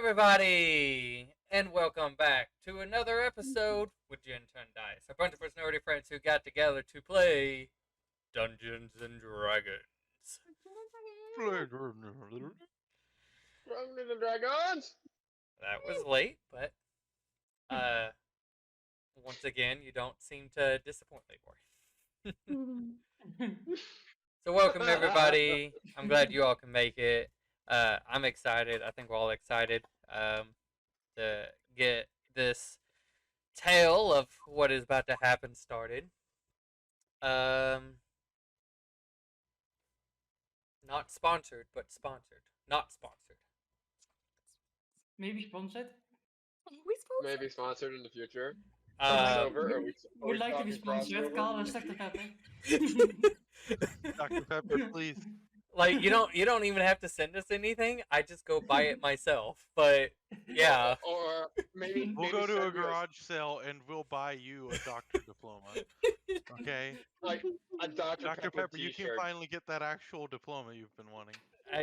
everybody, and welcome back to another episode with Ginton Dice, a bunch of us nerdy friends who got together to play Dungeons and Dragons. Running the dragons. That was late, but uh, once again, you don't seem to disappoint Leroy. So welcome everybody. I'm glad you all can make it. I'm excited. I think we're all excited to get this tale of what is about to happen started. Um, Not sponsored, but sponsored. Not sponsored. Maybe sponsored. We supposed Maybe sponsored in the future. Uh, Crossover? Would like to be talking sponsored. crossover? Call us Dr. Pepper. Dr. Pepper, please. like you don't even have to send us anything. I just go buy it myself. But yeah, Or maybe We'll maybe go to a send you garage sale and we'll buy you a doctor diploma. Okay? like a Dr. Dr. Pepper, you can t-shirt. finally get that actual diploma you've been wanting.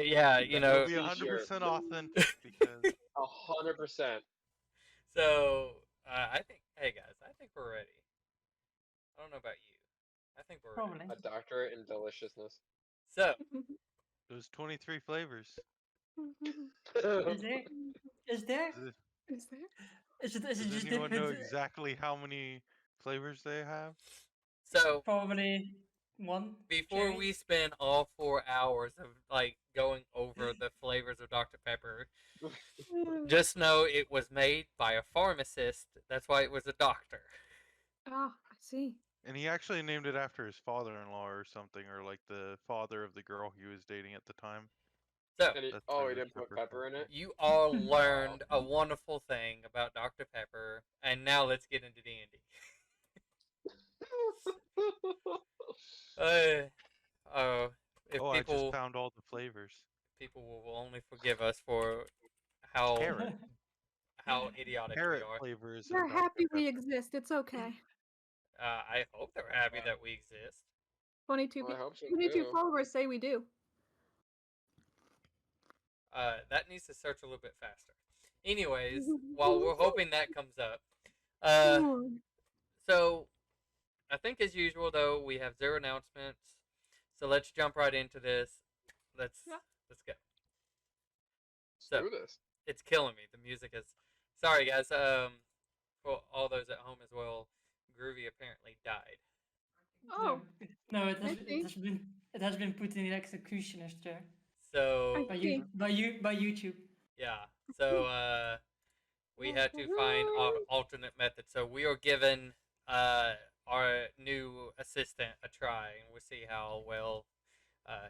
yeah, It'll be T-shirt. 100% authentic because 100%. So I think, hey guys, I think we're ready. I don't know about you. I think we're ready. Probably. A doctorate in deliciousness. So those 23 flavors. Is there? Is there? Is there? Is it Does just anyone know different? exactly how many flavors they have? so Probably one. before cherry? we spend all 4 hours of like going over the flavors of Dr. Pepper, just know it was made by a pharmacist. That's why it was a doctor. Ah, I see. And he actually named it after his father-in-law or something, or like the father of the girl he was dating at the time. So And he, That's oh, where he the didn't put pepper in it? you all learned a wonderful thing about Dr. Pepper, and now let's get into D&D. If Oh, I people just found all the flavors. people will only forgive us for how Carrot. idiotic Carrot we are. flavors. They're in Dr. happy we Pepper. exist. It's okay. I hope they're happy that we exist. 22, Well, I hope so 22 too. followers say we do. That needs to search a little bit faster. Anyways, while we're hoping that comes up, so I think as usual though we have 0 announcements. So let's jump right into this. Let's go. So Do this. it's killing me. The music is. Sorry guys. For all those at home as well, Groovy apparently died. Oh, No, I see. it has been put in the executioner's chair So I see. by YouTube. yeah. So we had to find alternate methods. So we are giving our new assistant a try, and we'll see how well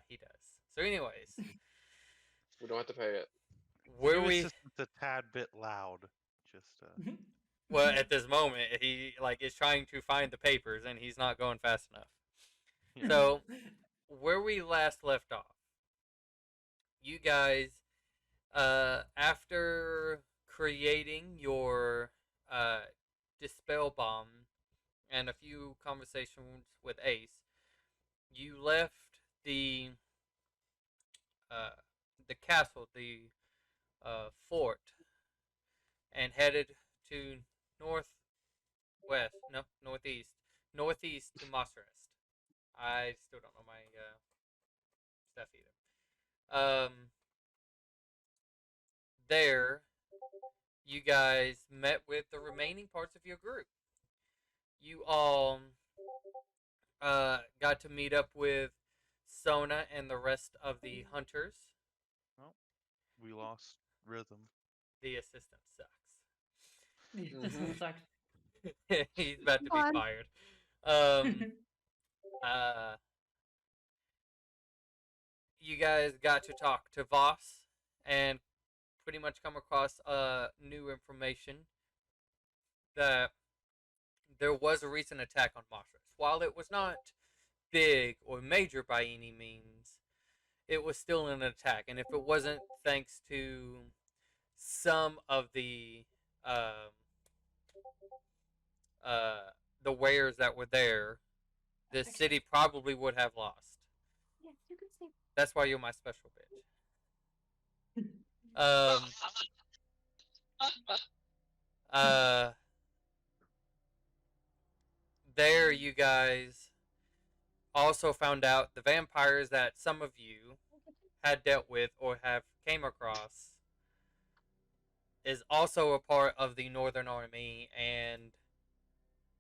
he does. So, anyways, We don't have to pay it. where New we assistant's a tad bit loud. Just well at this moment he like is trying to find the papers, and he's not going fast enough. Yeah. So, where we last left off, you guys, after creating your dispel bomb and a few conversations with Ace, you left the castle, the fort, and headed to northeast to Mossrest. I still don't know my stuff either. There, you guys met with the remaining parts of your group. You all got to meet up with Sona and the rest of the hunters. well, we lost rhythm. The assistant sucks. This one sucks. He's about to be Fun. fired. You guys got to talk to Voss and pretty much come across new information that there was a recent attack on Mossrest. While it was not big or major by any means, it was still an attack. And if it wasn't thanks to some of the wares that were there, the city probably would have lost. Yes, you can say. That's why you're my special bitch. Uh, there you guys also found out the vampires that some of you had dealt with or have came across is also a part of the Northern Army, and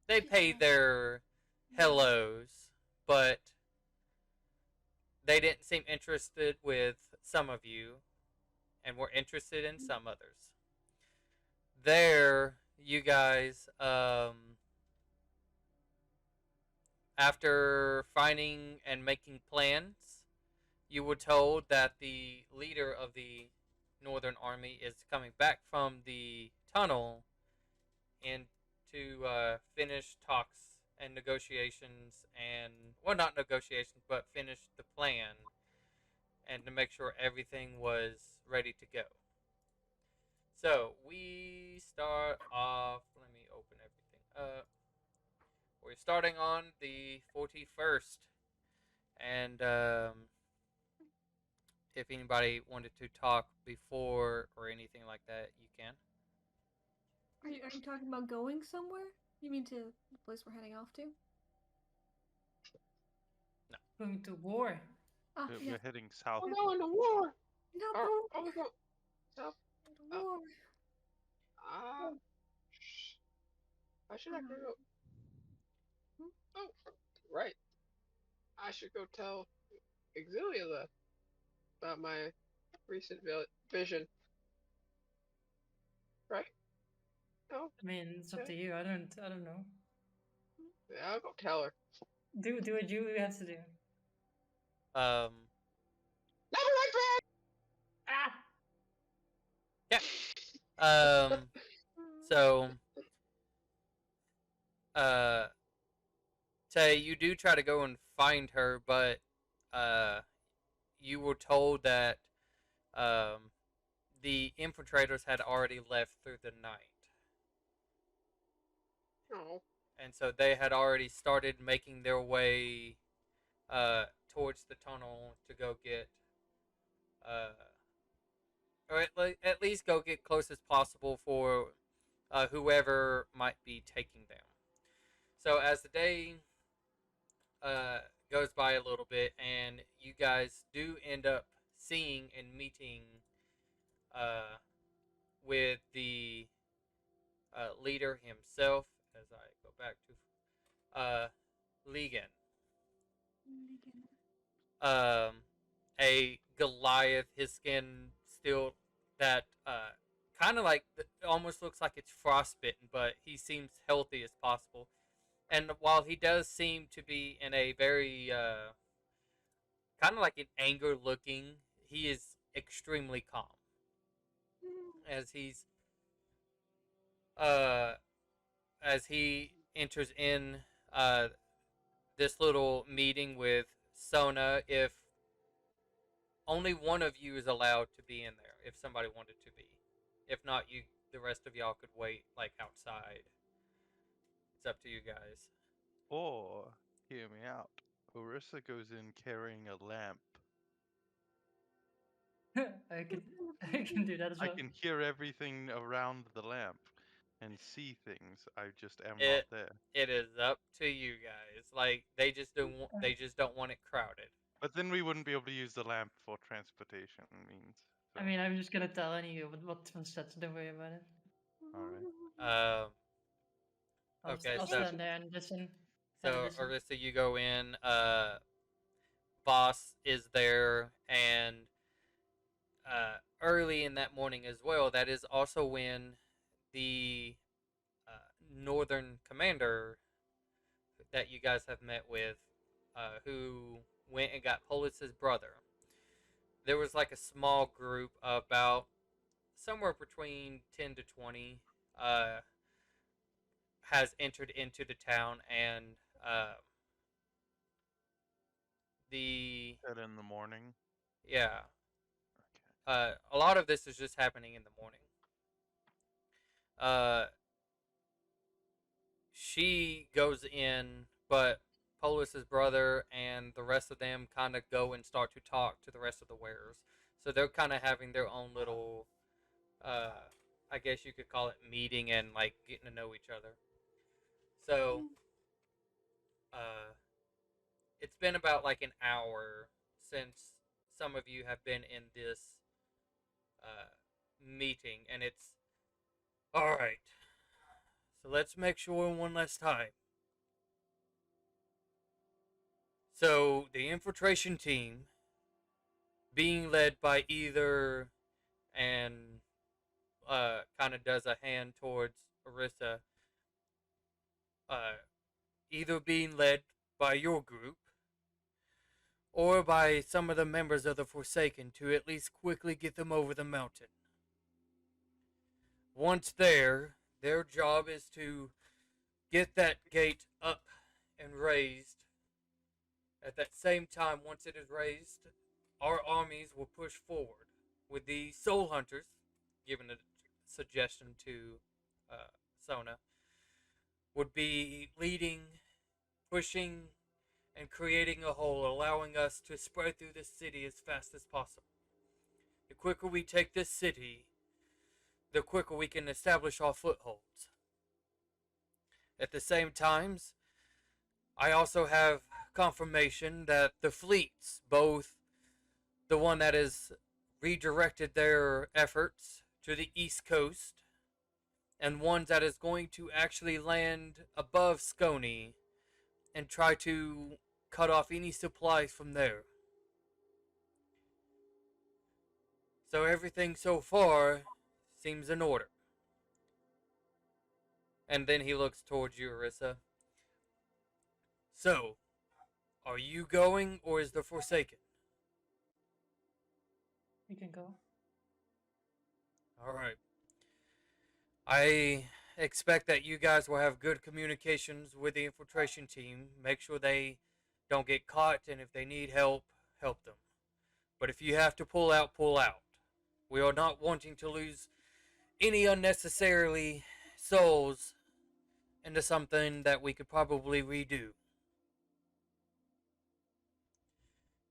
they pay their hellos, but they didn't seem interested with some of you and were interested in some others. There, you guys, after finding and making plans, you were told that the leader of the Northern Army is coming back from the tunnel and to finish talks and negotiations and, well, not negotiations, but finish the plan and to make sure everything was ready to go. So we start off. Let me open everything up. We're starting on the 41st, and if anybody wanted to talk before or anything like that, you can. Are you talking about going somewhere? You mean to the place we're heading off to? Going to war. Ah, We're yeah. heading south. We're going to war. No, Are we going south? war. Ah, I should not go. Hmm? Oh, right. I should go tell Exilia about my recent vision. Right? No. I mean, it's up to you. I don't know. Yeah, I'll go tell her. Do what you have to do. Um, Never mind, Brad. Ah! so, Tay, you do try to go and find her, but, you were told that, the infiltrators had already left through the night. No. And so they had already started making their way towards the tunnel to go get, or at least go get close as possible for whoever might be taking them. So as the day uh, goes by a little bit, and you guys do end up seeing and meeting with the leader himself, as I go back to Legan. A Goliath, his skin still that kind of like almost looks like it's frostbitten, but he seems healthy as possible. And while he does seem to be in a very kind of like an anger looking, he is extremely calm as uh he enters in uh this little meeting with Sona. If only one of you is allowed to be in there, if somebody wanted to be. If not, you, the rest of y'all could wait like outside. It's up to you guys. Or, hear me out. Orissa goes in carrying a lamp. I can do that as I well. can hear everything around the lamp and see things. I just am It not there. it is up to you guys. Like they just don't want it crowded. But then we wouldn't be able to use the lamp for transportation means. So. I mean, I'm just gonna tell any of what said, so don't worry about it. Alright. Okay, I'll so stand there and listen. and so listen. Arissa, you go in. Boss is there, and early in that morning as well. That is also when the northern commander that you guys have met with, who went and got Polis's brother. There was like a small group, about somewhere between 10 to 20, has entered into the town, and the Said in the morning. yeah, Okay. a lot of this is just happening in the morning. She goes in, but Polis's brother and the rest of them kind of go and start to talk to the rest of the wearers. So they're kind of having their own little I guess you could call it meeting and like getting to know each other. So, uh, it's been about like an hour since some of you have been in this uh, meeting, and it's all right. So let's make sure one last time. So the infiltration team, being led by either, and kind of does a hand towards Arissa, uh, either being led by your group or by some of the members of the Forsaken to at least quickly get them over the mountain. Once there, their job is to get that gate up and raised. At that same time, once it is raised, our armies will push forward with the Soul Hunters, given a suggestion to Sona, would be leading, pushing, and creating a hole, allowing us to spread through this city as fast as possible. The quicker we take this city, the quicker we can establish our footholds. At the same times, I also have confirmation that the fleets, both the one that has redirected their efforts to the East Coast and one that is going to actually land above Scone and try to cut off any supplies from there. So everything so far seems in order. And then he looks towards you, Arissa. So, are you going or is the Forsaken? We can go. Alright. I expect that you guys will have good communications with the infiltration team. Make sure they don't get caught, and if they need help, help them. But if you have to pull out, pull out. We are not wanting to lose any unnecessarily souls into something that we could probably redo.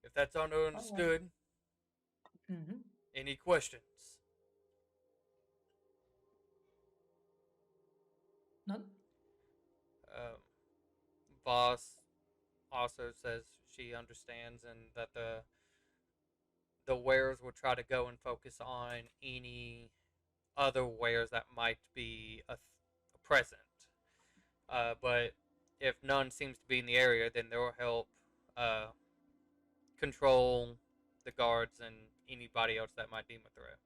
If that's understood, Mm-hmm. any questions? None? Um, Voss also says she understands and that the wares will try to go and focus on any other wares that might be present. But if none seems to be in the area, then they'll help uh, control the guards and anybody else that might deem a threat.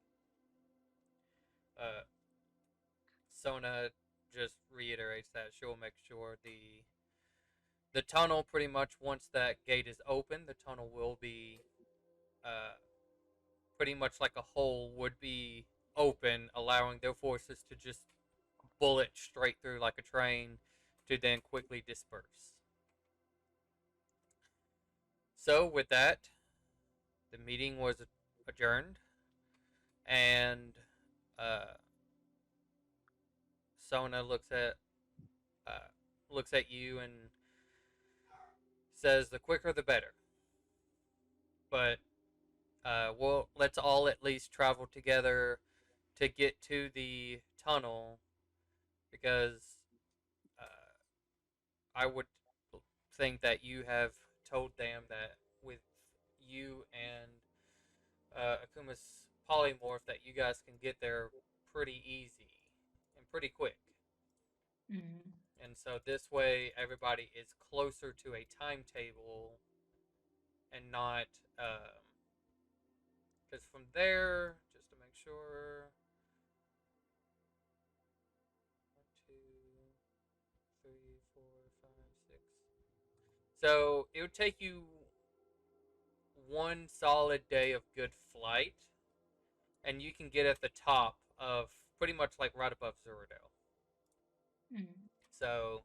Uh, Sona just reiterates that she'll make sure the tunnel, pretty much once that gate is open, the tunnel will be pretty much like a hole would be open, allowing their forces to just bullet straight through like a train to then quickly disperse. So, with that, the meeting was adjourned, and uh, Sona looks at you and says, "The quicker, the better." But well, let's all at least travel together to get to the tunnel, because uh, I would think that you have told them that with you and Akuma's polymorph that you guys can get there pretty easy and pretty quick. Mm-hmm. And so this way everybody is closer to a timetable and not because from there, just to make sure, 1, 2, 3, 4, 5, 6. So it would take you one solid day of good flight, and you can get at the top of pretty much like right above Zuradale. Mm-hmm. So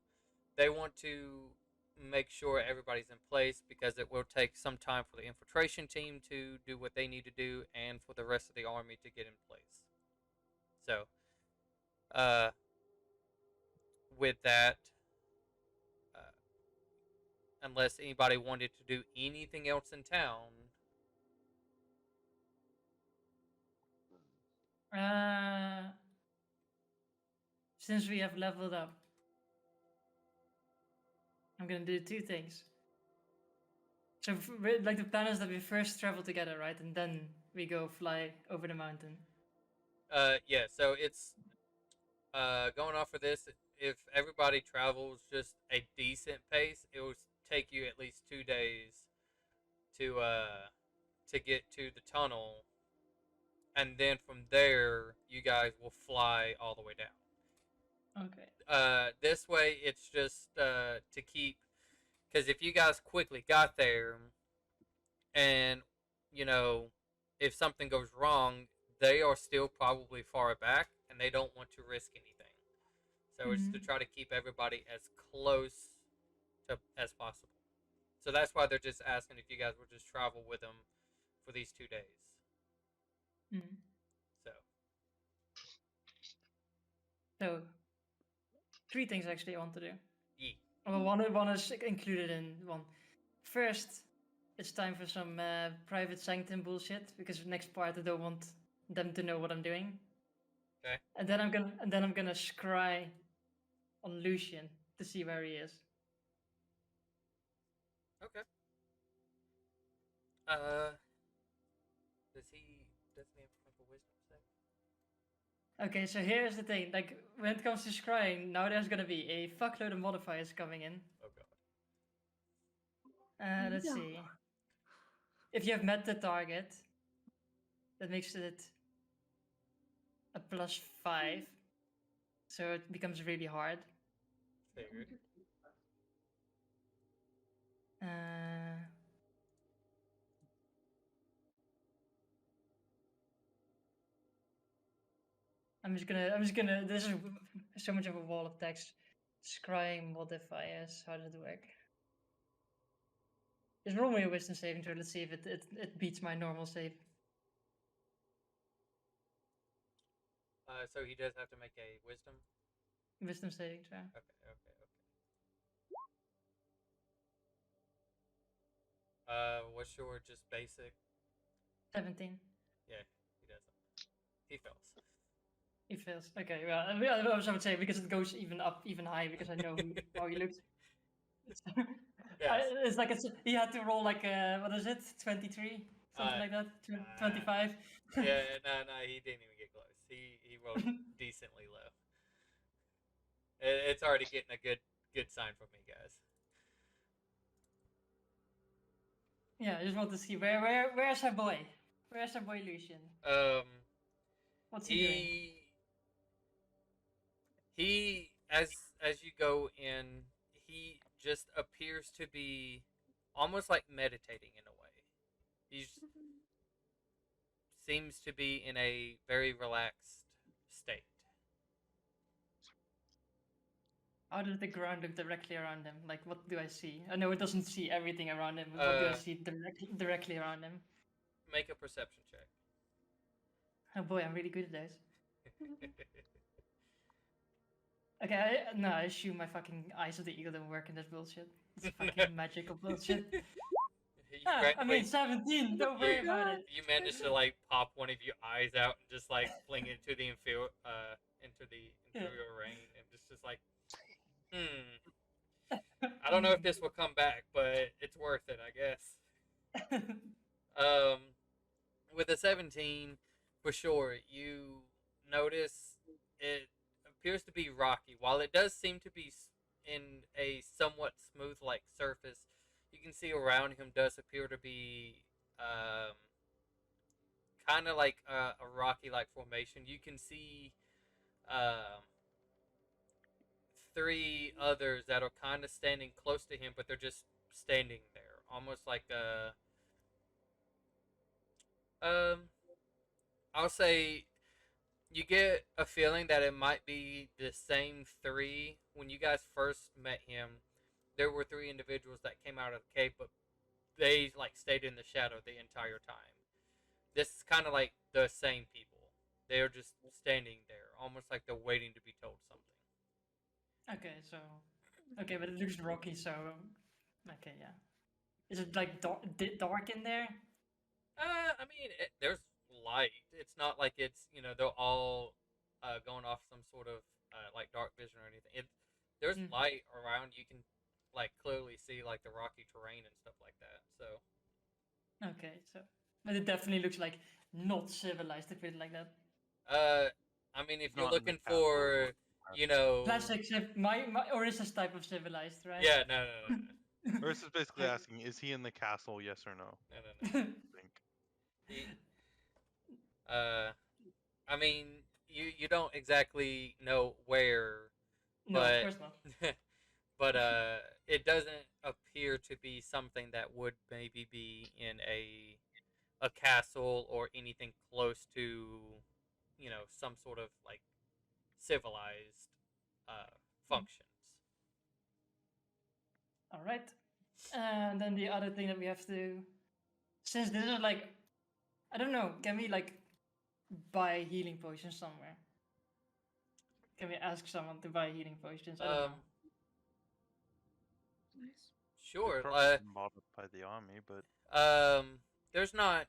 they want to make sure everybody's in place because it will take some time for the infiltration team to do what they need to do and for the rest of the army to get in place. So, with that, uh, unless anybody wanted to do anything else in town, Uh, since we have leveled up, I'm gonna do two things. So, like the plan is that we first travel together, right, and then we go fly over the mountain. Yeah. So it's going off of this. If everybody travels just a decent pace, it will take you at least 2 days to get to the tunnel, and then from there you guys will fly all the way down. Okay. This way it's just to keep, because if you guys quickly got there and you know if something goes wrong, they are still probably far back and they don't want to risk anything. So it's to try to keep everybody as close to as possible. So that's why they're just asking if you guys will just travel with them for these 2 days. Mm. So So, three things actually I want to do. yeah. Well, one is included in one. First, it's time for some private sanctum bullshit because next part I don't want them to know what I'm doing. Okay. And then I'm gonna scry on Lucian to see where he is. Okay. Does he have a wisdom save? Okay, so here's the thing. Like when it comes to scrying, now there's gonna be a fuckload of modifiers coming in. Oh god. Let's No. see. If you have met the target, that makes it a +5. So it becomes really hard. Figured. I'm just gonna. This is so much of a wall of text. Scrying modifiers. How does it work? It's normally a wisdom saving throw. Let's see if it beats my normal save. So he does have to make a wisdom. Wisdom saving throw. Okay. What's your just basic? 17. Yeah, he doesn't. He fails. He fails. Okay, well, I would say because it goes even up, even high, because I know how he looks. Yes. It's like he had to roll like what is it, 23, something like that, 25. Yeah, no, he didn't even get close. He rolled decently low. It's already getting a good sign from me, guys. Yeah, I just want to see where's our boy? Where's our boy Lucian? What's he doing? He as you go in, he just appears to be almost like meditating in a way. He seems to be in a very relaxed state. How does the ground look directly around him? Like, what do I see? I know it doesn't see everything around him, but what do I see directly around him? Make a perception check. Oh boy, I'm really good at those. Okay, I assume my fucking Eyes of the Eagle don't work in this bullshit. It's fucking magical bullshit. I mean, 17, don't worry about it. You managed to like pop one of your eyes out and just like fling it into the inferior rain, and just like, I don't know if this will come back, but it's worth it, I guess. With a 17, for sure, you notice it appears to be rocky. While it does seem to be in a somewhat smooth like surface, you can see around him does appear to be kind of like a rocky like formation. You can see 3 others that are kind of standing close to him, but they're just standing there, almost like I'll say you get a feeling that it might be the same 3. When you guys first met him, there were 3 individuals that came out of the cave, but they like stayed in the shadow the entire time. This is kind of like the same people. They're just standing there, almost like they're waiting to be told something. Okay, but it looks rocky, so okay, yeah. Is it like dark in there? I mean, there's light. It's not like it's they're all going off some sort of like dark vision or anything. There's Mm. light around. You can like clearly see like the rocky terrain and stuff like that. So Okay, so but it definitely looks like not civilized to put it like that. I mean, if It's you're not in the looking castle, for, you know, Classic my or is this type of civilized, right? yeah, no, Or this is basically asking, is he in the castle? Yes or no? no. I think. He, uh, I mean, you don't exactly know where, No, of but course not. but it doesn't appear to be something that would maybe be in a castle or anything close to, some sort of like civilized functions. All right. And then the other thing that we have to, since this is like, I don't know, can we like buy healing potions somewhere? Can we ask someone to buy healing potions? I don't know. Nice. They've Sure. probably been bought up by the army, but There's not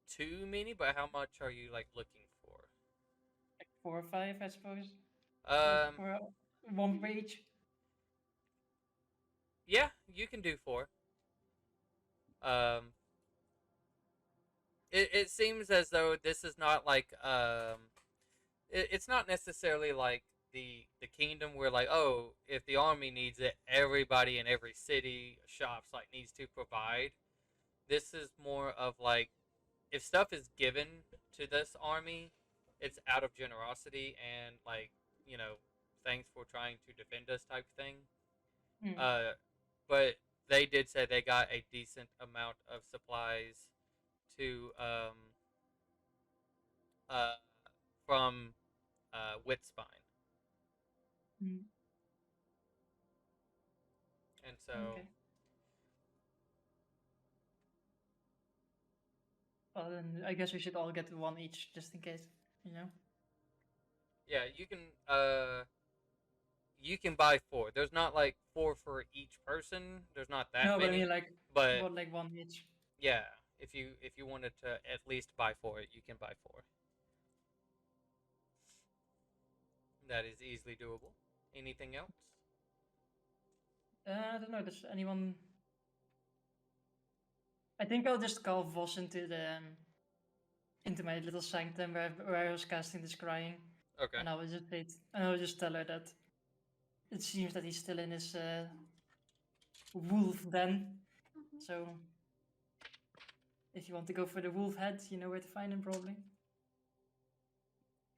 too many, but how much are you like looking for? Like 4 or 5, I suppose. Um, For one for each. yeah, you can do 4. Um, it seems as though this is not like it's not necessarily like the kingdom where like, oh, if the army needs it, everybody in every city shops like needs to provide. This is more of like, if stuff is given to this army, it's out of generosity and like, thanks for trying to defend us type thing. Hmm. But they did say they got a decent amount of supplies to uh from Witspine, Hmm. and so Okay. Well, then I guess we should all get one each, just in case, you know? yeah, you can buy 4. There's not like 4 for each person. There's not that No, but I many, mean, like, but what, like one each? yeah, if you wanted to at least buy 4, you can buy 4. That is easily doable. Anything else? I don't know. Does anyone? I think I'll just call Voss into my little sanctum where I was casting this crying, Okay. and I will just tell her that it seems that he's still in his wolf den. Mhm. So if you want to go for the wolf head, you know where to find him probably.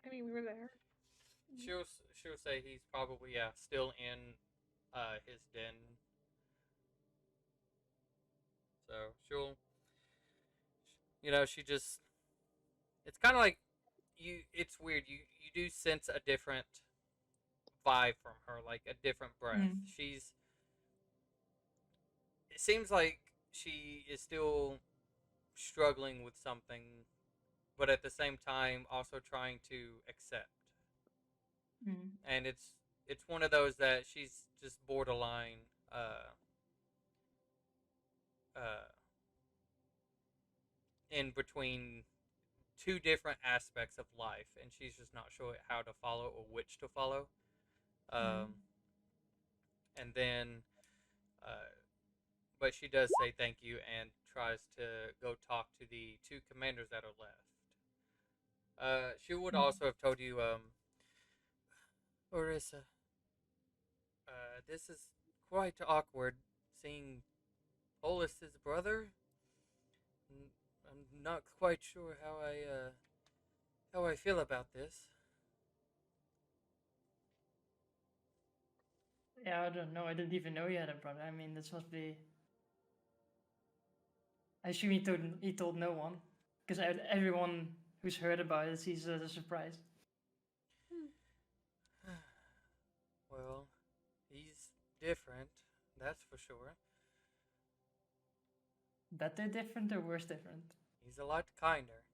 I mean, we were there. She'll say he's probably, yeah, still in his den. So she just, it's kind of like, it's weird. You do sense a different vibe from her, like a different breath. Mm. It seems like she is still struggling with something, but at the same time also trying to accept. Mm. And it's one of those that she's just borderline uh in between two different aspects of life, and she's just not sure how to follow or which to follow. Mm. And then but she does say thank you and tries to go talk to the 2 commanders that are left. She would Mm. also have told you, Orissa, this is quite awkward seeing Polis's brother. I'm not quite sure how I feel about this. Yeah, I don't know. I didn't even know he had a brother. I mean, this must be. I assume he told no one, because everyone who's heard about it sees it as a surprise. Well, he's different, that's for sure. Better different or worse different? He's a lot kinder.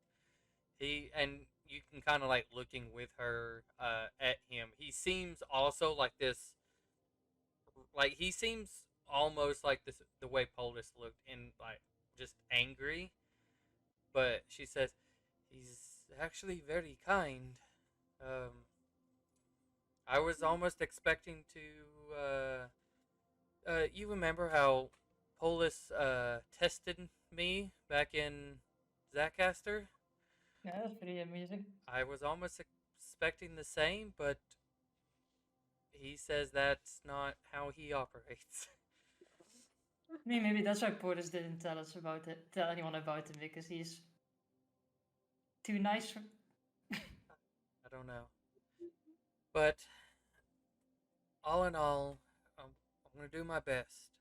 And you can kind of like looking with her at him. He seems also like this, like he seems almost like this the way Polis looked, in like just angry. But she says he's actually very kind. Um, I was almost expecting to. You remember how Polis tested me back in Zaccaster? Yeah, that's pretty amazing. I was almost expecting the same, but he says that's not how he operates. I mean, maybe that's why Portis didn't tell anyone about him, because he's too nice for. I don't know. But all in all, I'm going to do my best.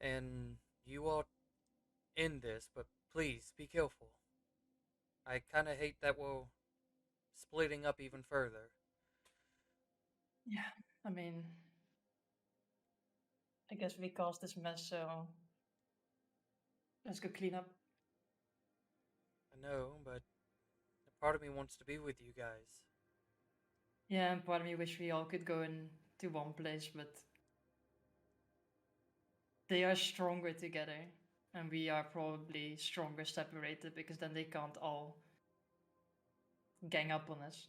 And you all end this, but please be careful. I kind of hate that we're splitting up even further. Yeah, I mean, I guess we caused this mess, so let's go clean up. I know, but a part of me wants to be with you guys. Yeah, and part of me wish we all could go into one place, but they are stronger together, and we are probably stronger separated, because then they can't all gang up on us.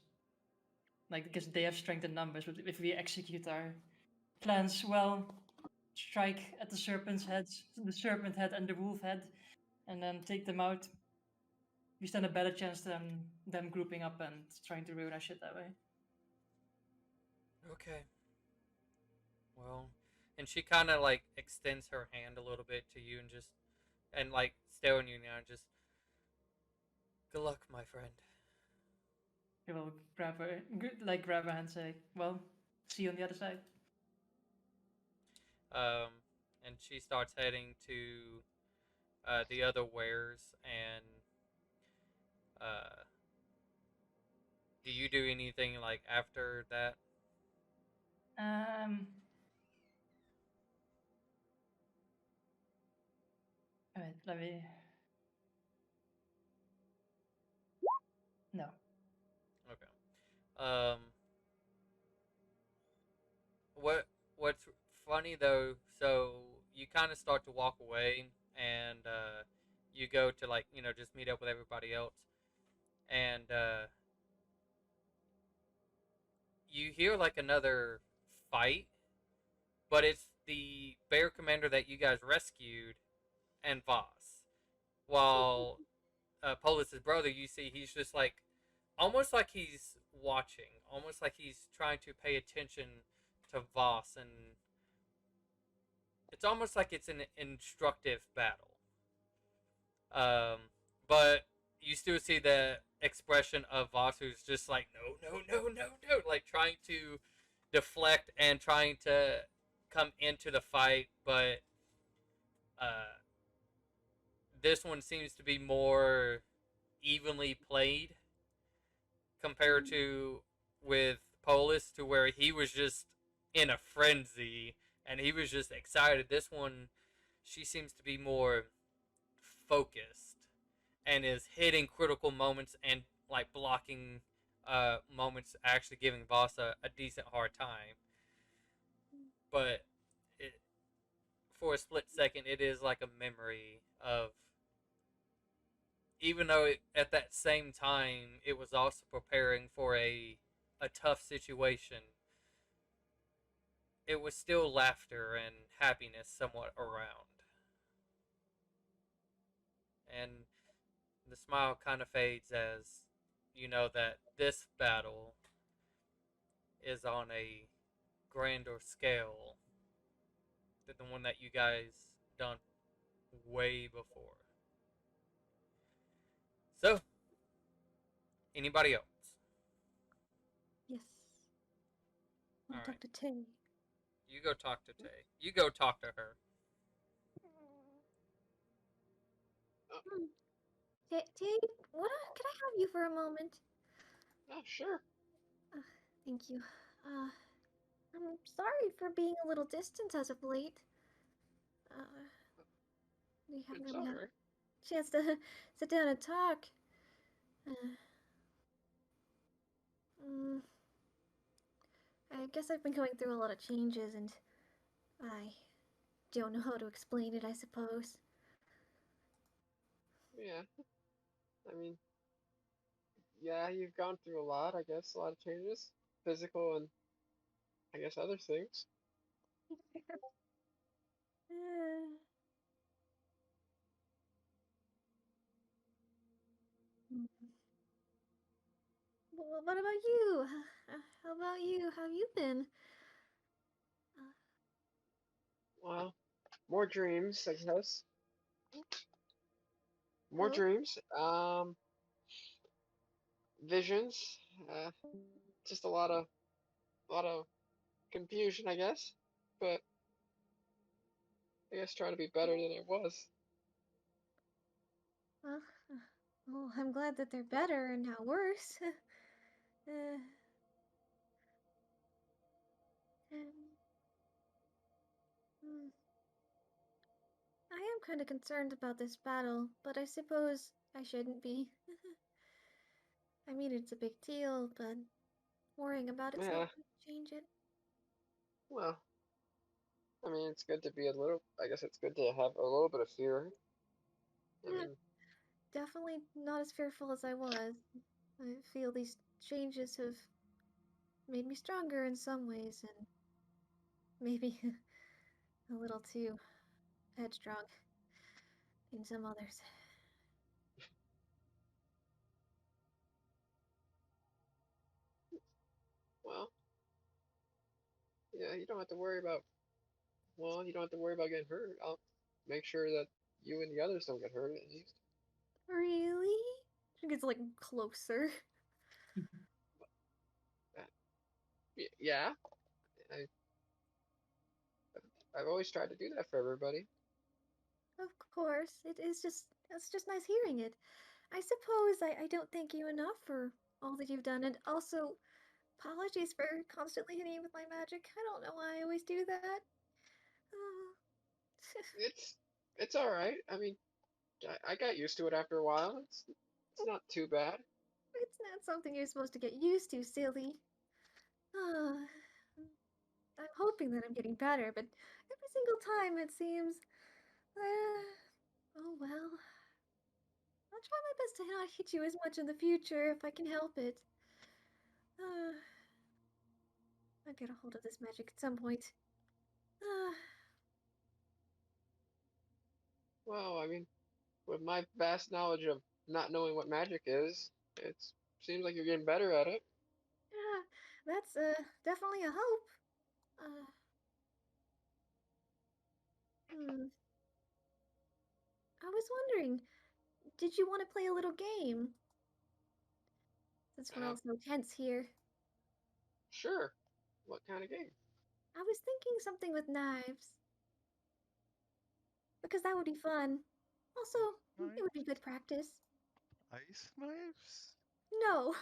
Like, because they have strength in numbers, but if we execute our plans well, strike at the serpent head and the wolf head, and then take them out, we stand a better chance than them grouping up and trying to ruin our shit that way. Okay. Well, and she kind of like extends her hand a little bit to you and just and like staring you now and just good luck, my friend. We will grab her, grab her hand, and say, "Well, see you on the other side." Um, and she starts heading to the other wares. And uh, do you do anything like after that? Um. Alright, let me. No. Okay. What's funny though? So you kind of start to walk away, and you go to like just meet up with everybody else, and you hear like another fight, but it's the bear commander that you guys rescued and Voss. While Polis's brother, you see he's just like almost like he's watching, almost like he's trying to pay attention to Voss, and it's almost like it's an instructive battle. Um, but you still see the expression of Voss, who's just like, no, no, no, no, no, like trying to deflect and trying to come into the fight, but uh, this one seems to be more evenly played compared to with Polis, to where he was just in a frenzy and he was just excited. This one, she seems to be more focused and is hitting critical moments and like blocking moments, actually giving Voss a decent hard time. But it, for a split second, it is like a memory of, even though at that same time it was also preparing for a tough situation, it was still laughter and happiness somewhat around. And the smile kind of fades as you know that this battle is on a grander scale than the one that you guys done way before. So, anybody else? Yes. I want to All right, talk to Tay. you go talk to Tay. You go talk to her. Hmm. Tay, what? Could I have you for a moment? Oh, sure. Thank you. I'm sorry for being a little distant as of late. Uh, we haven't It's really had alright. a chance to sit down and talk. Uh, mm, I guess I've been going through a lot of changes, and I don't know how to explain it, I suppose. Yeah. I mean, yeah, you've gone through a lot, I guess. A lot of changes. Physical and I guess other things. Uh, hmm. Well, what about you? How about you? How have you been? Uh, Well, more dreams, I guess. More oh, dreams. Visions. Uh, just a lot of confusion, I guess. But I guess trying to be better than I was. well, uh, well, I'm glad that they're better and not worse. uh, um, hmm. I am kind of concerned about this battle, but I suppose I shouldn't be. I mean, it's a big deal, but worrying about it's not Yeah. going to change it. Well, I mean, it's good to be a little. I guess it's good to have a little bit of fear. I Yeah, mean, definitely not as fearful as I was. I feel these changes have made me stronger in some ways, and maybe a little too headstrong in some others. well, yeah. You don't have to worry about. Well, you don't have to worry about getting hurt. I'll make sure that you and the others don't get hurt at least. Really? She gets like closer. Uh, yeah. I I've always tried to do that for everybody. Of course, it's just nice hearing it. I suppose I don't thank you enough for all that you've done, and also apologies for constantly hitting you with my magic. I don't know why I always do that. Oh, It's it's all right. I mean, I got used to it after a while. It's not too bad. it's not something you're supposed to get used to, silly. Ah, I'm hoping that I'm getting better, but every single time it seems. Oh well. I'll try my best to not hit you as much in the future if I can help it. Uh, I'll get a hold of this magic at some point. Uh, Well, I mean, with my vast knowledge of not knowing what magic is, it seems like you're getting better at it. yeah, that's definitely a hope. Uh, hmm. I was wondering, did you want to play a little game? Since we're Uh, all so tense here. sure. What kind of game? I was thinking something with knives. Because that would be fun. Also, it Knife? would be good practice. Ice knives? No,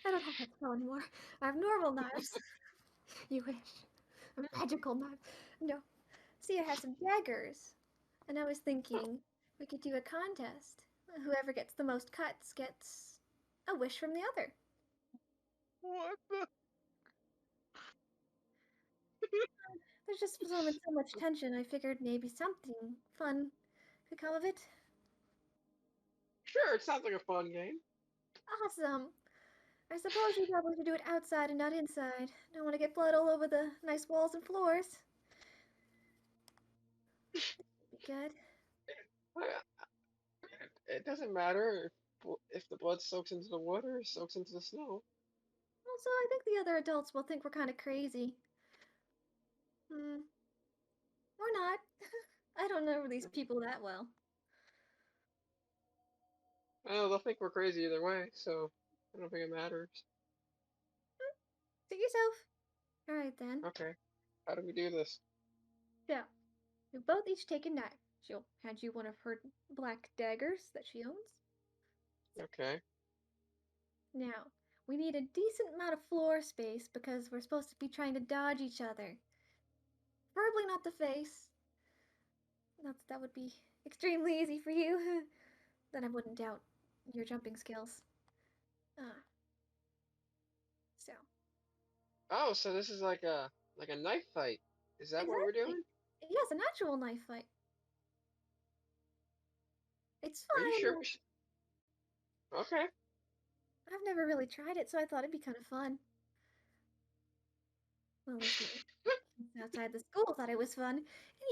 I don't have that spell anymore. I have normal knives. You wish. A magical knife. No. See, I have some daggers. And I was thinking we could do a contest. Whoever gets the most cuts gets a wish from the other. What the? There's just so much tension, I figured maybe something fun could come of it. Sure, it sounds like a fun game. Awesome. I suppose we probably should do it outside and not inside. Don't want to get blood all over the nice walls and floors. Be good. Uh, It doesn't matter if the blood soaks into the wood or soaks into the snow. Also, I think the other adults will think we're kind of crazy. Hmm. Or not. I don't know these people that well. Well, they'll think we're crazy either way, so I don't think it matters. Suit yourself. Alright then. Okay, how do we do this? So, we both each take a knife. She'll hand you one of her black daggers that she owns. Okay. Now, we need a decent amount of floor space because we're supposed to be trying to dodge each other. Preferably not the face. Not that would be extremely easy for you. Then I wouldn't doubt your jumping skills. Ah, so. Oh, so this is like a knife fight. Is that what we're Exactly. doing? Yes, an actual knife fight. It's Are you sure fun. we should? Okay. I've never really tried it, so I thought it'd be kind of fun. Well, if you outside the school thought it was fun.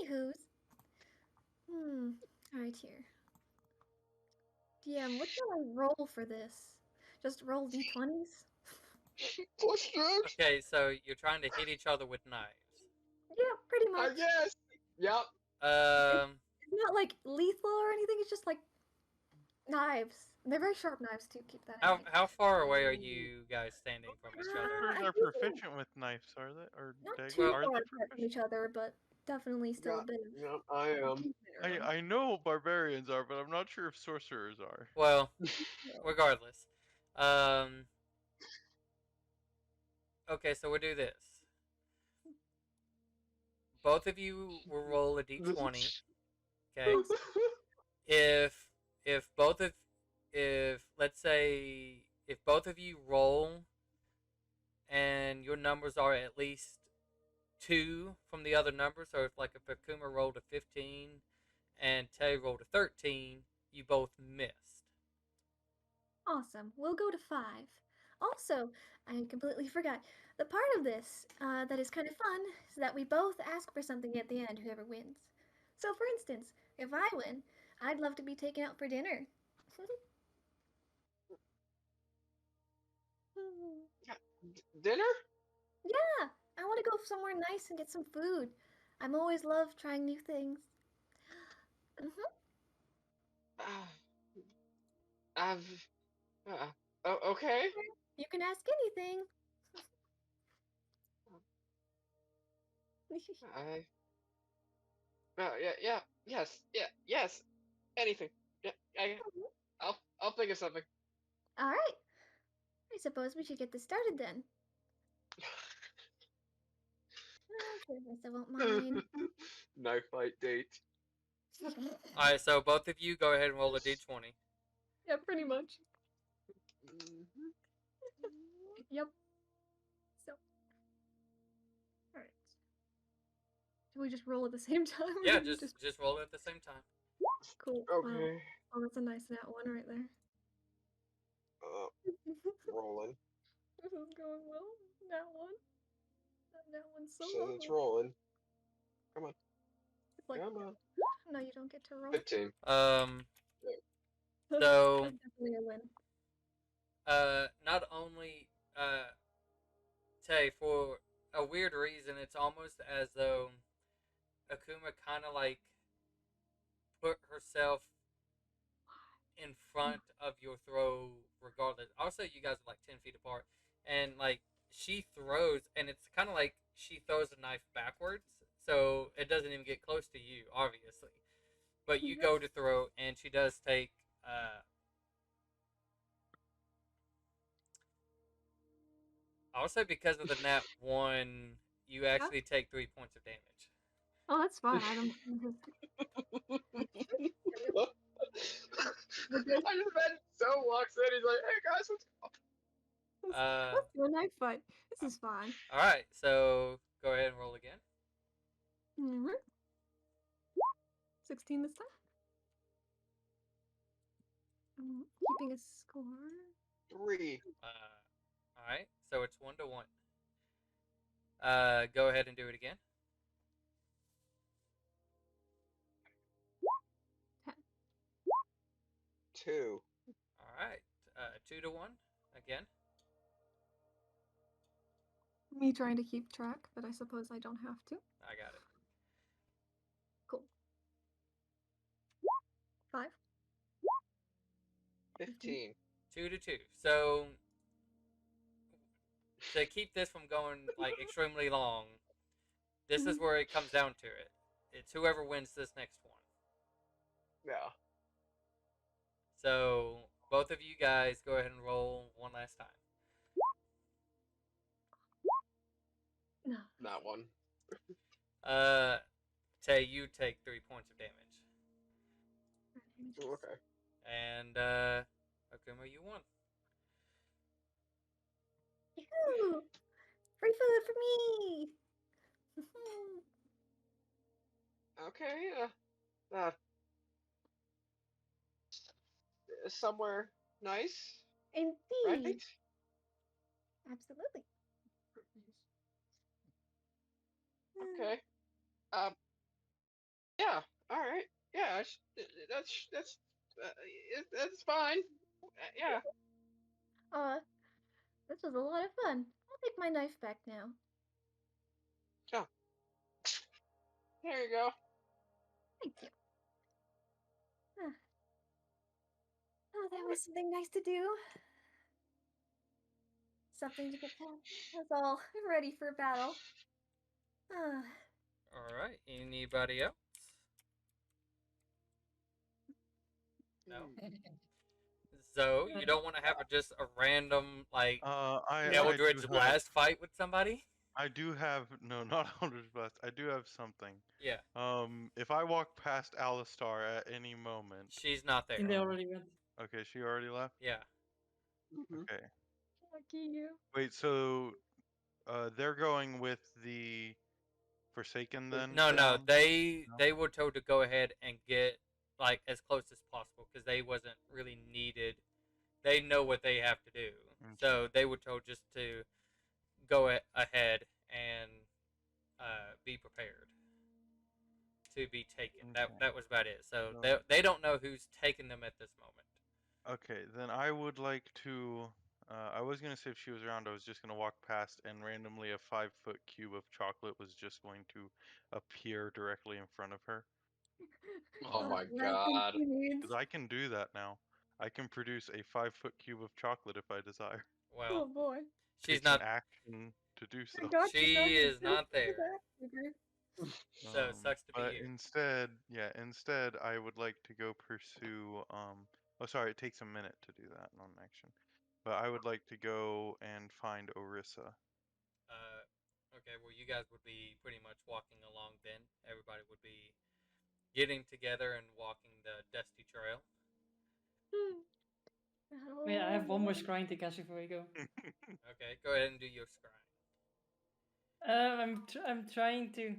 Anywho's. Alright here. DM, what do I roll for this? Just roll d20s? Plus strokes. Okay, so you're trying to hit each other with knives. Yeah, pretty I much. guess. Yep. It's not like lethal or anything, it's just like knives. They're very sharp knives too, keep that in mind. how far away are you guys standing from each I'm not other? sure I they're think proficient with knives, are they? Or not daggers? too Are far they apart from proficient? each other, but definitely still a bit of Yep. I am. movement around. I know barbarians are, but I'm not sure if sorcerers are. Well, So, regardless. Um. Okay, so we'll do this. Both of you will roll a d20. Okay. If if both of if let's say if both of you roll and your numbers are at least 2 from the other number, so if like if Akuma rolled a 15 and Tay rolled a 13, you both missed. awesome. We'll go to 5. Also, I completely forgot. The part of this that is kind of fun is that we both ask for something at the end, whoever wins. So, for instance, if I win, I'd love to be taken out for dinner. Dinner? Yeah, I want to go somewhere nice and get some food. I'm always love trying new things. I've. Okay. You can ask anything. I. Yeah. Yes. Yes. Anything. Yeah. I'll think of something. All right. I suppose we should get this started then. Okay, I guess I won't mind. Knife fight date. Alright, so both of you go ahead and roll a d20. Yeah, pretty much. Mhm. Yep. So, all right. Do we just roll at the same time? Or Yeah, do we just roll it at the same time. Cool. Wow. Okay. Oh, that's a nice nat one right there. Rolling. This is going well. Nat one. That one's so Says it's low. rolling. Come on. It's like, Come on. no, you don't get to roll. 15. So That's definitely a win. not only Tay, for a weird reason, it's almost as though Akuma kind of like put herself in front of your throw regardless. Also, you guys are like 10 feet apart, and like she throws, and it's kind of like she throws a knife backwards, so it doesn't even get close to you, obviously. But you go to throw, and she does take. I'll say because of the nat 1, you actually take 3 points of damage. Oh, that's fine. I don't. I just imagine So walks in, he's like, hey guys, Let's do a knife fight. This is fine. All right, so go ahead and roll again. 16 this time. Keeping a score. 3. All right, so it's 1 to 1. Go ahead and do it again. 2. All right, 2 to 1 again. Me trying to keep track, but I suppose I don't have to. I got it. Cool. 5. 15. 2 to 2. So to keep this from going like extremely long, this is where it comes down to it. It's whoever wins this next one. Yeah. So both of you guys go ahead and roll one last time. No. Not one. Tay, you take 3 points of damage. Okay. And Akuma, you won. Yoo-hoo! Free food for me! Okay, somewhere nice, Indeed. right? Absolutely. Okay. Yeah. All right. Yeah. That's fine. Yeah. This was a lot of fun. I'll take my knife back now. Oh, there you go. Thank you. Oh, that was something nice to do. Something to get us all ready for battle. Ah, All right. Anybody else? No. So you don't want to have just a random like I do Eldritch have Blast fight with somebody? I do have no, not Eldritch Blast. I do have something. Yeah. If I walk past Alistar at any moment, She's not I think there. they already went. okay, she already left. Yeah. Mhm. Okay. lucky you. Wait, so they're going with the Forsaken then? No, no. down? They were told to go ahead and get like as close as possible because they wasn't really needed. They know what they have to do, so they were told just to go ahead and be prepared to be taken. Okay. That was about it. So So- they don't know who's taking them at this moment. Okay, then I would like to. I was gonna say if she was around, I was just gonna walk past and randomly a 5-foot cube of chocolate was just going to appear directly in front of her. Oh my I think God. she needs. Because I can do that now. I can produce a 5-foot cube of chocolate if I desire. Well, Oh boy. she's It's an not. action to do I so. got you, She Doug. is not there. So it Um, sucks to be but you. instead, I would like to go pursue. Oh, sorry, it takes a minute to do that, not an action. But I would like to go and find Orissa. Okay, well, you guys would be pretty much walking along then. Everybody would be getting together and walking the dusty trail. Yeah, I have one more scrying to cast before we go. Okay, go ahead and do your scrying. I'm trying to.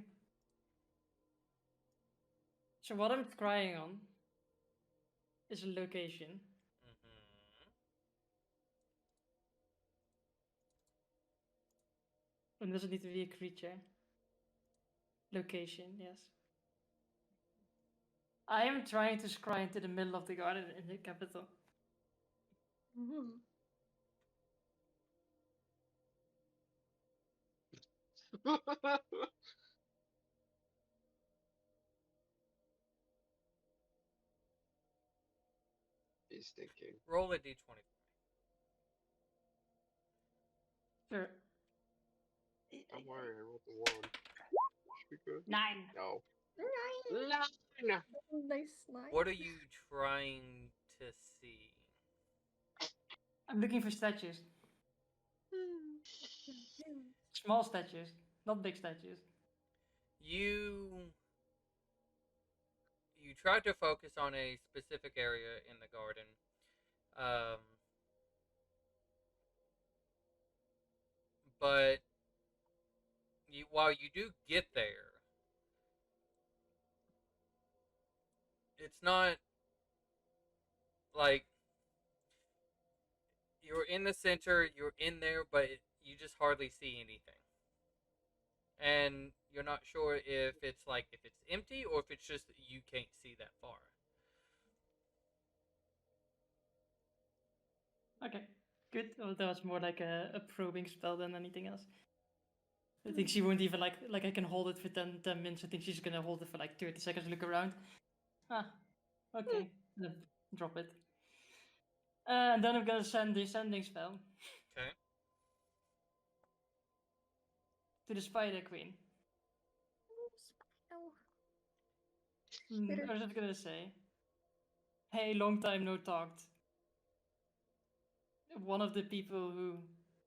So what I'm scrying on is a location. Mm-hmm. And does it need to be a creature? Location, yes. I am trying to scry into the middle of the garden in the capital. He's thinking. Roll a d20. Sure. Don't worry, I rolled the 1. Should be good. 9. No. Nine. Nice slide. What are you trying to see? I'm looking for statues. Small statues, not big statues. You tried to focus on a specific area in the garden. But while you do get there, it's not like you're in the center, you're in there, but you just hardly see anything. And you're not sure if it's empty or if it's just that you can't see that far. Okay, good. Well, that was more like a probing spell than anything else. I think she won't even like I can hold it for 10 minutes. I think she's gonna hold it for like 30 seconds, look around. Ah, okay. Then drop it. And then I'm gonna send the sending spell Okay. to the Spider Queen. Oh, I was just gonna say, hey, long time no talked. One of the people who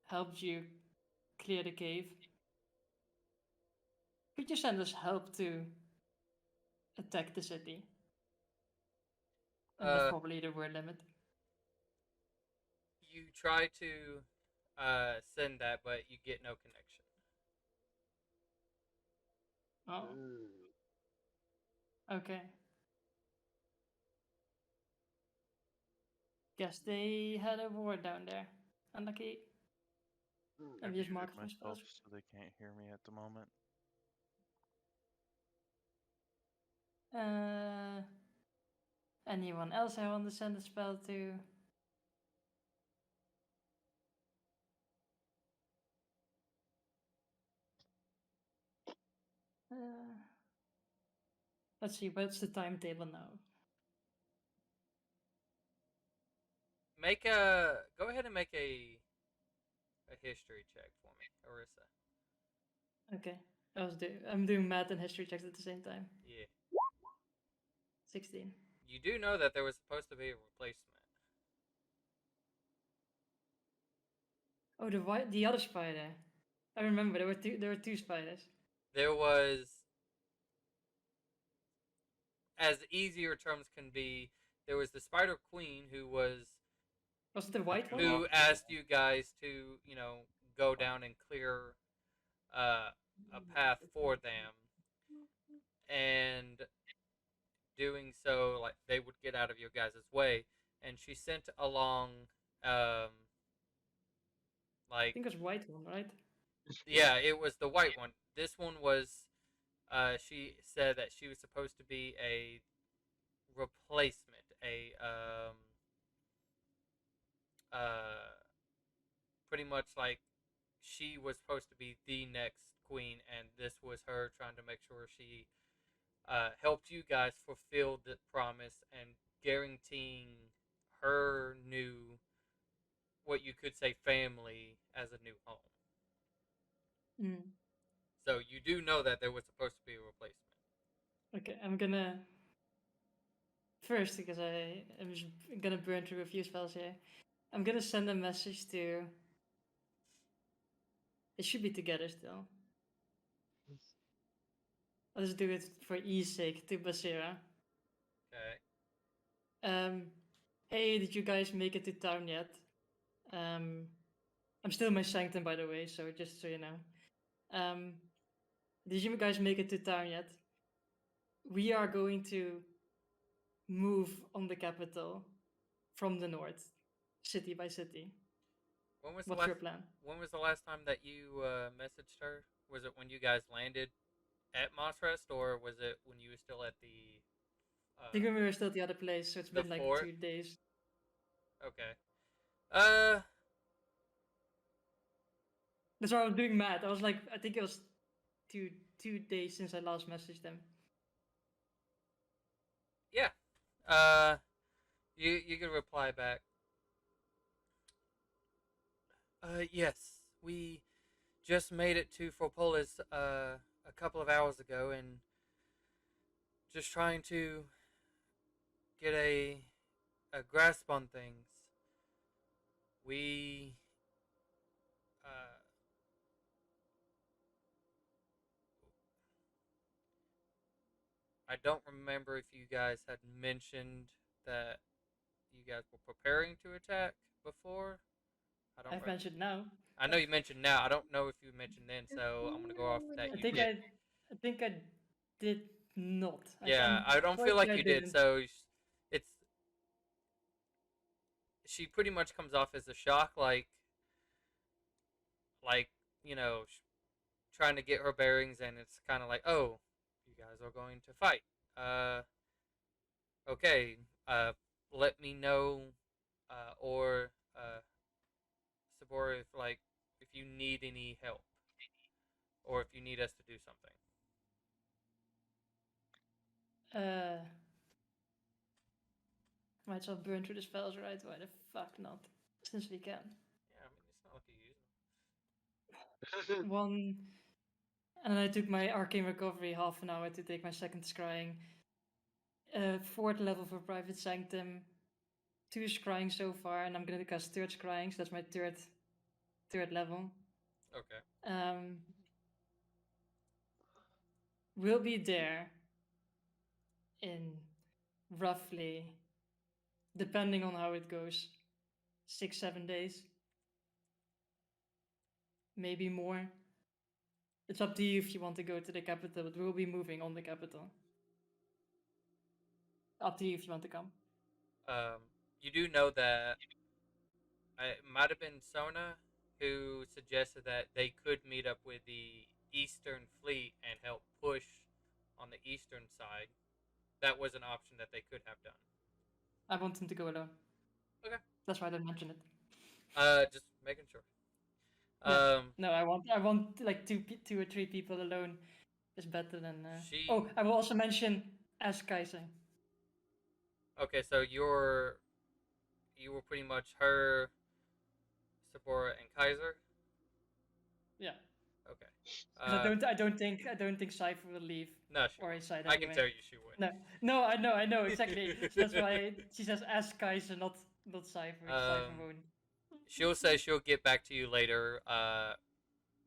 helped you clear the cave, could you send us help to attack the city? And that's probably the word limit. You try to send that, but you get no connection. Oh, okay. Guess they had a war down there. Unlucky. I And we just muted mark for myself spells. so they can't hear me at the moment. Anyone else I want to send a spell to? Let's see, what's the timetable now? Go ahead and make a history check for me, Arissa. Okay, I'm doing math and history checks at the same time. Yeah. 16. You do know that there was supposed to be a replacement. Oh, the other spider. I remember there were two spiders. There was, as easier terms can be, there was the Spider Queen who was Was it the white one? who asked you guys to, go down and clear a path for them, and doing so, like they would get out of your guys' way, and she sent along, um, I think it was white one, right? yeah, it was the white one. This one was, she said that she was supposed to be a replacement, uh, pretty much like she was supposed to be the next queen, and this was her trying to make sure she helped you guys fulfill the promise and guaranteeing her new, what you could say, family as a new home. Mm. So you do know that there was supposed to be a replacement. Okay, I'm gonna first, because I'm just gonna burn through a few spells here. I'm gonna send a message to. It should be together still. I'll just do it for ease sake to Basira. Okay. Hey, did you guys make it to town yet? I'm still in my sanctum, by the way, so just so you know. Did you guys make it to town yet? We are going to move on the capital from the north, city by city. What's your plan? When was the last time that you messaged her? Was it when you guys landed at Mossrest, or was it when you were still at the? I think we were still at the other place, so it's the been like fort? 2 days. Okay. That's why I was doing math. I was like, I think it was two days since I last messaged them. Yeah. You can reply back. Yes, we just made it to Forpolis a couple of hours ago, and just trying to get a grasp on things. We I don't remember if you guys had mentioned that you guys were preparing to attack before. I've mentioned now. I know you mentioned now. I don't know if you mentioned then, so I'm gonna go off that you did. I think I did not. Yeah, I don't feel like you did. So it's she pretty much comes off as a shock, like you know, trying to get her bearings, and it's kind of like, oh, you guys are going to fight. Okay. Let me know, or Sabor, if you need any help, or if you need us to do something. Might as well burn through the spells, right? Why the fuck not? Since we can. Yeah, I mean, it's not like you use them. One, and then I took my arcane recovery half an hour to take my second scrying. 4th level for private sanctum. 2 scrying so far, and I'm gonna cast 3rd scrying, so that's my third level. Okay. We'll be there in roughly, depending on how it goes, 6-7 days, maybe more. It's up to you if you want to go to the capital, but we'll be moving on the capital. Up to you if you want to come. You do know that it might have been Sona who suggested that they could meet up with the Eastern Fleet and help push on the eastern side. that was an option that they could have done. I want him to go alone. Okay. That's why I didn't mention it. Just making sure. Yeah. No, I want like two or three people alone is better than. Oh, I will also mention as Kaiser. Okay, so you were pretty much her, Sabora, and Kaiser. Yeah. Okay. I don't think Cypher will leave. No, she or won't. his side I anyway. can tell you she would. No, I know exactly. So that's why she says as Kaiser, not Cypher. Cypher won't. She'll say she'll get back to you later.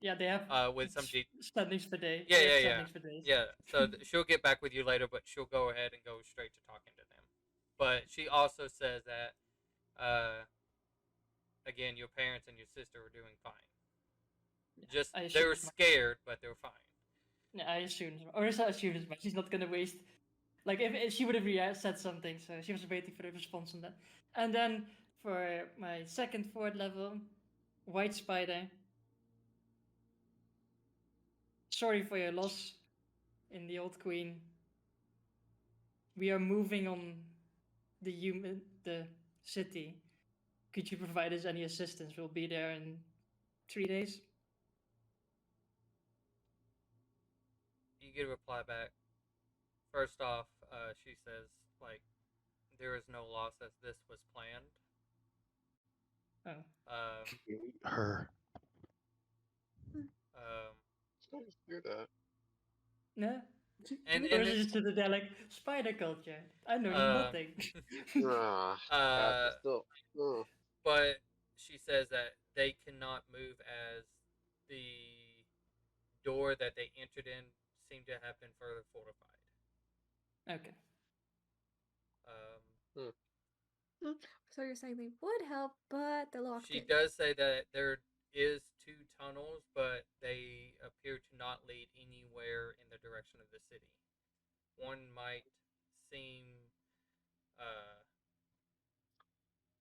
Yeah, they have with some standings per day. Yeah. So she'll get back with you later, but she'll go ahead and go straight to talking to them. But she also says that, again, your parents and your sister are doing fine. Just they were scared, but they're fine. Yeah, I assume, or I assume as much. She's not gonna waste. Like if she would have said something, so she was waiting for the response on that. And then for my second forward level, White Spider. Sorry for your loss in the Old Queen. We are moving on the city. Could you provide us any assistance? We'll be there in 3 days. You get a reply back. First off, she says, like, there is no loss as this was planned. Her. Do that. No. And just they're like spider culture. I know nothing. Still. But she says that they cannot move as the door that they entered in seemed to have been further fortified. Okay. So you're saying they would help, but they're locked in. She does say that there is 2 tunnels, but they appear to not lead anywhere in the direction of the city. One might seem,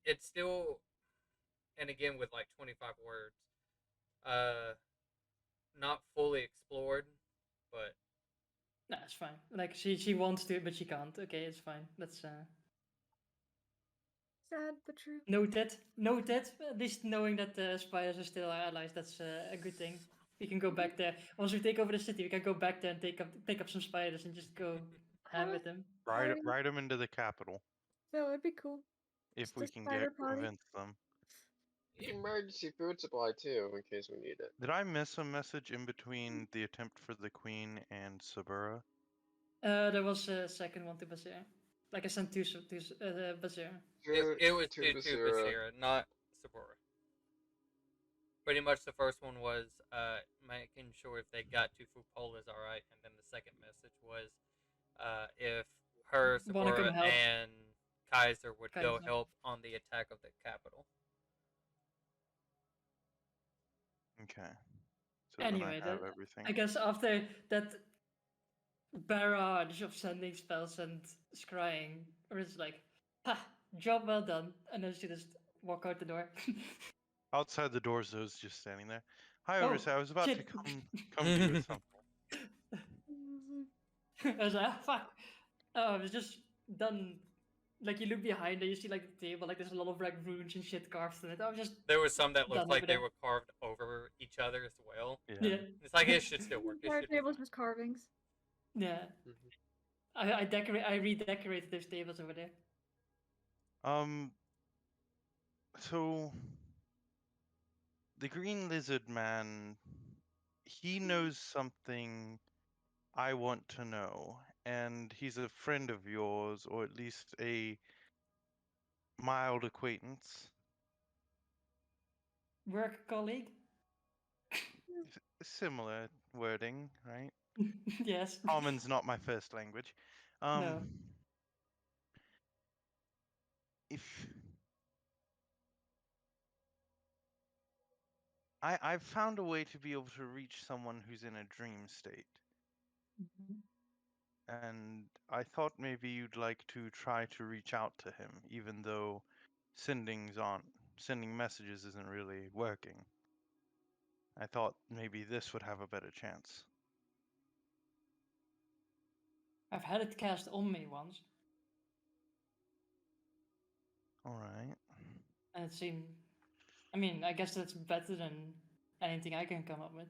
it's still, and again with like 25 words, not fully explored, but no, it's fine. Like she wants to, but she can't. Okay, it's fine. That's sad but true. Noted. At least knowing that the spiders are still our allies, that's a good thing. We can go back there. Once we take over the city, we can go back there and pick up some spiders and just go ham with them. Ride them into the capital. That would be cool. If Just we a can spider party. convince them. Emergency food supply too, in case we need it. Did I miss a message in between the attempt for the queen and Sabura? There was a second one to Basir. Like I sent two Basir. It was to Basira, not Sabura. Pretty much the first one was making sure if they got to Fupola is alright, and then the second message was if her, Sabura, and Kaiser would go help on the attack of the capital. Okay. So anyway, I have everything. I guess after that barrage of sending spells and scrying, or it's like, ha, job well done, and then she just walk out the door. Outside the doors, those just standing there. Hi, Orisa. I was about to come to you with something. I was like, fuck. Oh, I was just done. Like you look behind and you see like the table, like there's a lot of like runes and shit carved in it. I was just. There was some that looked like they were carved over each other as well. Yeah. It's like it should still work. Our tables was carvings. Yeah. I redecorated those tables over there. So the green lizard man, he knows something I want to know, and he's a friend of yours, or at least a mild acquaintance. Work colleague? Similar wording, right? Yes. Common's not my first language. No. If I've found a way to be able to reach someone who's in a dream state. And I thought maybe you'd like to try to reach out to him, even though sending messages isn't really working. I thought maybe this would have a better chance. I've had it cast on me once, All right. and it seemed. I mean, I guess that's better than anything I can come up with.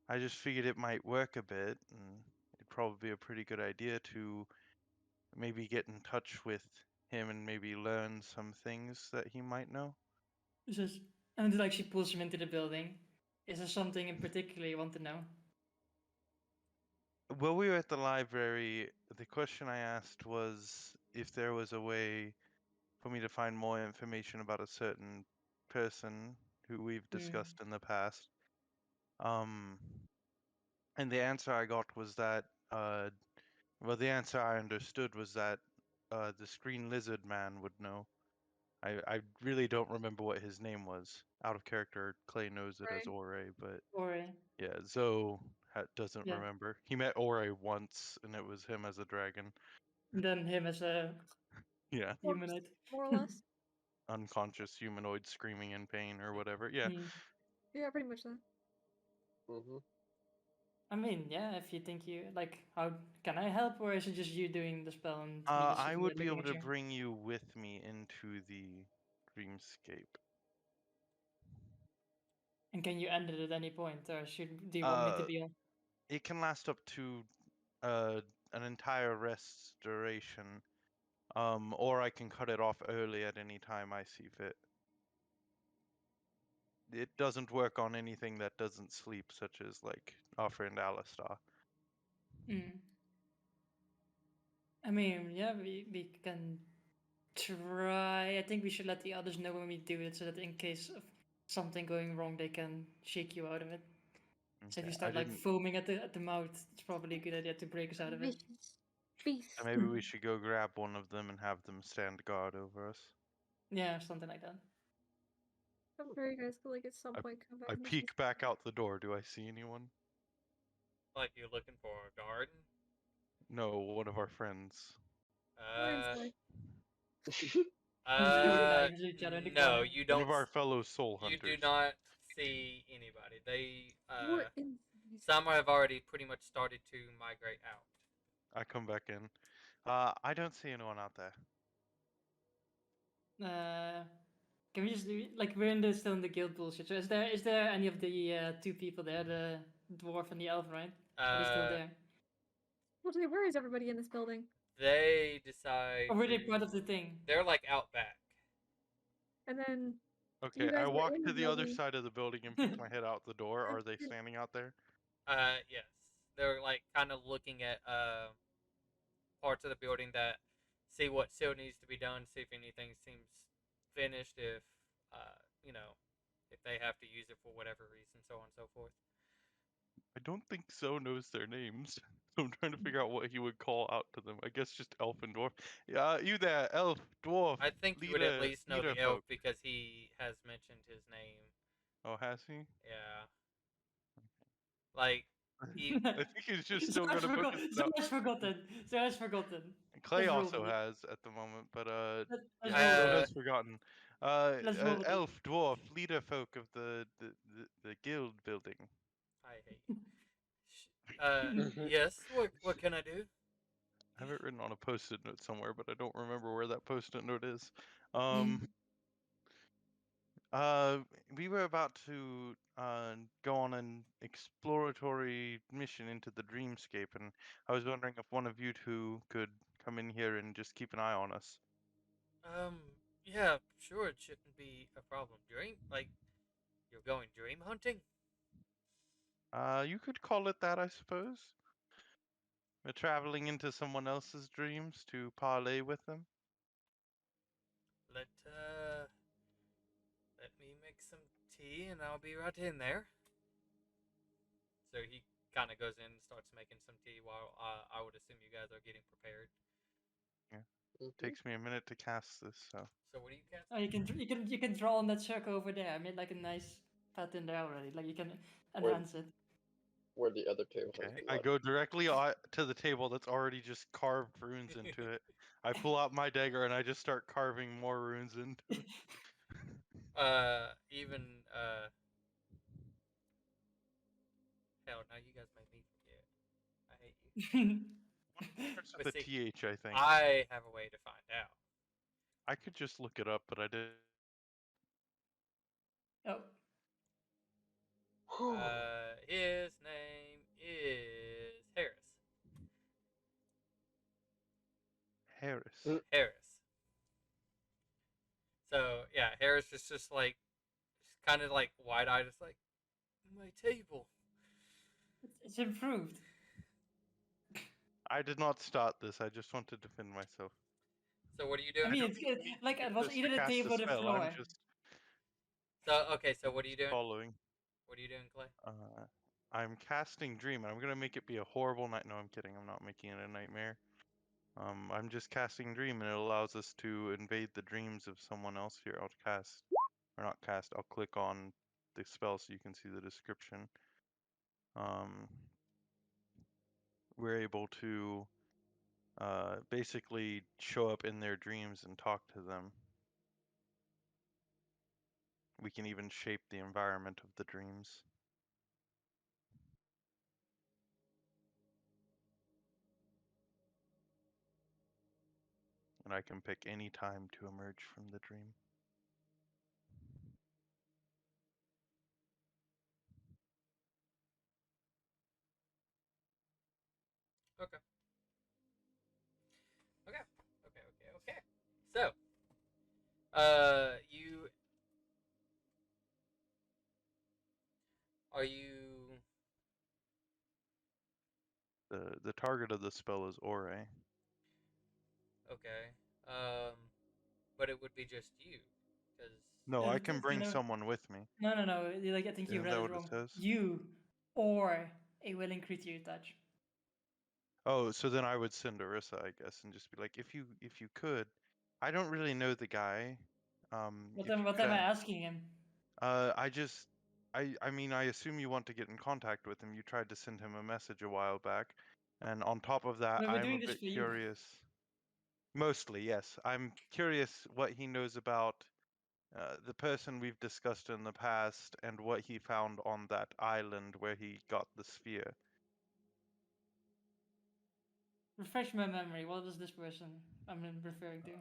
I just figured it might work a bit, and it'd probably be a pretty good idea to maybe get in touch with him and maybe learn some things that he might know. It's just, and like she pulls him into the building. Is there something in particular you want to know? While we were at the library, the question I asked was if there was a way for me to find more information about a certain person who we've discussed in the past. And the answer I got was that, well, the answer I understood was that the Screen Lizard Man would know. I really don't remember what his name was. Out of character, Clay knows it as Ore, but Or yeah, Zoe doesn't yeah, remember. He met Ore once, and it was him as a dragon. then him as a Yeah, humanoid. More or less. unconscious humanoid screaming in pain or whatever. Yeah, Yeah, pretty much that. Mm-hmm. I mean, yeah, if you think you like, how can I help, or is it just you doing the spell and me just I sitting would there be looking able at to you? bring you with me into the dreamscape. And can you end it at any point, or do you want me to be on? It can last up to an entire rest's duration, or I can cut it off early at any time I see fit. It doesn't work on anything that doesn't sleep, such as like our friend Alistar. I mean, yeah, we can try. I think we should let the others know when we do it, so that in case of something going wrong, they can shake you out of it. So if you Okay, start like foaming at the mouth, it's probably a good idea to break us out of it. Vicious beast. So maybe we should go grab one of them and have them stand guard over us. Yeah, something like that. I'm sure you guys could like at some point come back. I and just be peek back out the door. Do I see anyone? Like you're looking for a garden? No, one of our friends. Lion's Uh, Day. Just uh, recognize each other in the no, corner. you One don't. of our fellow soul You hunters. do not see anybody. They What in some have already pretty much started to migrate out. I come back in. I don't see anyone out there. Can we just do like we're in the still in the guild bullshit? So is there any of the two people there, the dwarf and the elf, right? Are they still there? Where is everybody in this building? They decide Or were they to. part of the thing? They're like out back. And then Okay, you guys I were walk in to the the other building. side of the building and peek my head out the door. Are they standing out there? Yes. They're like kind of looking at parts of the building that see what still needs to be done, see if anything seems finished, if you know, if they have to use it for whatever reason, so on and so forth. I don't think Zoe knows their names. So I'm trying to figure out what he would call out to them. I guess just elf and dwarf. Yeah, you there, elf, dwarf, I think you would at least know leader the elf folk. because he has mentioned his name. Oh, has he? Yeah. Like he I think he's just still gonna book his stuff. Someone's forgotten. Someone's forgotten. Clay Let's roll also with it. has at the moment, but Let's yeah, roll Zoe with it. has forgotten. Let's roll with it. Elf, dwarf, leader folk of the guild building. I hate you. Yes, what can I do? I have it written on a post-it note somewhere, but I don't remember where that post-it note is. Uh, we were about to go on an exploratory mission into the dreamscape, and I was wondering if one of you two could come in here and just keep an eye on us. Yeah, sure, it shouldn't be a problem. You're going dream hunting? You could call it that, I suppose. We're traveling into someone else's dreams to parlay with them. Let let me make some tea and I'll be right in there. So he kind of goes in and starts making some tea while I would assume you guys are getting prepared. Yeah, takes me a minute to cast this, so. So what do you cast? Oh, you can draw on that circle over there. I made like a nice pattern there already. Like you can enhance it. Where the other table has Okay, the I lot. go directly to the table that's already just carved runes into it. I pull out my dagger and I just start carving more runes into it. Even hell, now you guys made me forget. I hate you. Starts But with a see, TH, I think. I have a way to find out. I could just look it up, but I did. Oh, Whew. His name is Harris. Harris. Mm. Harris. So yeah, Harris is just like, just kind of like wide eyed. It's like my table. it's improved. I did not start this. I just want to defend myself. So what are you I doing? mean, don't it's even good. need Like to it do was this either to the cast table the or the spell. floor. So okay, so what are you doing? Following. What are you doing, Clay? I'm casting Dream, and I'm gonna make it be a horrible night. No, I'm kidding. I'm not making it a nightmare. I'm just casting Dream, and it allows us to invade the dreams of someone else. Here, I'll cast, or not cast. I'll click on the spell so you can see the description. We're able to basically show up in their dreams and talk to them. We can even shape the environment of the dreams. And I can pick any time to emerge from the dream. Okay. Okay. Okay. Okay. Okay. So, you are you The target of the spell is Ore. okay? But it would be just you, because No, I can bring No, someone with me. no. Like I think you Isn't read that it what it wrong. says? You or a willing creature you touch. Oh, so then I would send Orisa, I guess, and just be like, if you could, I don't really know the guy. What If am you what am I could, asking him? I just, I mean, I assume you want to get in contact with him. You tried to send him a message a while back, and on top of that, We're I'm a doing this bit for you. curious. Mostly, yes. I'm curious what he knows about the person we've discussed in the past and what he found on that island where he got the sphere. Refresh my memory. What is this person I'm referring to?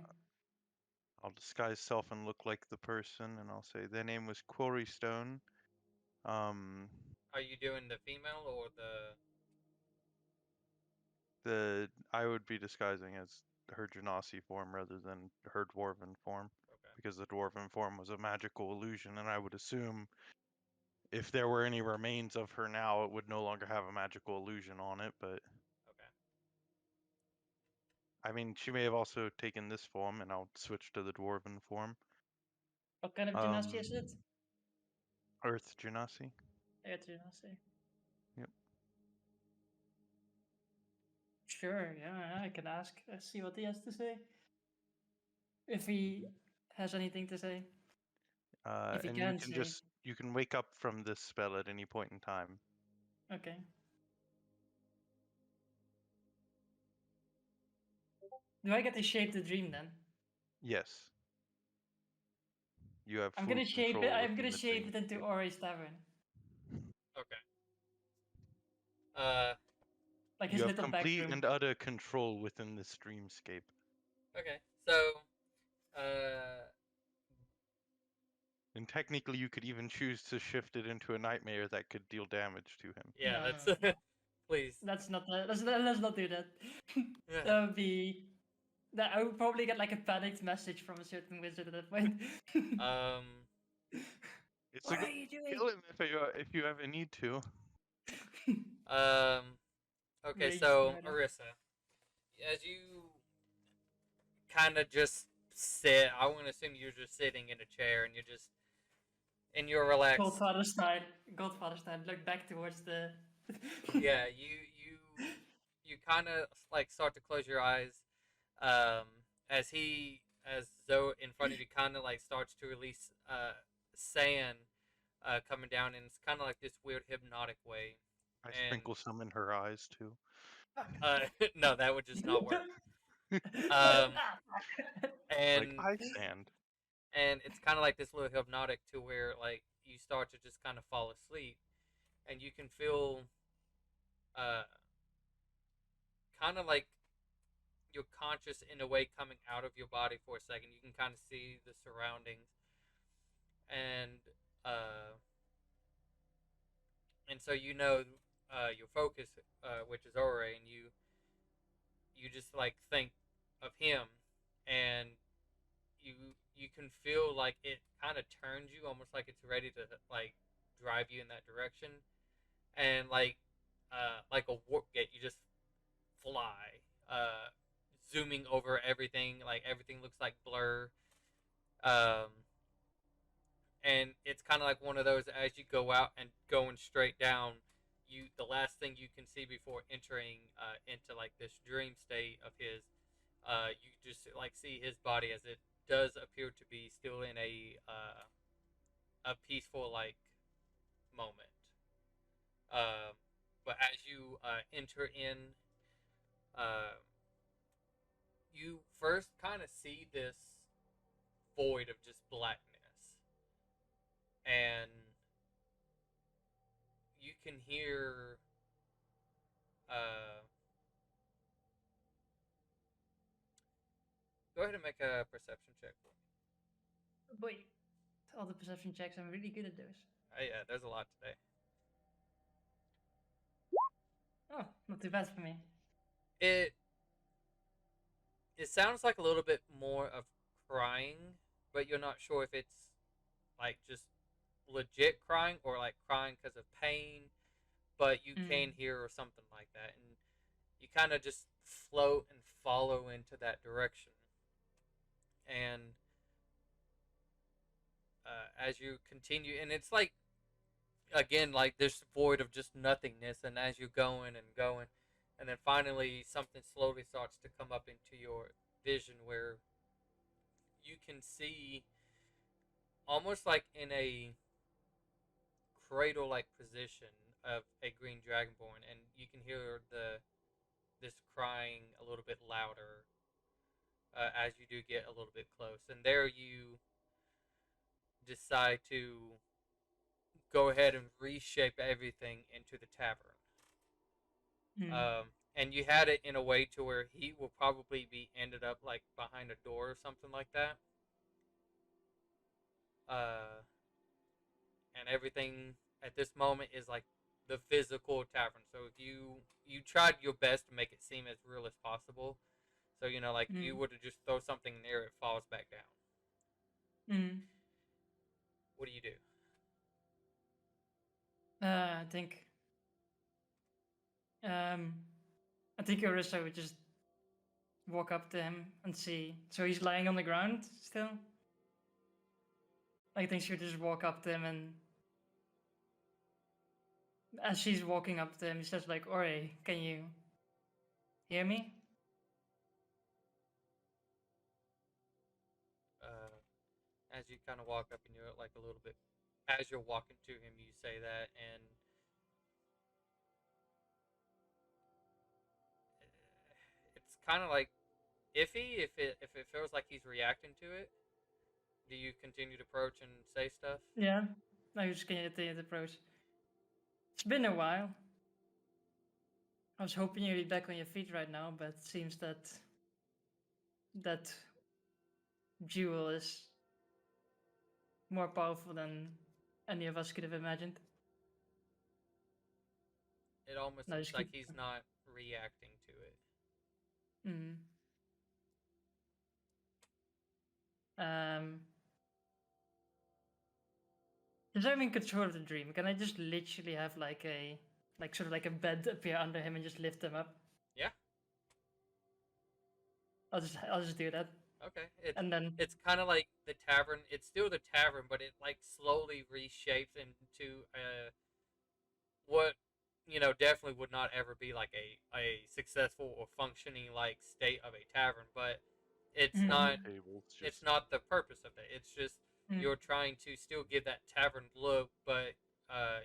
I'll disguise self and look like the person, and I'll say their name was Quarry Stone. Um, are you doing the female or I would be disguising as her Genasi form rather than her dwarven form, okay? because the dwarven form was a magical illusion, and I would assume if there were any remains of her now, it would no longer have a magical illusion on it. But Okay. I mean, she may have also taken this form, and I'll switch to the dwarven form. What kind of gymnastic is it? Earth Genasi. Earth gymnastic. Yep. Sure, yeah, I can ask. Let's see what he has to say. If he has anything to say. If he And you can can say. wake up from this spell at any point in time. Okay. Do I get to shape the dream then? Yes. You have I'm full gonna shape it. control I'm within gonna the shape it into dreamscape. Ori's tavern, Okay. Uh. like You his have little back complete room. and utter control within this dreamscape. Okay. So. Uh. And technically, you could even choose to shift it into a nightmare that could deal damage to him. Yeah. No, That's. no. Please. Let's not. Let's not do that. Yeah. That would be. That I would probably get like a panicked message from a certain wizard at that point. Um. It's a What good are you kill doing? him if you ever need to. Um. Okay. Rage So murder. Arissa, as you kind of just sit, I want to assume you're just sitting in a chair and you're just in your relaxed. Godfather style. Godfather style. Look back towards the. Yeah. You kind of like start to close your eyes. As though in front of you kind of like starts to release sand coming down, and it's kind of like this weird hypnotic way. I And sprinkle some in her eyes too. no, that would just not work. Um, Like and eye sand. and it's kind of like this little hypnotic to where like you start to just kind of fall asleep, and you can feel uh kind of like you're conscious in a way coming out of your body for a second. You can kind of see the surroundings, and uh, and so you know your focus, which is Ore, and you just like think of him, and you you can feel like it kind of turns you, almost like it's ready to like drive you in that direction, and like a warp gate, you just fly, uh, zooming over everything. Like everything looks like blur. Um, and it's kind of like one of those as you go out and going straight down. The last thing you can see before entering into like this dream state of his, you just like see his body as it does appear to be still in a peaceful like moment. Um, but as you enter in, uh, you first kind of see this void of just blackness, and you can hear uh, go ahead and make a perception check for me. Boy, all the perception checks, I'm really good at those. Yeah, there's a lot today. Oh, not too bad for me. It sounds like a little bit more of crying, but you're not sure if it's like just legit crying or like crying because of pain, but you can hear or something like that, and you kind of just float and follow into that direction. And as you continue, and it's like again like this void of just nothingness, and as you're going and going, and then finally something slowly starts to come up into your vision where you can see almost like in a cradle like position of a green dragonborn, and you can hear this crying a little bit louder as you do get a little bit close, and there you decide to go ahead and reshape everything into the tavern. And you had it in a way to where he will probably be ended up like behind a door or something like that. And everything at this moment is like the physical tavern. So if you tried your best to make it seem as real as possible. So like if you were to just throw something there, it falls back down. What do you do? I think Arissa would just walk up to him and see. So he's lying on the ground still. I think she would just walk up to him, and as she's walking up to him, she says like, "Ori, can you hear me?" As you kind of walk up and you're like a little bit, as you're walking to him, you say that, and it's kind of like iffy if it feels like he's reacting to it. Do you continue to approach and say stuff? Yeah, I was just gonna take the approach. It's been a while. I was hoping you'd be back on your feet right now, but it seems that that jewel is more powerful than any of us could have imagined. It almost No, seems just like keep. he's not reacting to it. Since I'm in control of the dream, can I just literally have like sort of like a bed appear under him and just lift him up? Yeah. I'll just do that. Okay. And then It's kind of like the tavern. It's still the tavern, but it like slowly reshapes into what definitely would not ever be like a successful or functioning like state of a tavern, but it's not Tables, it's just not the purpose of it. It's just you're trying to still give that tavern look, but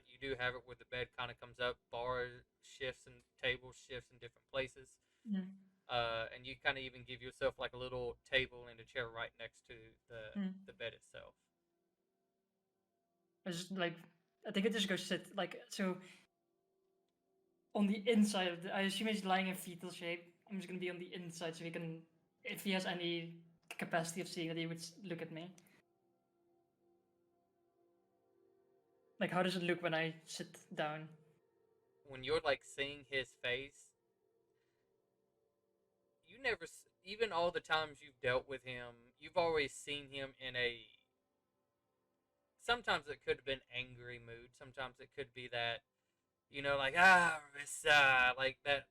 you do have it where the bed kind of comes up, bar shifts and table shifts in different places, and you kind of even give yourself like a little table and a chair right next to the bed itself. I just like I think I just go sit like so. on the inside of the. I assume he's lying in fetal shape. I'm just gonna be on the inside so he can, if he has any capacity of seeing, that he would look at me. Like, how does it look when I sit down? When you're like seeing his face, you never, even all the times you've dealt with him, you've always seen him in a. Sometimes it could have been angry mood. Sometimes it could be that, like Rissa, like that,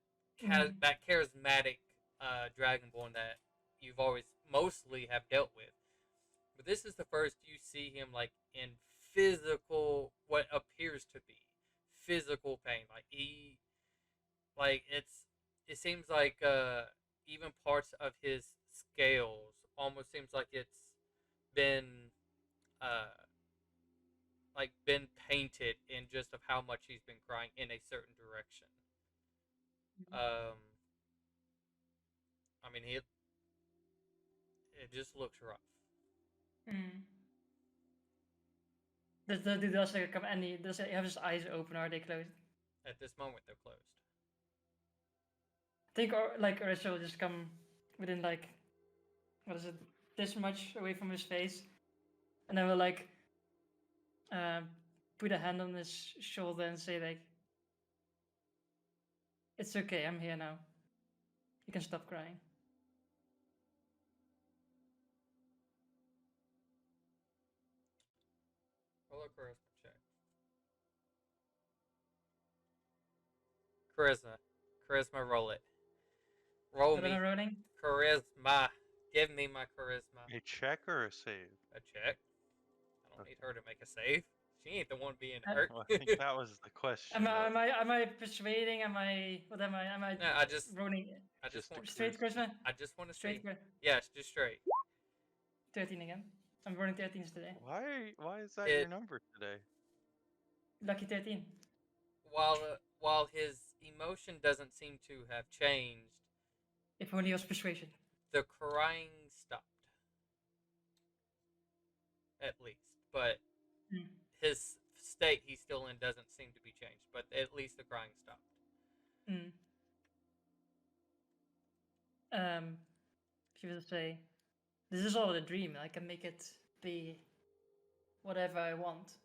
that charismatic dragonborn that you've always mostly have dealt with. But this is the first you see him like in physical, what appears to be physical pain. Like it seems like even parts of his scales almost seems like it's been uh been painted in just of how much he's been crying in a certain direction. Um, I mean, it just looks rough. Mm. Does he come any? Does he have his eyes open or are they closed? At this moment, they're closed. I think like Orisa will just come within like, what is it, this much away from his face, and then we'll like put a hand on his shoulder and say like, "It's okay, I'm here now. You can stop crying." Roll a charisma check. Charisma. Charisma, roll it. Roll What am me I rolling? charisma. Give me my charisma. A check or a save? A check. I don't need her to make a save. She ain't the one being hurt. Well, I think that was the question. Am I persuading? Am I? What am I? Am I No, I just rolling just want straight charisma? I just want to see. Straight Yes, just straight. 13 again. I'm rolling 13s today. Why is that your number today? Lucky 13. While his emotion doesn't seem to have changed, If only it was persuasion. the crying stopped. At least, but his state he's still in doesn't seem to be changed. But at least the crying stopped. She will say, "This is all a dream. I can make it be whatever I want.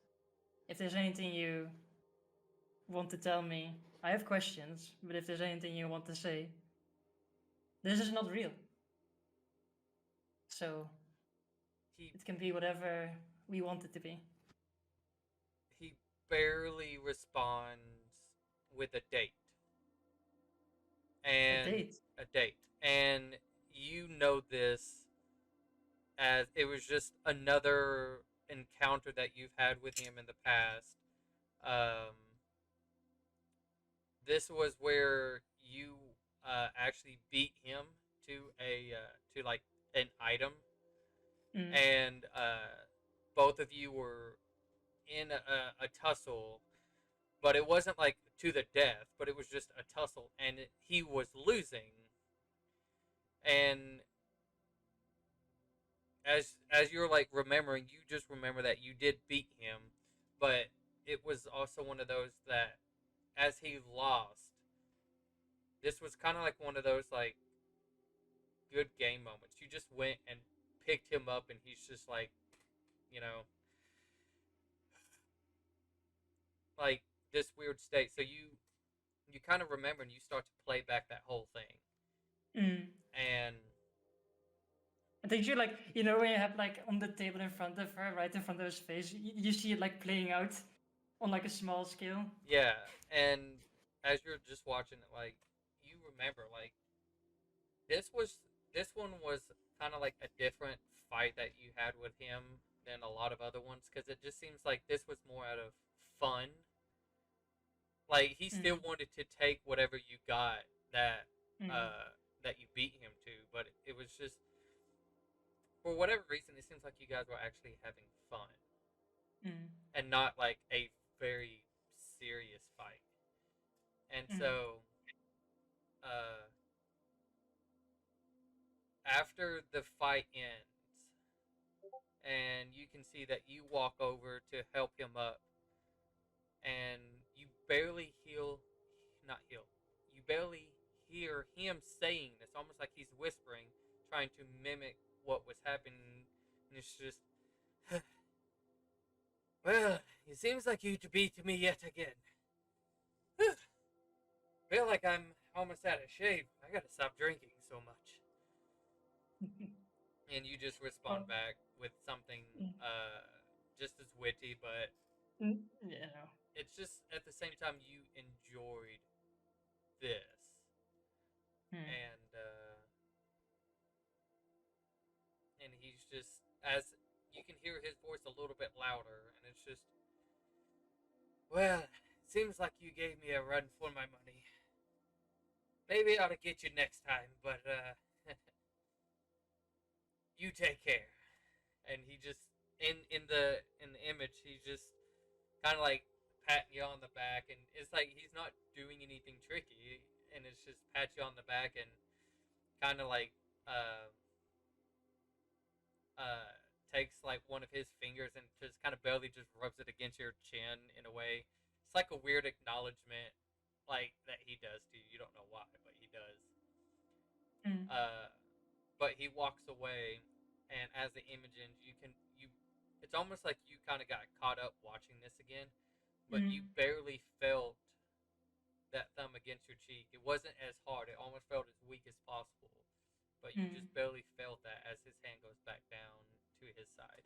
If there's anything you want to tell me, I have questions, but if there's anything you want to say, this is not real. So it can be whatever we want it to be." He barely responds with a date. And a date. And you know this as it was just another encounter that you've had with him in the past. This was where you actually beat him to like an item, and both of you were in a tussle, but it wasn't like to the death, but it was just a tussle, and he was losing. And as you're like remembering, you just remember that you did beat him, but it was also one of those that as he lost, this was kind of like one of those like good game moments. You just went and picked him up, and he's just like, like this weird state. So you kind of remember, and you start to play back that whole thing. And I think you like, when you have like on the table in front of her, right in front of his face, you see it like playing out on like a small scale. Yeah, and as you're just watching it, like you remember, like this one was kind of like a different fight that you had with him than a lot of other ones, because it just seems like this was more out of fun. Like he still wanted to take whatever you got that that you beat him to, but it was just for whatever reason it seems like you guys were actually having fun and not like a very serious fight. And so after the fight ends and you can see that you walk over to help him up and you barely not heal. You barely hear him saying this, almost like he's whispering, trying to mimic what was happening. And it's just, well, it seems like you beat me yet again. Feel like I'm almost out of shape. I gotta stop drinking so much. And you just respond Oh. back with something Mm. just as witty, but Yeah, no. it's just at the same time you enjoyed this. And he's just, as you can hear his voice a little bit louder, and it's just, well, seems like you gave me a run for my money. Maybe I ought to get you next time, but you take care. And he just in the image, he's just kind of like patting you on the back, and it's like he's not doing anything tricky, and it's just pat you on the back and kind of like uh, uh, takes like one of his fingers and just kind of barely just rubs it against your chin in a way. It's like a weird acknowledgement, like that he does to you. You don't know why, but he does. Mm. But he walks away, and as the image ends, you. It's almost like you kind of got caught up watching this again, but you barely felt that thumb against your cheek. It wasn't as hard. It almost felt as weak as possible, but you just barely felt that as his hand goes back down to his side.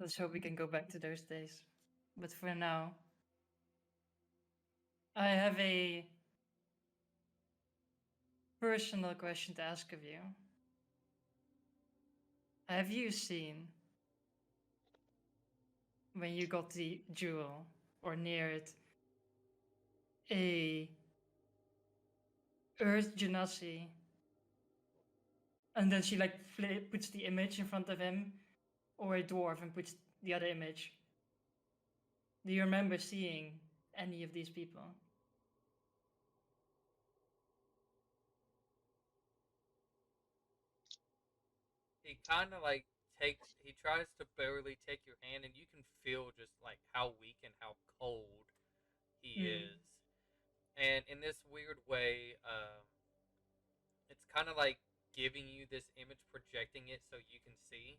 Let's hope we can go back to those days. But for now, I have a personal question to ask of you. Have you seen, when you got the jewel or near it, a Earth Genasi, and then she like puts the image in front of him, or a dwarf and puts the other image? Do you remember seeing any of these people? He kind of like he tries to barely take your hand, and you can feel just like how weak and how cold he is. And in this weird way, it's kind of like giving you this image, projecting it so you can see.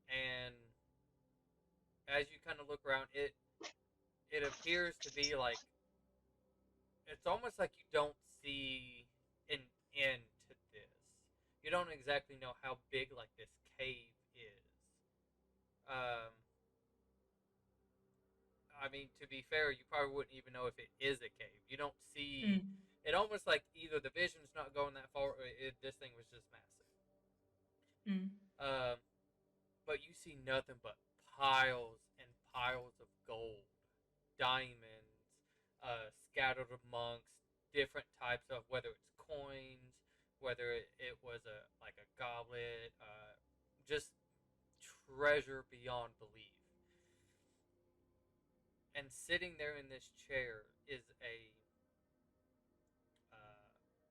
And as you kind of look around, it appears to be like it's almost like you don't see an end to this. You don't exactly know how big like this cave is. Um, I mean, to be fair, you probably wouldn't even know if it is a cave. You don't see. It almost like either the vision's not going that far, or this thing was just massive. But you see nothing but piles and piles of gold, diamonds, scattered amongst different types of, whether it's coins, whether it was a like a goblet, just treasure beyond belief. And sitting there in this chair is a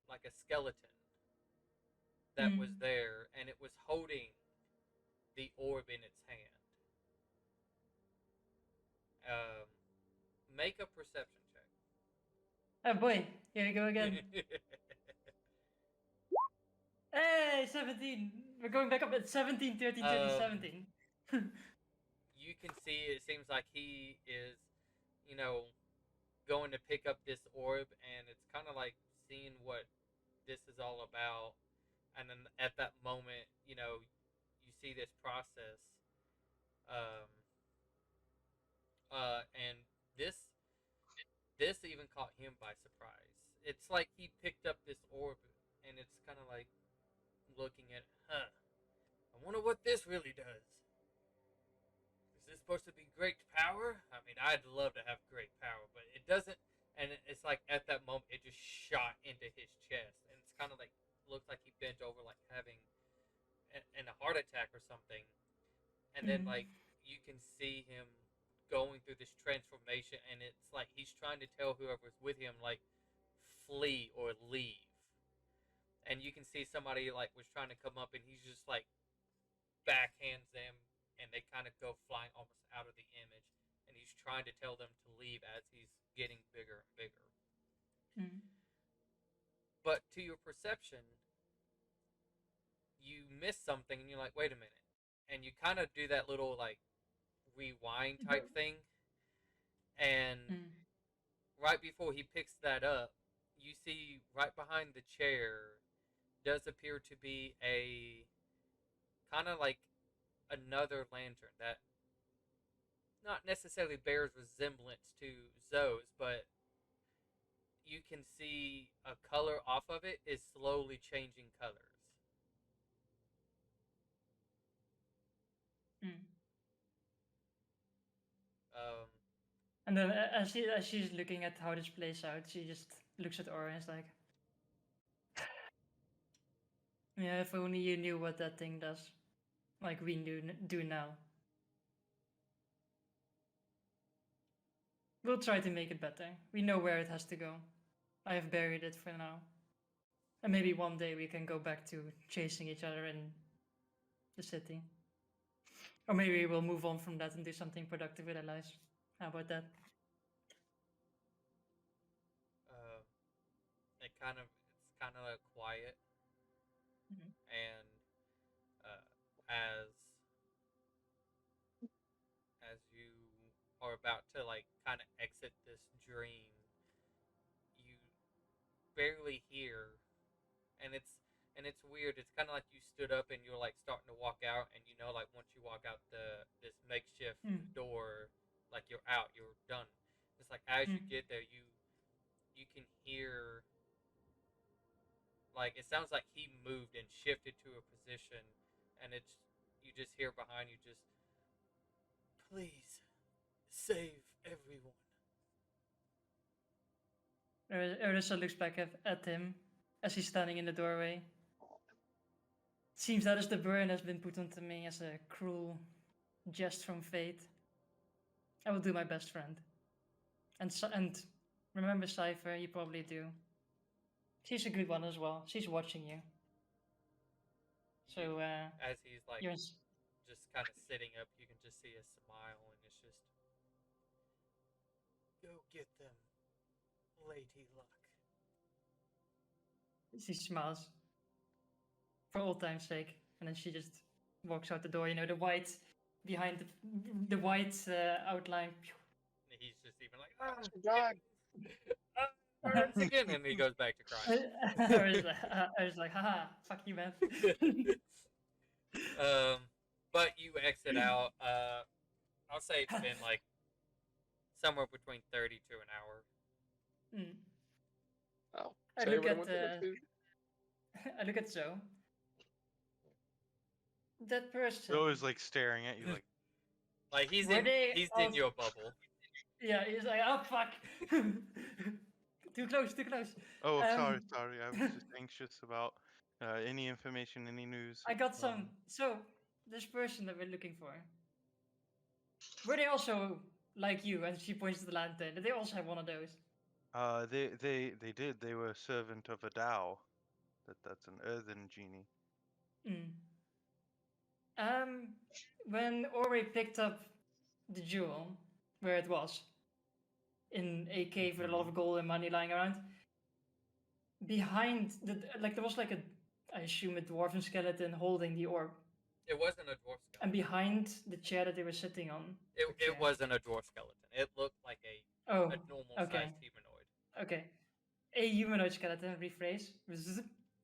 like a skeleton that was there, and it was holding the orb in its hand. Make a perception check. Oh boy, here we go again. Hey, 17! We're going back up at 17, 13, 13, 17. You can see it seems like he is, you know, going to pick up this orb, and it's kind of like seeing what this is all about. And then at that moment, you know, you see this process. Um, and this even caught him by surprise. It's like he picked up this orb, and it's kind of like looking at, huh? I wonder what this really does. Is this supposed to be great power? I mean, I'd love to have great power, but it doesn't. And it's like at that moment, it just shot into his chest, and it's kind of like looks like he bent over, like having a heart attack or something. And then like you can see him going through this transformation, and it's like he's trying to tell whoever's with him, like, flee or leave. And you can see somebody like was trying to come up, and he's just like backhands them, and they kind of go flying almost out of the image. And he's trying to tell them to leave as he's getting bigger and bigger. Mm. But to your perception, you miss something, and you're like, wait a minute. And you kind of do that little, like, rewind type thing. And Mm. right before he picks that up, you see right behind the chair does appear to be a kind of like another lantern that not necessarily bears resemblance to Zoe's, but you can see a color off of it is slowly changing colors. Mm. Um, And then as she's looking at how this plays out, she just looks at Aura and is like, "Yeah, if only you knew what that thing does, like we do now. We'll try to make it better. We know where it has to go. I have buried it for now. And maybe one day we can go back to chasing each other in the city. Or maybe we'll move on from that and do something productive with our lives. How about that?" it's kind of quiet, Mhm. and as you are about to like kind of exit this dream, you barely hear, and it's weird. It's kind of like you stood up and you're like starting to walk out, and you know, like once you walk out this makeshift Mm. door, like you're out, you're done. It's like as you Mm. get there, you can hear, like it sounds like he moved and shifted to a position, and it's you just hear behind you just, please save everyone. Arissa looks back at him as he's standing in the doorway. Seems that as the burn has been put onto me as a cruel jest from fate. I will do my best, friend. And remember Cypher, you probably do. She's a good one as well. She's watching you. So As he's like you're just kind of sitting up, you can just see a smile, and it's just, go get them, Lady Luck. she smiles for old time's sake, and then she just walks out the door. You know, the white behind the white outline. And he's just even like, God. birds again, and he goes back to crying. I was like, haha, fuck you, man. But you exit out. I'll say it's been like somewhere between 30 to an hour. Mm. Oh, I so look everyone at went to the I look at Zoe. That person. Zoe is like staring at you like, Like he's Were in they he's all- in your bubble. Yeah, he's like, oh fuck, too close, too close. oh, Um, sorry. I was just anxious about any information, any news. I got some. So this person that we're looking for, were they also like you? And she points to the lantern. Did they also have one of those? They did. They were a servant of a Dao. That's an earthen genie. Mm. When Ori picked up the jewel, where it was, in a cave with a lot of gold and money lying around, behind there was like I assume a dwarven skeleton holding the orb, It wasn't a dwarf skeleton. and behind the chair that they were sitting on. It wasn't a dwarf skeleton. It looked like a normal okay. sized humanoid. Okay, a humanoid skeleton. Rephrase.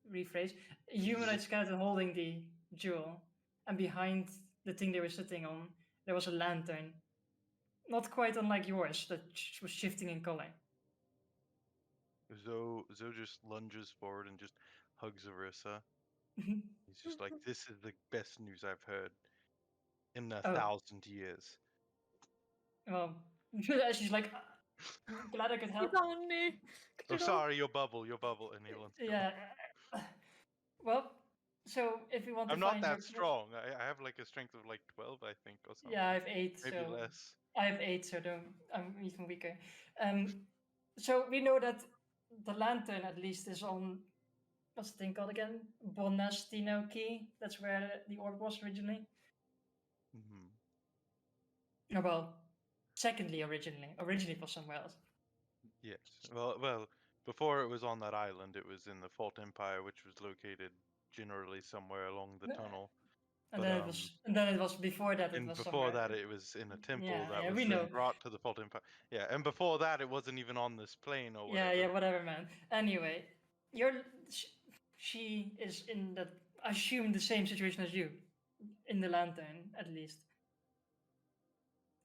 Rephrase. A humanoid skeleton holding the jewel, and behind the thing they were sitting on, there was a lantern. Not quite unlike yours, that was shifting in color. Zoe just lunges forward and just hugs Arissa. He's just like, this is the best news I've heard in 1,000 years. Well, she's like, glad I could help. It's on me. Oh, sorry, your bubble, and he wants to go. Yeah. Well, so if you want to I'm not find that strong. I have like a strength of like 12, I think, or something. Yeah, I have 8. Maybe so less. I have 8, so I'm even weaker. So we know that the lantern at least is on what's the thing called again? Bonastino Key. That's where the orb was originally. Hmm. Oh, well, secondly, originally it was somewhere else. Yes. Well, before it was on that island, it was in the Fault Empire, which was located generally somewhere along the Yeah. tunnel. And But, then it was before that. It And was before somewhere. that, it was in a temple Yeah, that yeah, was we then know. brought to the Fault Empire. Yeah, and before that, it wasn't even on this plane or Yeah, whatever. yeah, whatever, man. Anyway, she is in that, I assume, the same situation as you, in the lantern at least.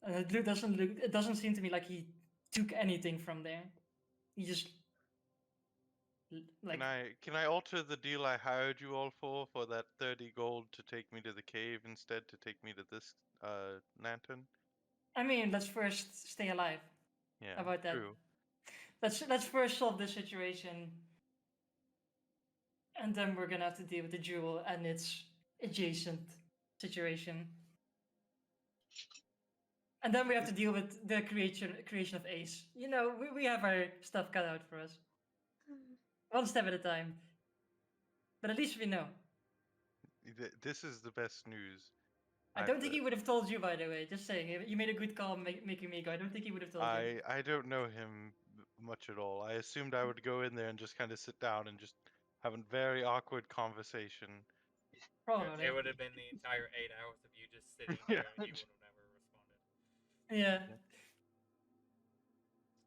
And it doesn't seem to me like he took anything from there. He just like, Can I alter the deal I hired you all for that 30 gold to take me to the cave instead to take me to this lantern? I mean, let's first stay alive. Yeah, How about that? true. Let's first solve this situation, and then we're gonna have to deal with the jewel and its adjacent situation. And then we have to deal with the creation of Ace. You know, we have our stuff cut out for us. One step at a time. But at least we know. This is the best news. I don't think he would have told you, by the way. Just saying. You made a good call making me go. I don't think he would have told you. I don't know him much at all. I assumed I would go in there and just kind of sit down and just have a very awkward conversation. Probably. It would have been the entire 8 hours of you just sitting Yeah. there and you would have never responded. Yeah.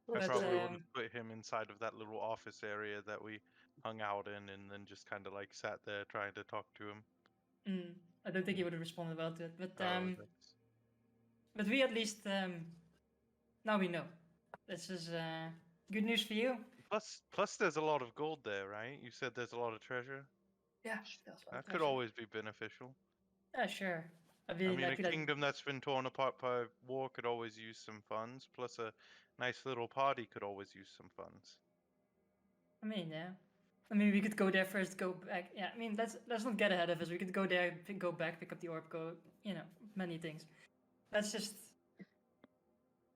I But, probably would have put him inside of that little office area that we hung out in and then just kind of like sat there trying to talk to him. I don't think he would have responded well to it. But that's... but we at least now we know. This is good news for you. Plus there's a lot of gold there, right? You said there's a lot of treasure. Yeah, That could always be beneficial. Yeah, sure. I mean, a kingdom that's been torn apart by war could always use some funds. Plus, a nice little party could always use some funds. I mean, yeah. I mean, we could go there first, go back. Yeah, I mean, let's not get ahead of us. We could go there, go back, pick up the orb, go. You know, many things. Let's just.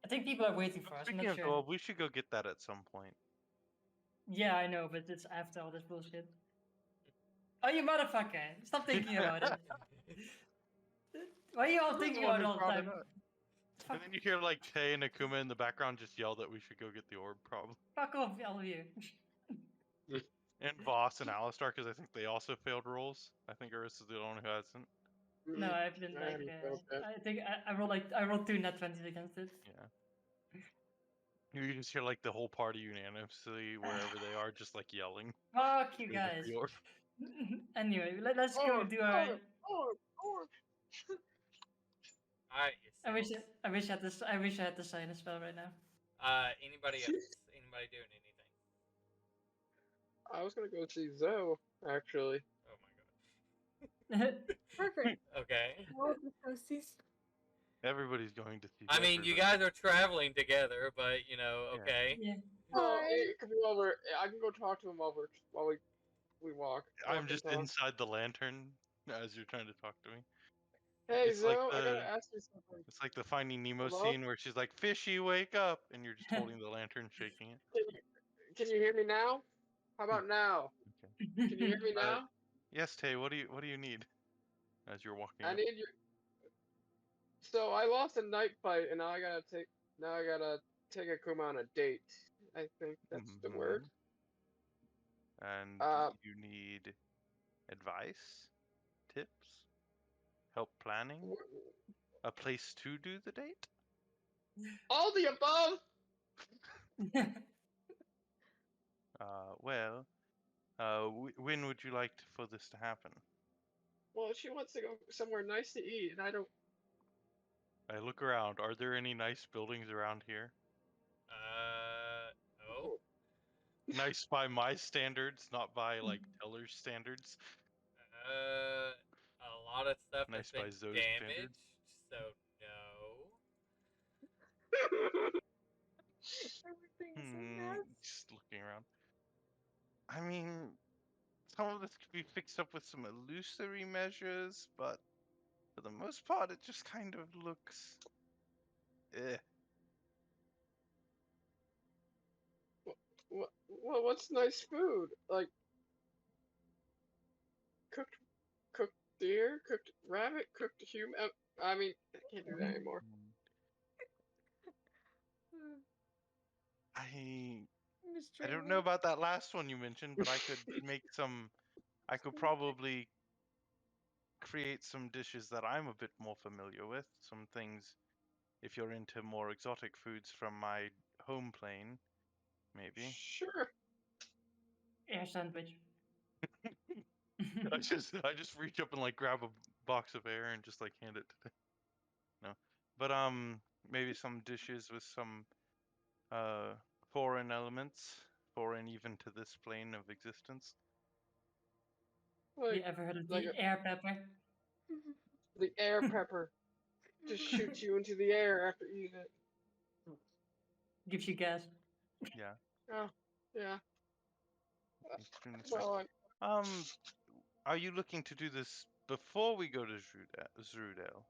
I think people are waiting for us. I'm Speaking not of sure. gold, we should go get that at some point. Yeah, I know, but it's after all this bullshit. Oh, you motherfucker! Stop thinking about it. Why are you all thinking about it all the time? And then you hear like Tay and Akuma in the background just yell that we should go get the orb, probably. Fuck off, all of you. And Voss and Alistar, because I think they also failed rolls. I think Arissa's the only who hasn't. No, I've been like, I think I rolled 2 net 20s against it. Yeah. You just hear like the whole party unanimously, wherever they are, just like yelling. Fuck you guys. Anyway, let's go do our. Alright, I wish I had this. I wish I had the silence spell right now. Anybody else? Anybody doing anything? I was gonna go see Zoe, actually. Oh my god. Perfect. Okay. Well, go see. Everybody's going to see. I mean, you guys are traveling together, but you know, Yeah. okay. Yeah. Well, it could be over. I can go talk to him while we walk. I'm just inside the lantern as you're trying to talk to me. Hey, It's Zoe, like I the- gotta ask you something. It's like the Finding Nemo Hello? scene where she's like, "Fishy, wake up!" and you're just holding the lantern, shaking it. Can you hear me now? How about now? Okay. Can you hear me now? Yes, Tay. What do you need? As you're walking. I up. need you. So I lost a night fight, and now I gotta take Akuma on a date. I think that's the word. And you need advice, tips, help planning, a place to do the date. All the above. When would you like for this to happen? Well, she wants to go somewhere nice to eat, and I don't. I look around. Are there any nice buildings around here? Oh. Nice by my standards, not by like Teller's standards. A lot of stuff Nice has by been Zoe's damaged, standards. so no. Everything's a mess. Just looking around. I mean, some of this could be fixed up with some illusory measures, but for the most part, it just kind of looks. What's nice food? Like, deer, cooked rabbit, cooked human. I mean, I can't do that anymore. I don't know about that last one you mentioned, but I could make some. I could probably create some dishes that I'm a bit more familiar with. Some things, if you're into more exotic foods from my home plane, maybe. Sure. Air sandwich. I just reach up and like grab a box of air and just like hand it to. No, but maybe some dishes with some foreign elements, foreign even to this plane of existence. You Like ever heard of like the air pepper? the air pepper just shoots you into the air after eating it. Gives you gas. Yeah, Oh, yeah. extremely spicy. Well, Are you looking to do this before we go to Zrudale?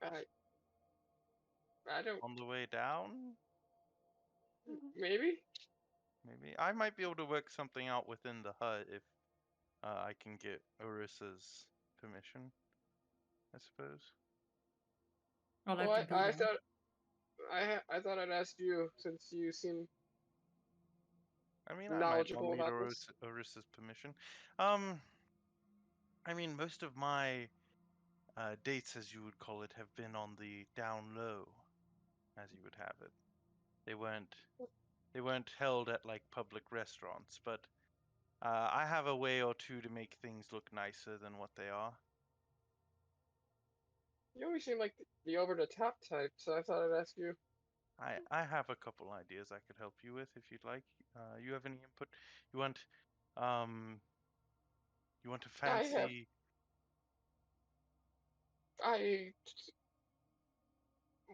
I don't. On the way down? Maybe. Maybe I might be able to work something out within the hut if I can get Orissa's permission. I suppose. I'll have Well, to be I there. thought I thought I'd ask you since you seem I mean, I might not knowledgeable need about this. Orissa's permission. I mean, most of my dates, as you would call it, have been on the down low, as you would have it. They weren't held at like public restaurants, but I have a way or two to make things look nicer than what they are. You always seem like the over the top type, so I thought I'd ask you. I have a couple ideas I could help you with if you'd like. You have any input? You want um you want a I have fancy I.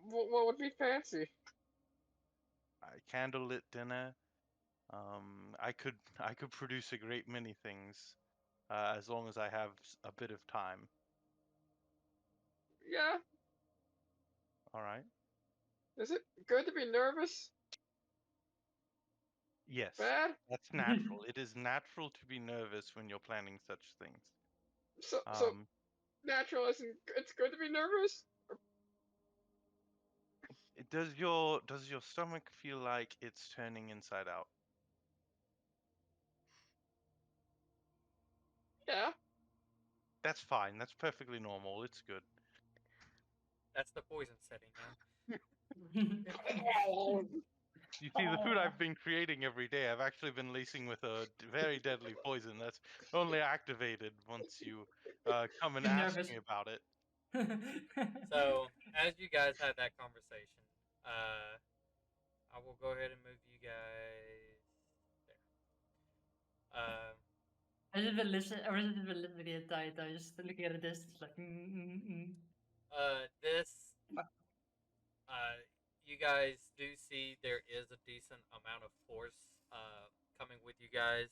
What would be fancy? candlelit dinner? I could produce a great many things as long as I have a bit of time. Yeah. All right. Is it good to be nervous? Yes, Bad? that's natural. It is natural to be nervous when you're planning such things. So natural isn't. It's good to be nervous. Does your stomach feel like it's turning inside out? Yeah. That's fine. That's perfectly normal. It's good. That's the poison setting now. You see, the food I've been creating every day, I've actually been lacing with a very deadly poison that's only activated once you come and You're ask nervous. me about it. So, as you guys had that conversation, I will go ahead and move you guys there. I just been listening. I was just been listening the entire time, just looking at the distance, like. This, you guys do see there is a decent amount of force coming with you guys.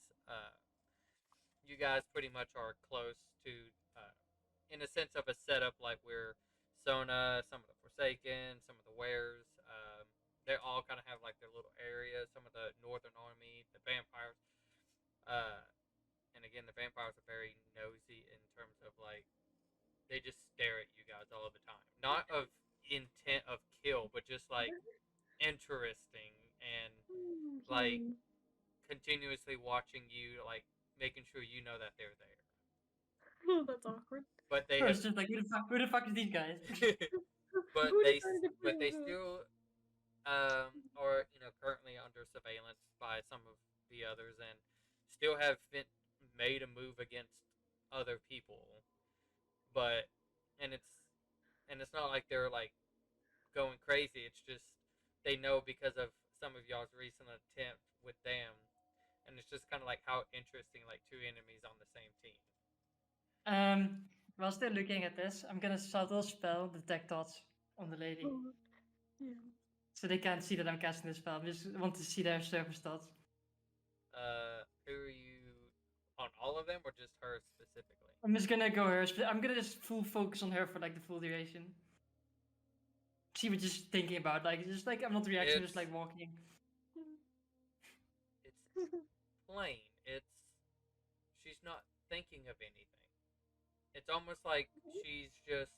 You guys pretty much are close to, in a sense of a setup like where Sona, some of the Forsaken, some of the Wares, they all kind of have like their little areas. Some of the Northern Army, the vampires, uh, and again the vampires are very nosy in terms of like they just stare at you guys all the time. Not of intent of kill, but just like interesting and like continuously watching you, like making sure you know that they're there. Oh, that's awkward. But they I have, was just like, who the fuck is these guys? but Who they, decided to but they bring that? still are currently under surveillance by some of the others and still have made a move against other people. But and it's not like they're like going crazy. It's just they know because of some of y'all's recent attempt with them, and it's just kind of like how interesting, like two enemies on the same team. While still looking at this, I'm gonna subtle spell detect thoughts on the lady, Oh, yeah. so they can't see that I'm casting this spell. I just want to see their surface thoughts. Who are you on? All of them, or just her specifically? I'm just gonna go her. I'm gonna just full focus on her for like the full duration. See what she's thinking about. Like just like I'm not reacting, just like walking. It's plain. She's not thinking of anything. It's It's almost like she's just.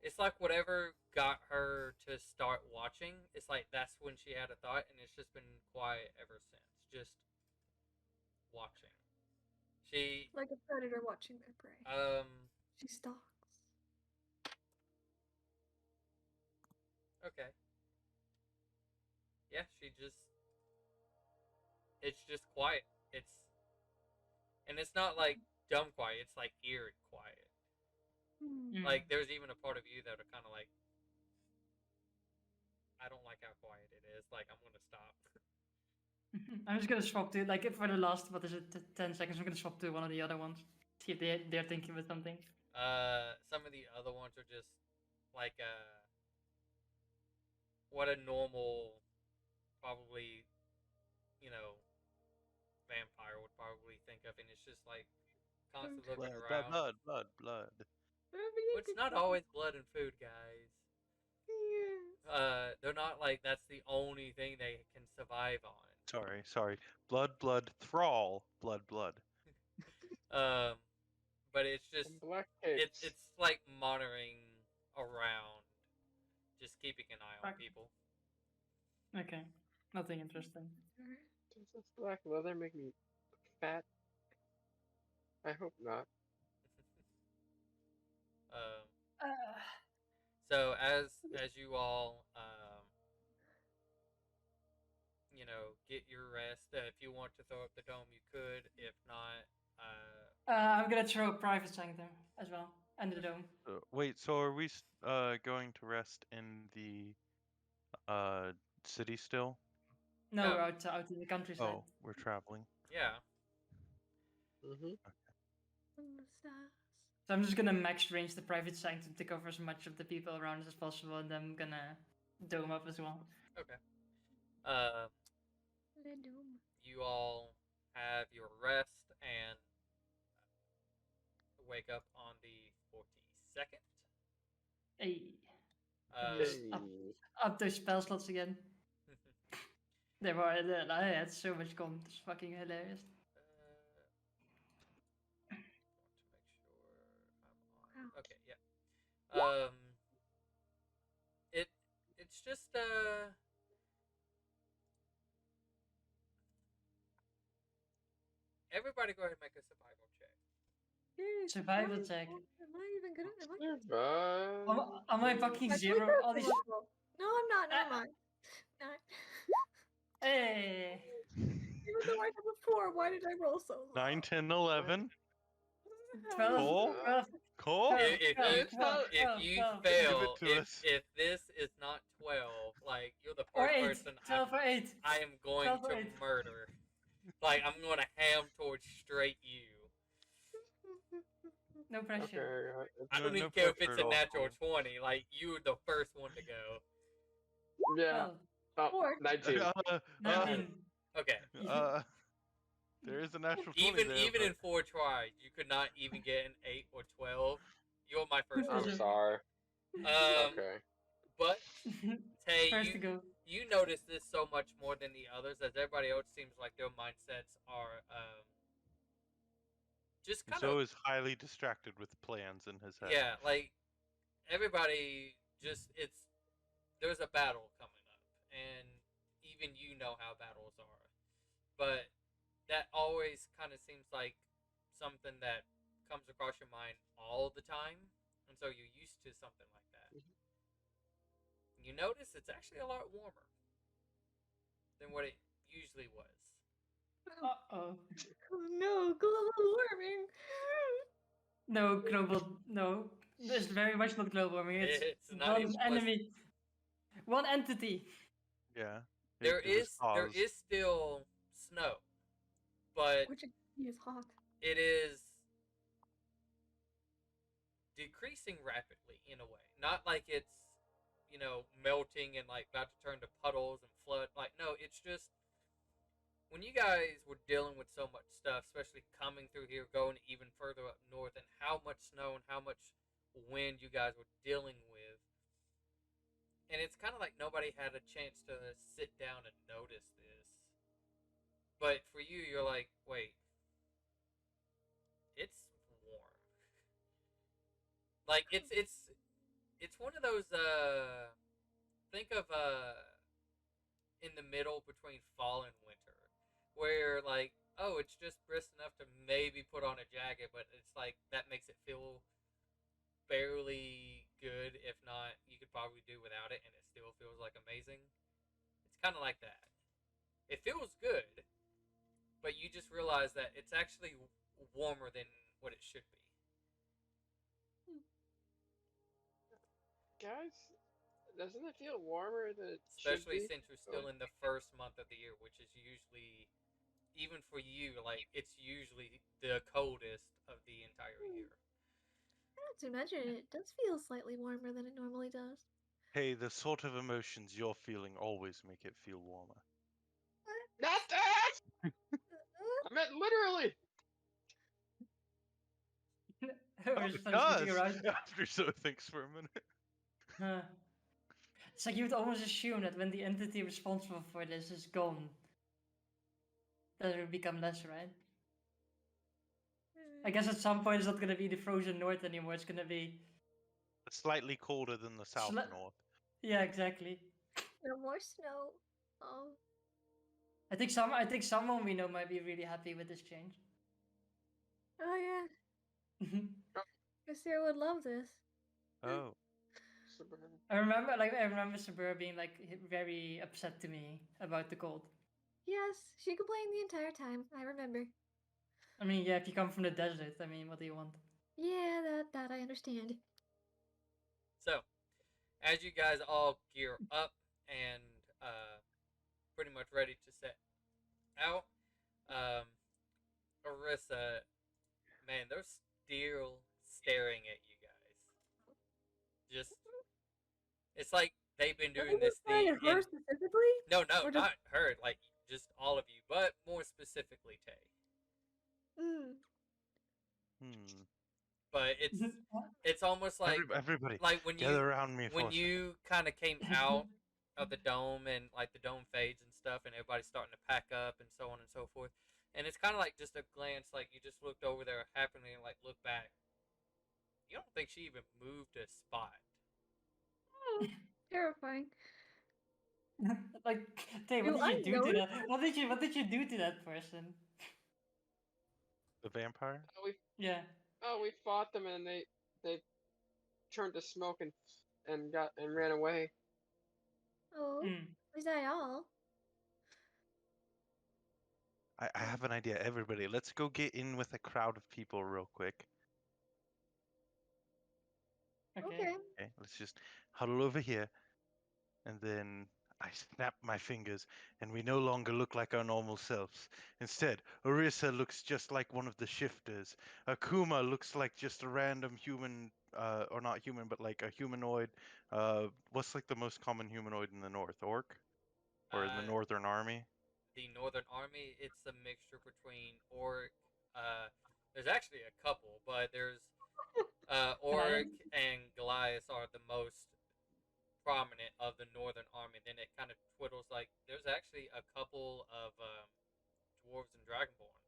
It's like whatever got her to start watching. It's like that's when she had a thought, and it's just been quiet ever since. Just watching. She Like a predator watching their prey. She stalks. Okay. Yeah, it's just quiet. And it's not like dumb quiet, it's like eerie quiet. Like there's even a part of you that are kind of like, I don't like how quiet it is. Like I'm gonna stop. I'm just gonna swap to like for the last 10 seconds. I'm gonna swap to one of the other ones. See if they're thinking about something. Some of the other ones are just like what a normal, probably, vampire would probably think of, and it's just like constantly looking around. Blood. Well, it's not always blood and food, guys. They're not like that's the only thing they can survive on. Sorry. Blood, thrall, blood. But it's just And black pigs. it's like monitoring around, just keeping an eye on Okay. people. Okay, nothing interesting. Does this black leather make me fat? I hope not. So as you all get your rest. If you want to throw up the dome, you could. If not, I'm gonna throw a private sanctum as well under the dome. Wait, so are we going to rest in the city still? No, No. we're out in the countryside. Oh, we're traveling. yeah. Mm-hmm. So I'm just gonna max range the private sanctum to cover as much of the people around us as possible, and then I'm gonna dome up as well. Okay. You all have your rest and wake up on the 42nd. Hey, Hey. up those spell slots again. They were. I had so much comp. It's fucking hilarious. Want to make sure I'm on. Okay, yeah. It's just everybody go ahead and make a survival check. Survival check. Am I even good at it? Am I fucking zero? All these. No, I'm not. Never mind. Not. Hey. Even though I have a 4, why did I roll so low? 9, 10, 11. 12, Cole? 12, Cole? If you fail, if this is not 12, like you're the or first 8. person 12 or 8. I am going 12 or to 8. murder. Like I'm gonna ham towards straight you. No pressure. Okay. I don't No even care if pressure it's at a all, natural Cole. 20. Like you're the first one to go. Yeah. Well, Oh, 19. 19. Okay. There is a natural 20 Even there, even but- in 4 tries, you could not even get an 8 or 12. You're my first I'm one. sorry. Okay. But Tay, First to go. you notice this so much more than the others, as everybody else seems like their mindsets are just kind Zoe of is highly distracted with plans in his head. yeah, like everybody just there's a battle coming up, and even you know how battles are, but that always kind of seems like something that comes across your mind all the time, and so you're used to something like that. You notice it's actually a lot warmer than what it usually was. Uh-oh. Oh no, global warming. No. It's very much not global warming. It's not one even enemy. One entity. Yeah. There it was caused. is still snow, but Which is hot. it is decreasing rapidly in a way. Not like it's melting and like about to turn to puddles and flood. Like no, it's just when you guys were dealing with so much stuff, especially coming through here, going even further up north, and how much snow and how much wind you guys were dealing with. And it's kind of like nobody had a chance to sit down and notice this. But for you, you're like, wait, it's warm. Like it's one of those think of in the middle between fall and winter, where like oh it's just brisk enough to maybe put on a jacket, but it's like that makes it feel barely good. If not, you could probably do without it, and it still feels like amazing. It's kind of like that. It feels good, but you just realize that it's actually warmer than what it should be. Guys, doesn't it feel warmer than it should Especially be? since you're still in the first month of the year, which is usually, even for you, like it's usually the coldest of the entire year. Not to mention, it does feel slightly warmer than it normally does. Hey, the sort of emotions you're feeling always make it feel warmer. Not that! I meant literally! We're It just like sitting does! around. After so thinks for a minute. Huh. It's like you would almost assume that when the entity responsible for this is gone, that it will become less, right? I guess at some point it's not gonna be the frozen north anymore. It's gonna be Slightly colder than the south north. Yeah, exactly. No more snow. Oh. I think someone we know might be really happy with this change. Oh yeah. Sarah would love this. Oh. I remember Sabura being like very upset to me about the cold. Yes, she complained the entire time. I remember. I mean, yeah, if you come from the desert, I mean, what do you want? Yeah, that I understand. So, as you guys all gear up and pretty much ready to set out, um, Arissa, man, they're still staring at you guys. Just, it's like they've been doing this thing. Her specifically? No, Or just- not her. Like just all of you, but more specifically Tay. Mm. Hmm. But it's almost like Everybody, like when gather around me for when a second. you kind of came out of the dome and like the dome fades and stuff, and everybody's starting to pack up and so on and so forth. And it's kind of like just a glance, like you just looked over there happening, and like look back. You don't think she even moved a spot. Oh, terrifying. Like, Tay, what Do did I you do to notice that? What did you do to that person? The vampire? Yeah. We fought them and they turned to smoke and ran away. Oh, Mm. is that all? I have an idea. Everybody, let's go get in with a crowd of people real quick. Okay. Okay, let's just huddle over here, and then I snap my fingers, and we no longer look like our normal selves. Instead, Orisa looks just like one of the shifters. Akuma looks like just a random human, or not human, but like a humanoid. What's like the most common humanoid in the North? Orc? Or in the Northern Army? The Northern Army, it's a mixture between orc. There's actually a couple, but there's orc and Goliath are the most prominent of the Northern Army. Then it kind of twiddles like there's actually a couple of dwarves and dragonborns.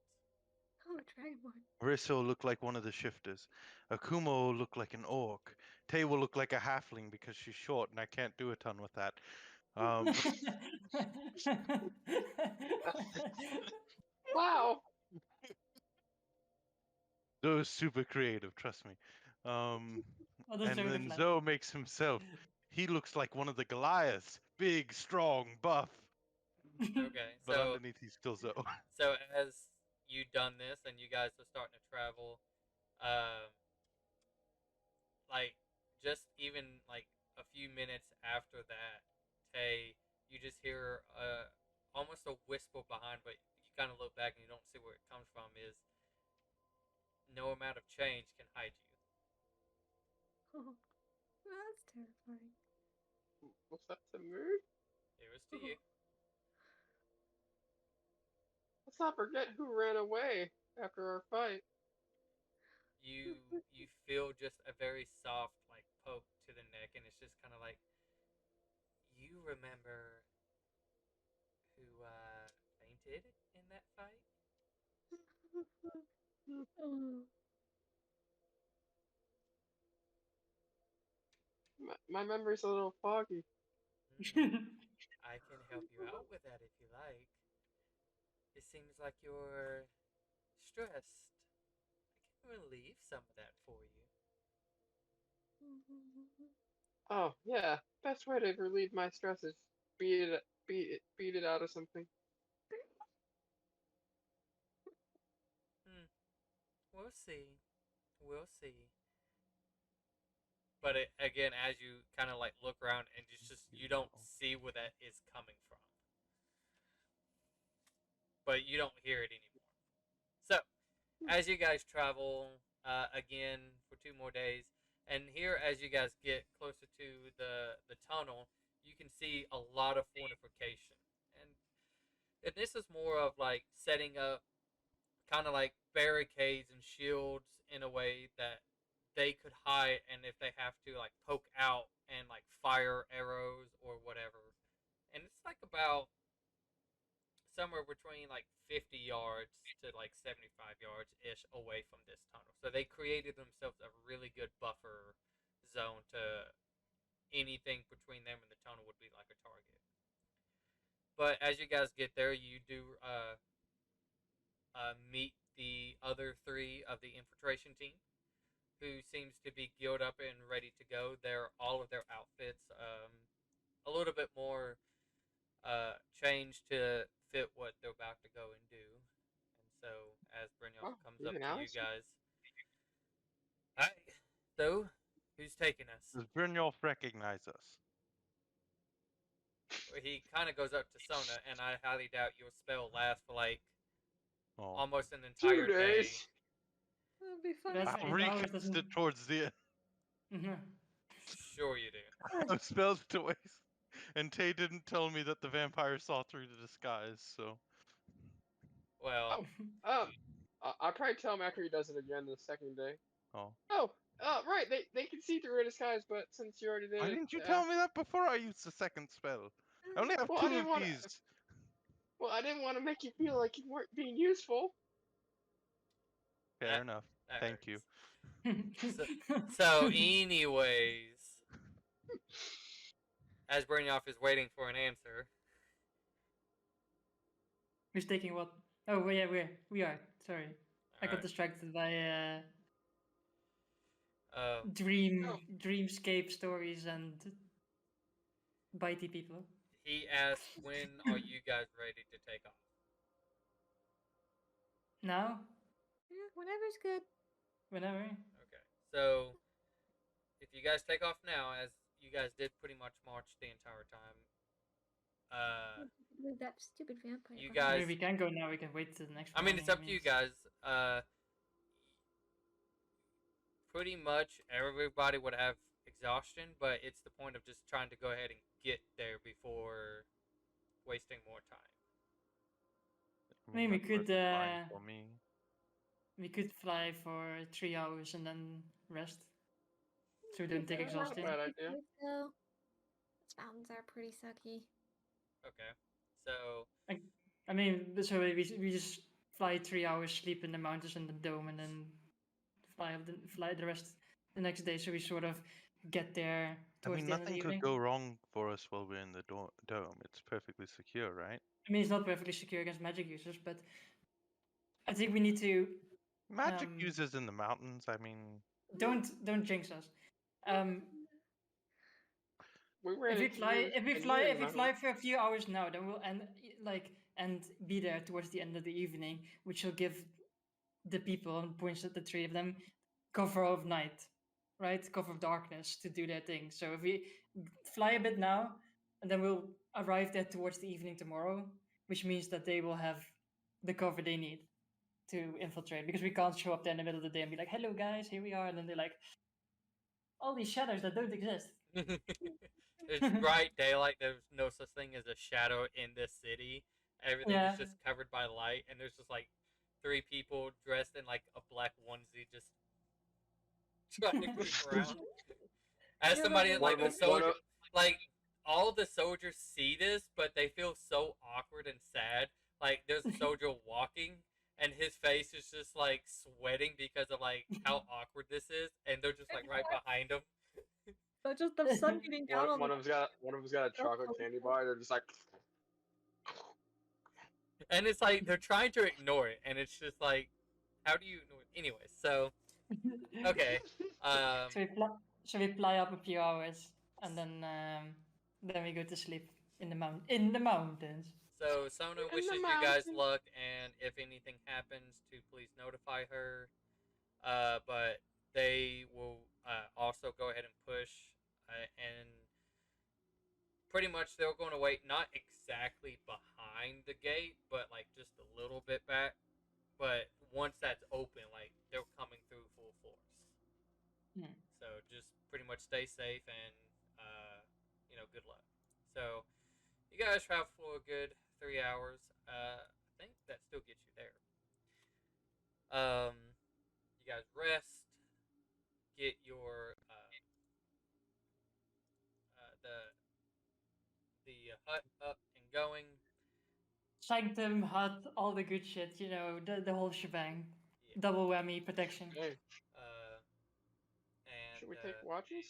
Oh, Dragonborn. Orisa will look like one of the shifters. Akuma will look like an orc. Tay will look like a halfling because she's short and I can't do a ton with that. Wow! Zoe is super creative, trust me. What does And Zoe look then like? Zoe makes himself. He looks like one of the Goliaths. Big, strong, buff. Okay, But so underneath he's still Zoe. so as you done this and you guys are starting to travel, like just even like a few minutes after that, Tay, you just hear almost a whisper behind, but you kind of look back and you don't see where it comes from. Is no amount of change can hide you. Oh, that's terrifying. Was that the mood? It was to you. Let's not forget who ran away after our fight. You feel just a very soft like poke to the neck, and it's just kind of like you remember who fainted in that fight. Oh. my memory's a little foggy. I can help you out with that if you like. It seems like you're stressed. I can relieve some of that for you. Oh yeah, best way to relieve my stress is beat it out of something. Hmm. We'll see. We'll see. But again, as you kind of like look around and just you don't see where that is coming from, but you don't hear it anymore. So as you guys travel again for 2 more days, and here as you guys get closer to the tunnel, you can see a lot of fortification, and this is more of like setting up kind of like barricades and shields in a way that they could hide, and if they have to like poke out and like fire arrows or whatever. And it's like about somewhere between like 50 yards to like 75 yards ish away from this tunnel. So they created themselves a really good buffer zone to anything between them and the tunnel would be like a target. But as you guys get there, you do meet the other three of the infiltration team, who seems to be geared up and ready to go. They're all of their outfits a little bit more changed to fit what they're about to go and do. And so as Brynjolf Oh, comes up even to you Alice? guys, hi. So who's taking us? Does Brynjolf recognize us? Well, he kind of goes up to Sona, and I highly doubt your spell lasts for like Oh. almost an 2 entire day. days. That'd be funny. That's I'll 8 hours, recast doesn't. it towards the end. Mhm. Sure you do. I've spelled it twice. And Tay didn't tell me that the vampire saw through the disguise, so. Well, Oh, I'll probably tell him after he does it again the second day. Oh. Oh, right. They can see through a disguise, but since you already did Why it, didn't you tell me that before I used the second spell? I only have well, two of these. I didn't want to make you feel like you weren't being useful. Fair enough. that Thank you. hurts. So anyways, as Brynjolf is waiting for an answer, Who's taking what? Oh, well, yeah, we are. Sorry, I got alright, distracted by oh, dreamscape stories and bitey people. he asked, when are you guys ready to take off? Now, Yeah, whatever's good. whenever. Okay, so if you guys take off now, as you guys did pretty much march the entire time, With that stupid vampire. you behind I guys, mean, we can go now. We can wait till the next I mean, morning. it's up to you guys. Pretty much everybody would have exhaustion, but it's the point of just trying to go ahead and get there before wasting more time. I mean, we that could works fine for me. we could fly for 3 hours and then rest, so we don't take That's not a exhaustion. bad idea. So, those mountains are pretty sucky. Okay, so I mean, so we just fly 3 hours, sleep in the mountains in the dome, and then fly the rest the next day. So we sort of get there I towards mean, the end of the nothing could evening. go wrong for us while we're in the dome. It's perfectly secure, right? I mean, it's not perfectly secure against magic users, but I think we need to Magic Um, users in the mountains, I mean. don't jinx us. We ran into you If we and fly you in if the we fly mountains. for a few hours now, then we'll and be there towards the end of the evening, which will give the people, and points at the three of them, cover of night, right? Cover of darkness to do their thing. So if we fly a bit now, and then we'll arrive there towards the evening tomorrow, which means that they will have the cover they need to infiltrate, because we can't show up there in the middle of the day and be like, "Hello guys, here we are," and then they're like, "All these shadows that don't exist." it's bright daylight. There's no such thing as a shadow in this city. Everything Yeah. is just covered by light, and there's just like 3 people dressed in like a black onesie just trying to creep around. As You're somebody like, like One a of 'em- one soldier, of- like all the soldiers see this, but they feel so awkward and sad. Like there's a soldier walking, and his face is just like sweating because of like how awkward this is, and they're just like right behind him. But just the sun beating down on One them. of them's got a chocolate candy bar. They're just like, And it's like they're trying to ignore it, and it's just like, how do you ignore it? Anyway, so okay, So we fly up a few hours, and then we go to sleep in the mountains. so Sona In the wishes you guys mountains. luck, and if anything happens, to please notify her. But they will also go ahead and push, and pretty much they're going to wait not exactly behind the gate, but like just a little bit back. But once that's open, like they're coming through full force. Hmm. So just pretty much stay safe and good luck. So you guys travel for a good 3 hours. I think that still gets you there. You guys rest, get your the hut up and going. Sanctum, hut, all the good shit, the whole shebang. Yeah. Double whammy protection. Hey, Uh, and should we take watches?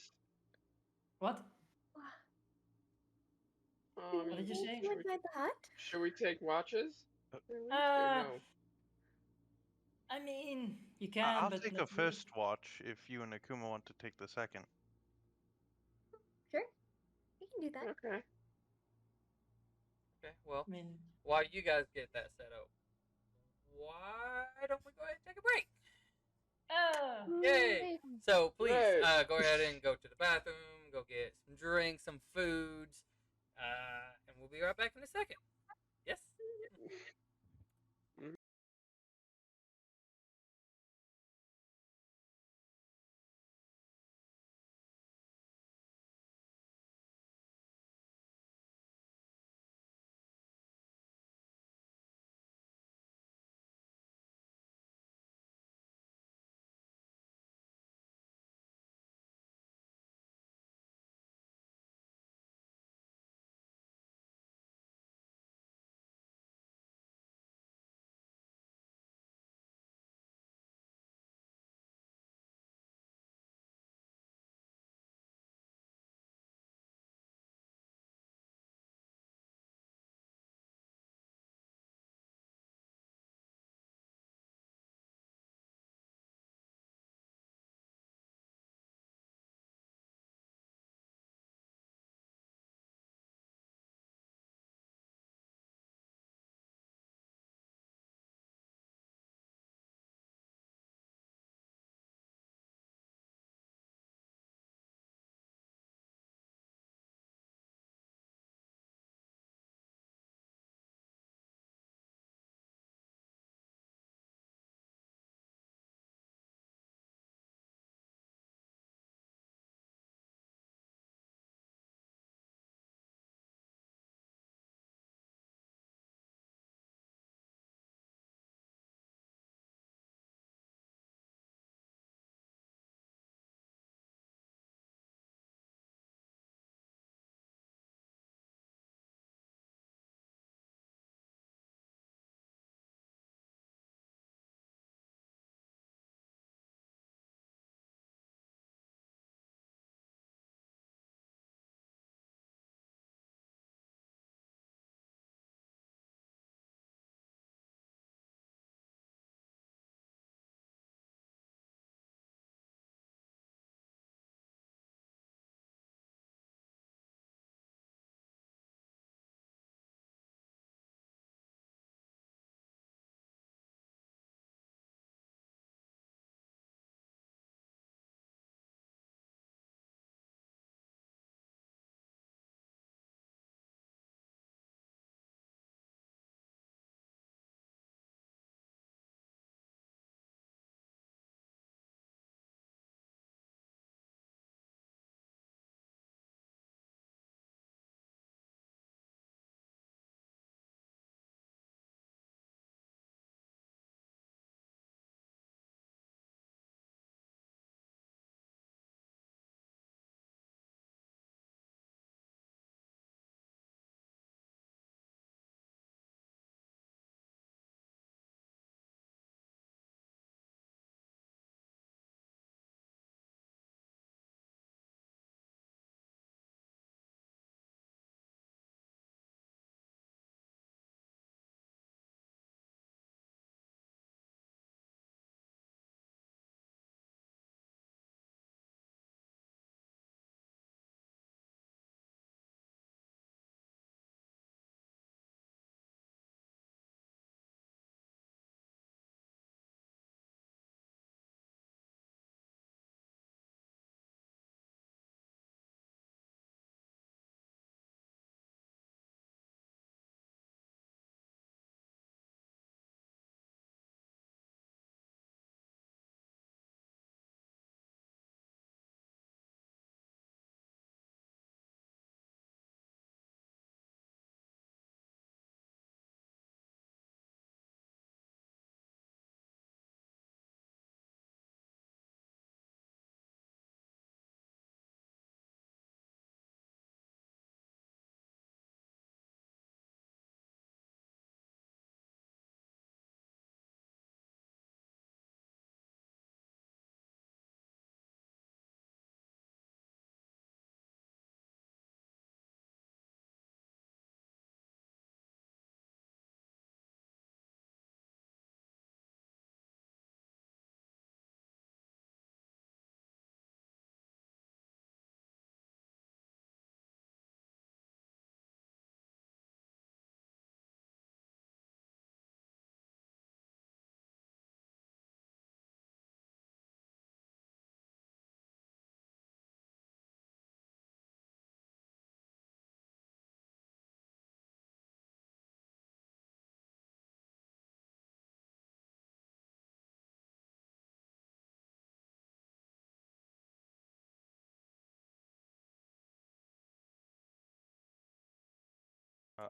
What? I What did you mean, say? should we Inside the hut? should we take watches? At least, or Uh, no? I mean, you can, I'll but take a let's see. first watch if you and Akuma want to take the second. Sure. We can do that. Okay. okay, well, I mean, while you guys get that set up, why don't we go ahead and take a break? Yay! So please Yay. go ahead and go to the bathroom, go get some drinks, some foods, and we'll be right back in a second. Yes?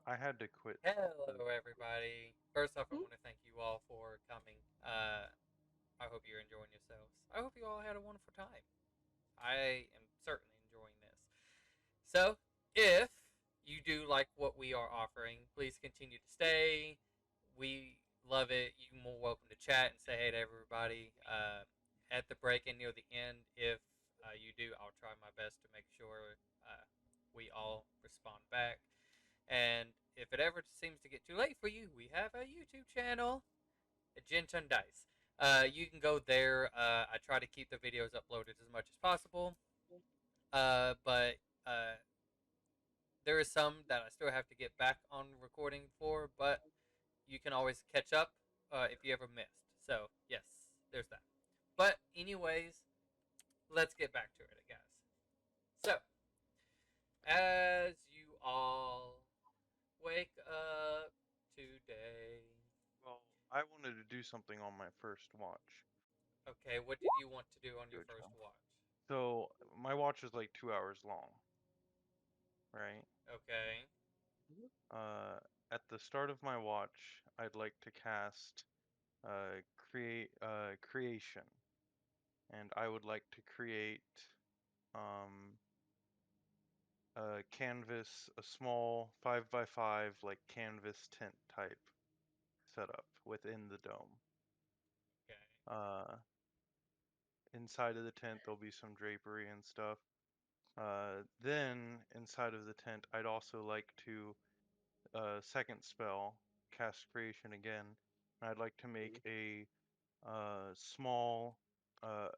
I had to quit. Hello, everybody. First off, I Hmm? want to thank you all for coming. I hope you're enjoying yourselves. I hope you all had a wonderful time. I am certainly enjoying this. So, if you do like what we are offering, please continue to stay. We love it. You're more welcome to chat and say hey to everybody. At the break and near the end, if you do, I'll try my best to make sure we all respond back. And if it ever seems to get too late for you, we have a YouTube channel, Ginton Dice. You can go there. I try to keep the videos uploaded as much as possible. But there is some that I still have to get back on recording for, but you can always catch up if you ever missed. So, yes, there's that. But, anyways, let's get back to it, guys. So, as you all wake up today. Well, I wanted to do something on my first watch. Okay, what did you want to do on your Good first job. watch? So my watch is like 2 hours long, right? Okay. Uh, at the start of my watch, I'd like to cast creation, and I would like to create um, a canvas, a small 5x5 like canvas tent type setup within the dome. Okay. Inside of the tent, there'll be some drapery and stuff. Then inside of the tent, I'd also like to second spell, cast creation again. And I'd like to make a small, uh,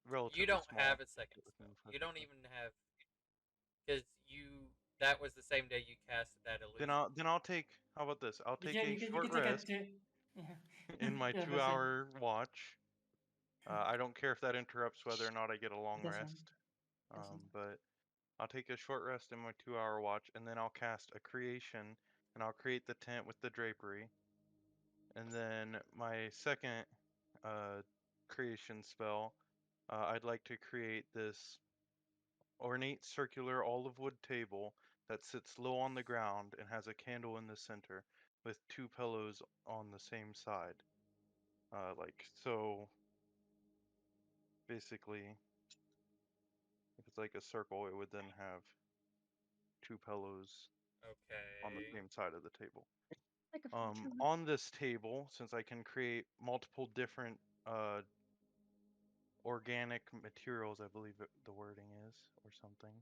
You relatively don't small. have a second spell. You don't even have because you that was the same day you casted that illusion. Then I'll take. How about this? I'll But take yeah, a you short can take a rest two. Yeah. in my Yeah, that's it. 2-hour watch. I don't care if that interrupts whether or not I get a long It doesn't. rest. Doesn't. But I'll take a short rest in my 2-hour watch, and then I'll cast a creation, and I'll create the tent with the drapery. And then my second creation spell, I'd like to create this ornate circular olive wood table that sits low on the ground and has a candle in the center with two pillows on the same side. Like so, basically, if it's like a circle, it would then have two pillows on the Okay. same side of the table. Like a future one. On this table, since I can create multiple different organic materials, I believe the wording is, or something.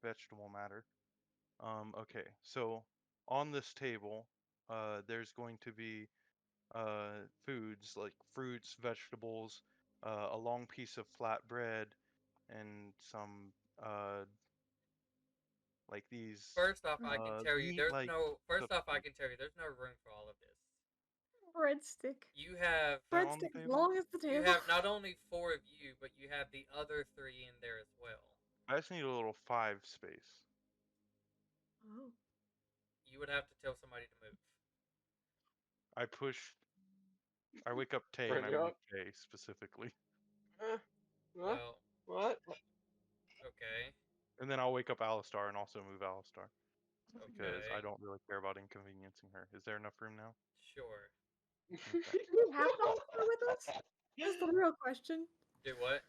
Vegetable matter. Okay, so on this table, there's going to be foods like fruits, vegetables, a long piece of flat bread, and some like these First off, I can tell you meat there's like no. First off, I substances. can tell you there's no room for all of this. Breadstick. You have That on the Breadstick as table? long as the you table. have not only four of you, but you have the other three in there as well. I just need a little 5 space. Oh. You would have to tell somebody to move. I push. I wake up Tay Bring and I it move up. Tay specifically, Huh? Huh? Well, What? okay, and then I'll wake up Alistar and also move Alistar because I okay, don't really care about inconveniencing her. Is there enough room now? sure. Okay. Do we have Alistair with us? That's the real question. Do what?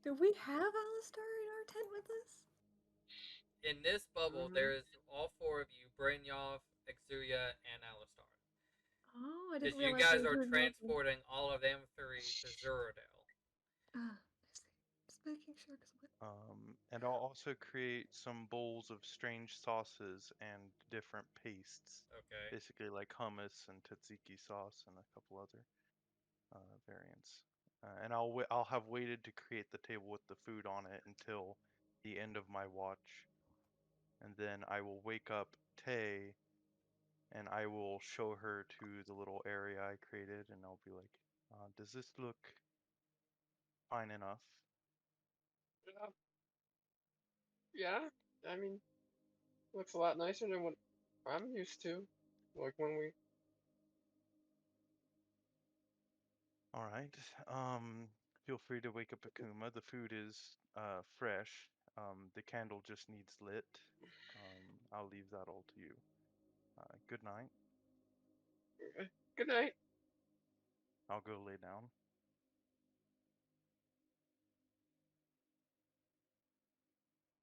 Do we have Alistair in our tent with us? In this bubble, Mhm. there is all four of you: Brynjolf, Exuria, and Alistar. Oh, I didn't Because you realize guys we are were included. transporting all of them three to Zuradale. Ah, I see. Just making sure. And I'll also create some bowls of strange sauces and different pastes, Okay. basically like hummus and tzatziki sauce and a couple other variants. And I'll have waited to create the table with the food on it until the end of my watch, and then I will wake up Tay, and I will show her to the little area I created, and I'll be like, "Does this look fine enough?" Yeah. I mean, looks a lot nicer than what I'm used to. Like when we. All right. Feel free to wake up Akuma. The food is fresh. The candle just needs lit. I'll leave that all to you. Good night. Good night. I'll go lay down.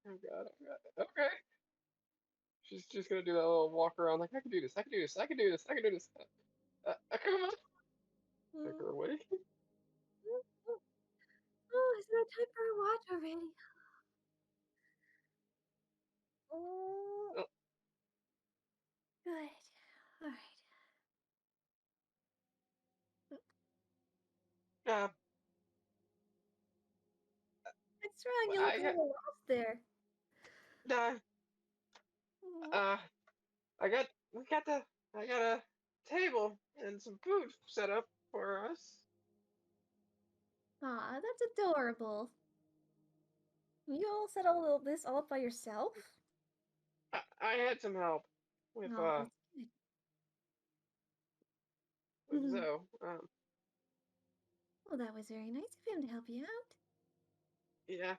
Oh god. Okay. She's just gonna do that little walk around like I can do this. I can do this. I can do this. I can do this. Come on. Take her away. Oh, is there time for a watch already? Oh, Oh, good. All right. uh, What's wrong? You look a little lost there. uh, Mm. uh, I got a table and some food set up for us. Aw, that's adorable. You all set all of this all up by yourself? I had some help with Oh, that's good. Zoe. Well, that was very nice of him to help you out. Yeah.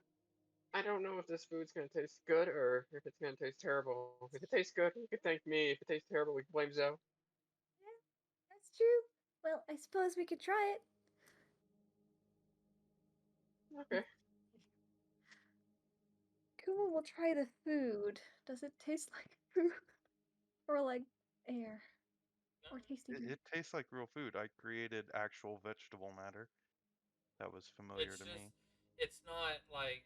I don't know if this food's gonna taste good or if it's gonna taste terrible. If it tastes good, you can thank me. If it tastes terrible, we can blame Zoe. Yeah, that's true. Well, I suppose we could try it. Okay. Kuma will try the food. Does it taste like food? Or like air? Or tasty It, food? it tastes like real food. I created actual vegetable matter that was familiar It's to just, me. it's not like,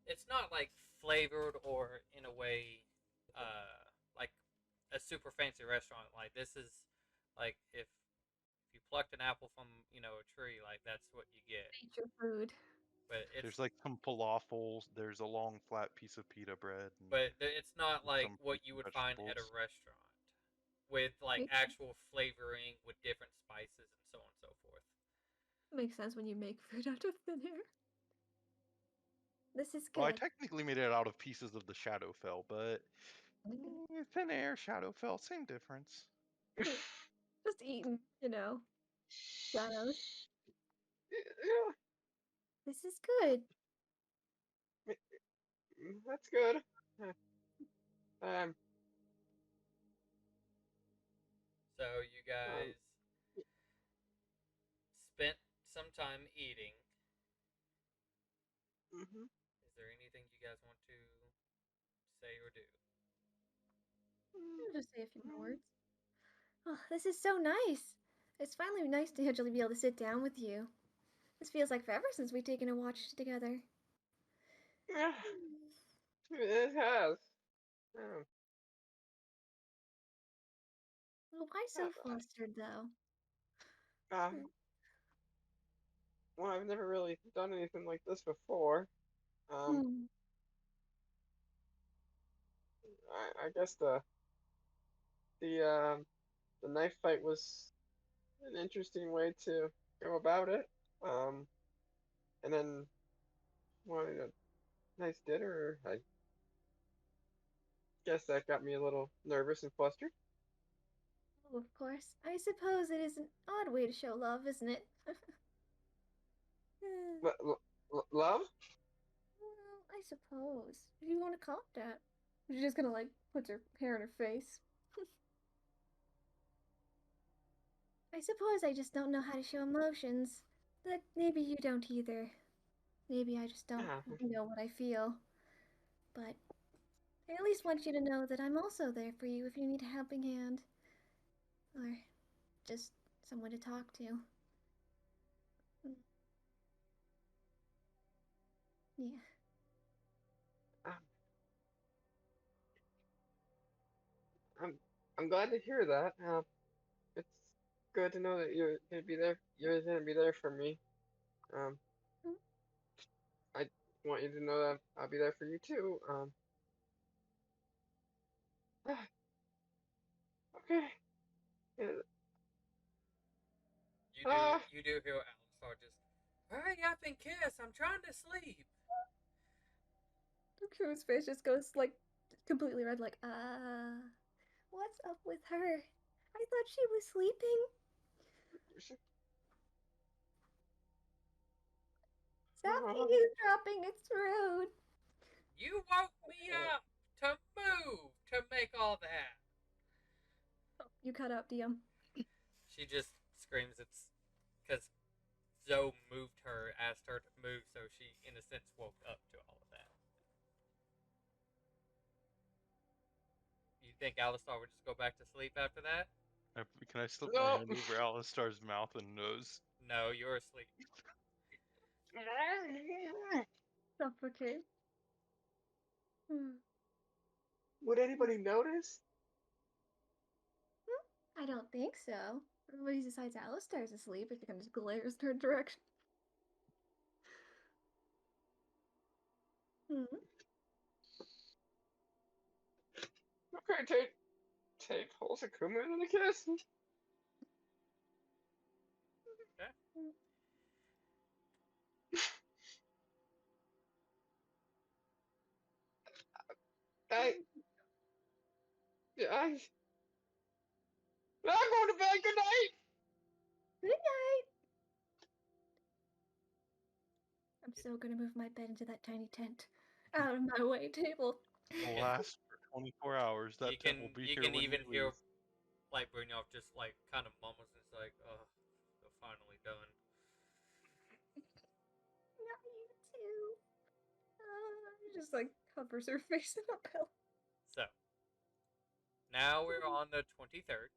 it's not like flavored or in a way, like a super fancy restaurant. Like this is, like if you plucked an apple from a tree, like that's what you get. Nature food. But it's There's like some falafels. There's a long flat piece of pita bread. And it's not like some what fruits you and would find at a vegetables. restaurant with like Makes sense. actual flavoring with different spices and so on and so forth. Makes sense when you make food out of thin air. This is Well, I good. technically made it out of pieces of the Shadowfell, but thin air, Shadowfell, same difference. Just eating, shadows. Yeah, This is good. that's good. Um, So you um, guys spent some time eating. mhm. Is there anything you guys want to say or do? I'll just say a few more words. Oh, this is so nice. It's finally nice to actually be able to sit down with you. This feels like forever since we've taken a watch together. Yeah, it has. Um, Well, why so flustered, though? uh, well, I've never really done anything like this before. Um, Hmm. I guess the the knife fight was an interesting way to go about it. Um, and then wanted a nice dinner. I guess that got me a little nervous and flustered. Oh, of course. I suppose it is an odd way to show love, isn't it? Eh, Love? well, I suppose. If you want to call it that. She's just gonna, put her hair in her face. I suppose I just don't know how to show emotions. But maybe you don't either. Maybe I just don't Ah, know what I feel. But I at least want you to know that I'm also there for you if you need a helping hand. Or just someone to talk to. Mm, yeah. ah, I'm I'm glad to hear that. It's good to know that you're gonna be there. You're gonna be there for me. Um, Mm, I want you to know that I'll be there for you too. Okay. Yeah, Ah, You do hear Alistar just hurry up and kiss. I'm trying to sleep. Ku's face just goes, completely red, what's up with her? I thought she was sleeping. Stop eavesdropping, it's rude. You woke me up to move to make all that. Oh, you cut out, DM. She just screams. It's because Zoe moved her, asked her to move, so she, in a sense, woke up to all of that. You think Alistar would just go back to sleep after that? Can I slip No. my hand over Alistar's mouth and nose? No, you're asleep. Suffocate. Would anybody notice? I don't think so. Everybody besides Alistar's asleep if he kind of glares in her direction. Okay, take Holzakuma in a kiss. Okay. I'm going to bed. Good night. Good night! I'm so gonna move my bed into that tiny tent. Out of my way, table. It'll last for 24 hours. That You tent can will be you here can when even you hear leave. like Brynjolf just like kind of mumbles and it's like, oh, they're finally done. Not you too. Just like covers her face in a pillow. So now we're on the 23rd.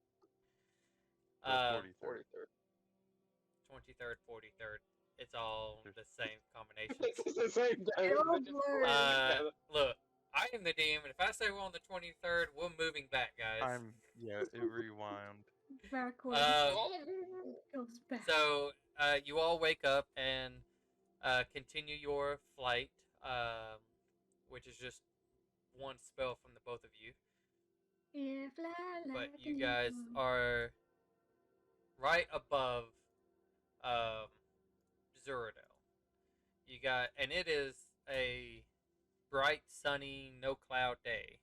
The 43rd. 23rd, 43rd. It's all the same combination. It's the same day. They're all They just blurred. together. Look, I am the DM, and if I say we're on the 23rd, we're moving back, guys. It rewound. Backwards. Goes back. So you all wake up and continue your flight, which is just one spell from the both of you. Yeah, fly But like you an guys eagle. are right above Zuradel. And it is a bright, sunny, no cloud day.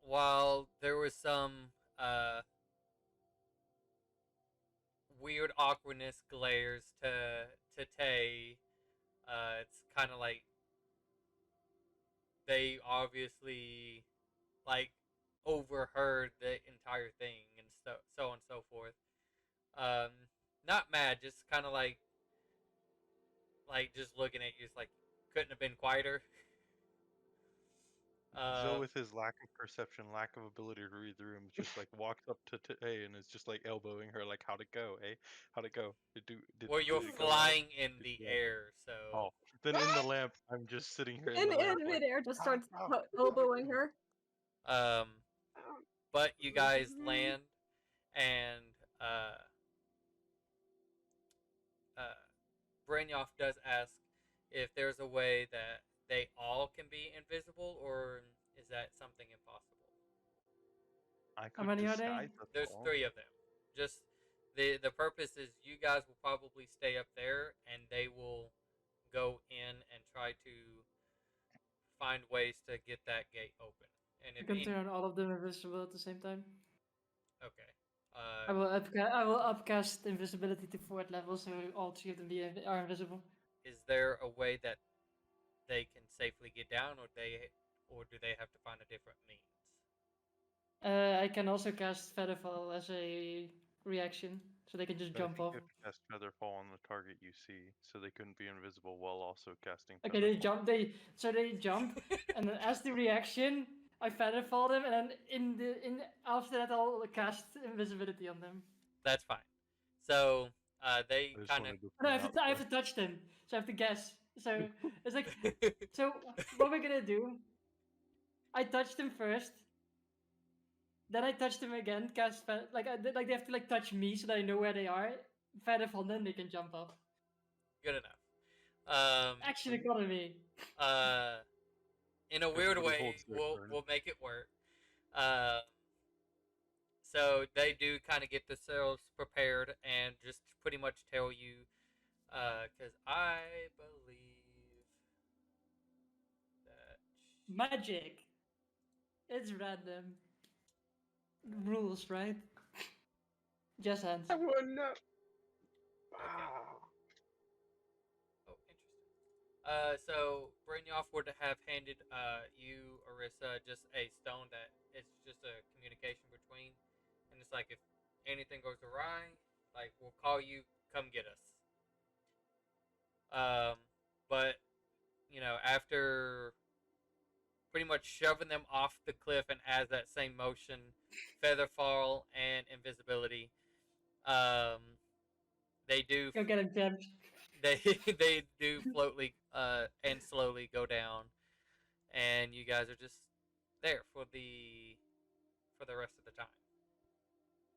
While there was some weird awkwardness glares to Tay, it's kind of like they obviously like overheard the entire thing and so on and so forth. Not mad, just kind of like just looking at you, it's like couldn't have been quieter. Zoe, with his lack of perception, lack of ability to read the room, just like walks up to Tay and is just like elbowing her, like, "How'd it go, eh? How'd it go? Well, you're did it go well?" flying in the Yeah. air, so. Oh, then in the lamp, I'm just sitting here in In the lamp, like, midair, just "How'd it starts go?" elbowing her. But you guys land, and Brynjolf does ask if there's a way that they all can be invisible, or is that something impossible? I How could many are they? disguise us There's all. 3 of them. Just the purpose is you guys will probably stay up there, and they will go in and try to find ways to get that gate open. And I if can turn all of them invisible at the same time. okay, I will upcast invisibility to 4th level, so all 3 of them are invisible. is there a way that they can safely get down, or do they have to find a different means? I can also cast Featherfall as a reaction, so they can just But I jump think off. you have to cast Featherfall on the target you see, so they couldn't be invisible while also casting Okay, they Featherfall. jump. They jump, and then as the reaction, I Featherfall them, and then after that I'll cast invisibility on them. That's fine. So they I just kind of. wanted to No, I point out have to touch them, so I have to guess. So it's like, so what we're gonna do? I touch them first, then I touch them again. Cast like they have to like touch me so that I know where they are. Featherfall, then they can jump up. Good enough. Action economy. In a weird Everybody way, holds their turn. we'll make it work. So they do kind of get themselves prepared and just pretty much tell you, because I believe that Magic. It's random. Rules, right? Just hands. I wouldn't know. Okay. Wow. Oh, interesting. So Brynjolf would have handed you, Orissa, just a stone that it's just a communication between, and it's like if anything goes awry, like we'll call you, come get us. Um, but after pretty much shoving them off the cliff and as that same motion, featherfall and invisibility, um, they do Go get him, James. they they do floatly and slowly go down, and you guys are just there for the rest of the time.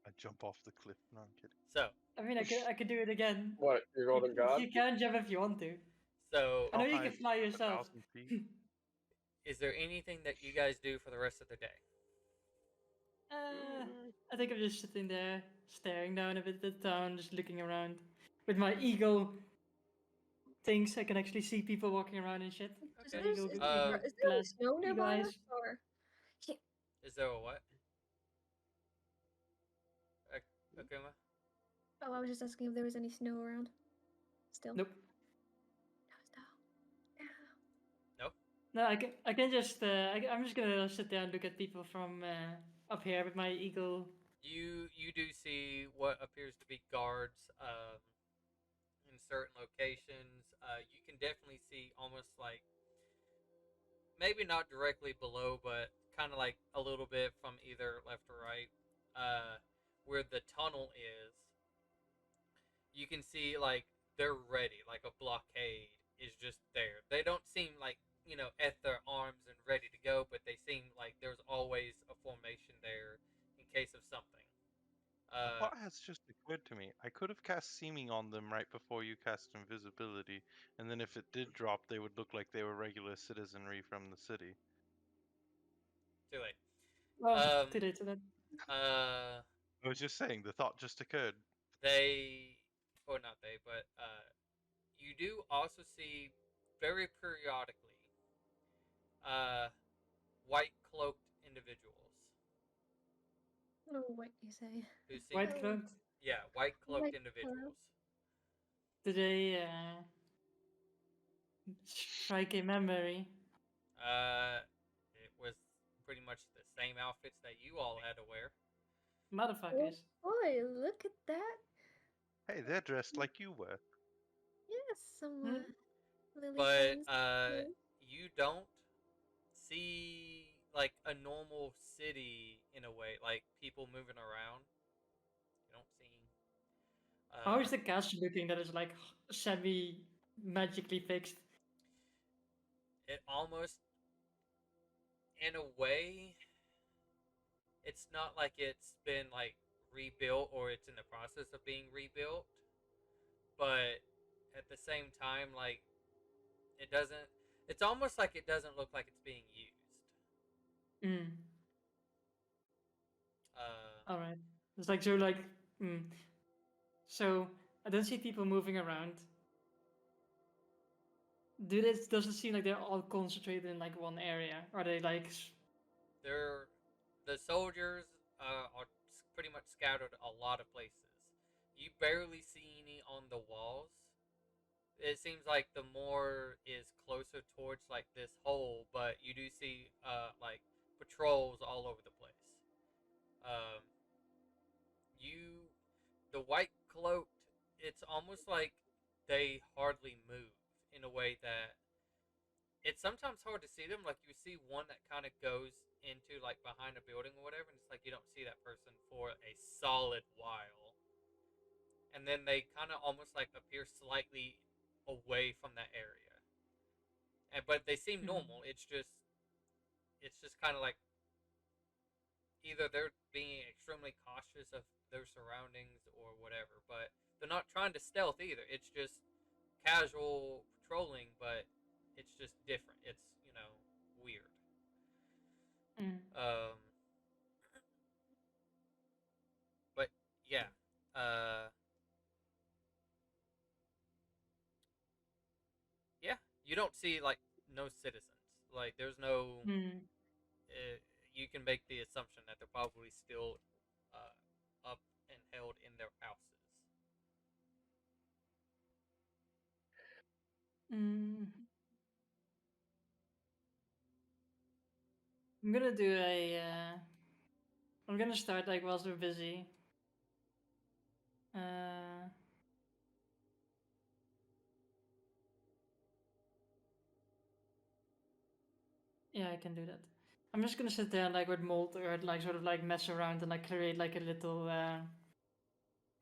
I jump off the cliff. No, I'm kidding. So I mean, I could do it again. What? Your golden god? You can jump if you want to. so I know How you high can is fly it? yourself. 1,000 feet? is there anything that you guys do for the rest of the day? I think I'm just sitting there, staring down a bit at the town, just looking around. With my eagle things, I can actually see people walking around and shit. Is Okay. there, Eagle, is, eagle is there any glass, snow eagle nearby us, eyes. or Is there a what? Okay, oh, I was just asking if there was any snow around. Still. Nope. No snow. No. no. No, I can just I'm just gonna sit there and look at people from up here with my eagle. You do see what appears to be guards in certain locations. You can definitely see almost like maybe not directly below, but kind of like a little bit from either left or right, where the tunnel is. You can see like they're ready, like a blockade is just there. They don't seem like at their arms and ready to go, but they seem like there's always a formation there in case of something. A thought has just occurred to me. I could have cast Seeming on them right before you cast Invisibility, and then if it did drop, they would look like they were regular citizenry from the city. Too late. Oh, today. I was just saying, the thought just occurred. They, or not they, but you do also see very periodically white cloaked individuals Oh, what you say? who seem White cloaked. yeah, white cloaked White individuals. Do they strike a memory? It was pretty much the same outfits that you all had to wear. Oh Motherfuckers. boy, look at that. Hey, they're dressed like you were. Yes, some Hmm? lily But pads. you don't see like a normal city in a way, like people moving around. You don't see. How is the castle looking that is like semi magically fixed? It almost, in a way, it's not like it's been like rebuilt or it's in the process of being rebuilt, but at the same time, like it doesn't. It's almost like it doesn't look like it's being used. Mm. Uh, All right. It's like so like. Mm. So I don't see people moving around. Does it seem like they're all concentrated in like one area? Are they like? they're the soldiers are pretty much scattered a lot of places. You barely see any on the walls. It seems like the more is closer towards like this hole, but you do see like patrols all over the place. Um, you the white cloaked. It's almost like they hardly move in a way that it's sometimes hard to see them. Like you see one that kind of goes into like behind a building or whatever, and it's like you don't see that person for a solid while, and then they kind of almost like appear slightly away from that area, and but they seem normal. It's just kind of like either they're being extremely cautious of their surroundings or whatever, but they're not trying to stealth either. It's just casual patrolling, but it's just different. It's weird. Mm. But yeah, yeah. You don't see like no citizens. Like there's no. Mm. You can make the assumption that they're probably still up and held in their houses. Mm. I'm gonna do a. I'm gonna start like whilst we're busy. Yeah, I can do that. I'm just gonna sit there and like with mold or like sort of like mess around and like create like a little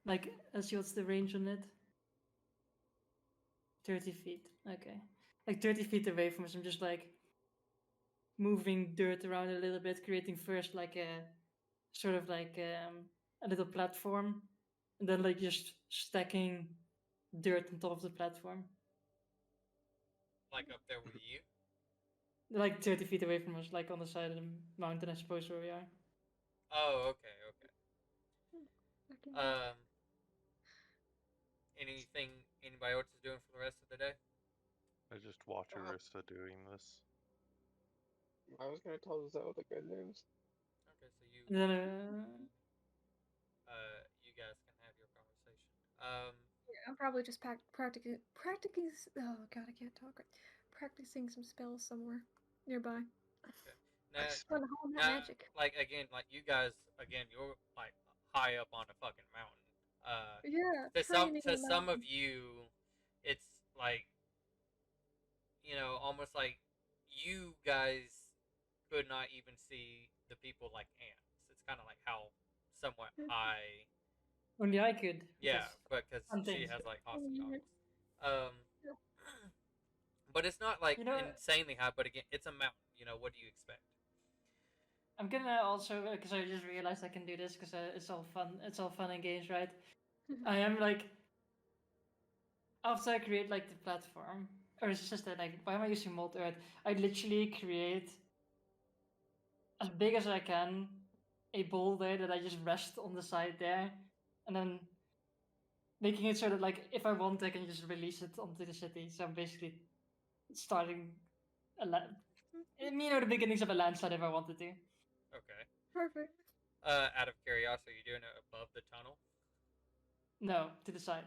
like let's see what's the range on it. 30 feet. Okay. Like 30 feet away from us, I'm just like moving dirt around a little bit, creating first like a sort of like a little platform, and then like just stacking dirt on top of the platform. Like up there with you. Like 30 feet away from us, like on the side of the mountain, I suppose, where we are. Oh, okay, okay. Okay. Anything anybody else is doing for the rest of the day? I just watch Arista doing this. I was gonna tell Zoe the good news. Okay, so you And then, you guys can have your conversation. I'm probably just practicing. Oh god, I can't talk. Practicing some spells somewhere nearby. Okay. Now, Trying to hone that now, magic. like again, like you guys, again, you're like high up on a fucking mountain. Yeah, To training in the some of mountains. you, it's like, you know, almost like you guys could not even see the people like ants. It's kind of like how somewhat high. only I could. Yeah, Because because some she things. has like awesome Yeah. goggles. Um, but it's not like You know, insanely high. But again, it's a mountain. You know, what do you expect? I'm gonna also because I just realized I can do this because it's all fun. It's all fun and games, right? I am like after I create like the platform, or it's just that like why am I using mold earth? I literally create as big as I can a boulder that I just rest on the side there, and then making it so that like if I want, I can just release it onto the city. So I'm basically starting a you know the beginnings of a landslide if I wanted to. Okay. Perfect. Out of curiosity, are you doing it above the tunnel? No, to the side.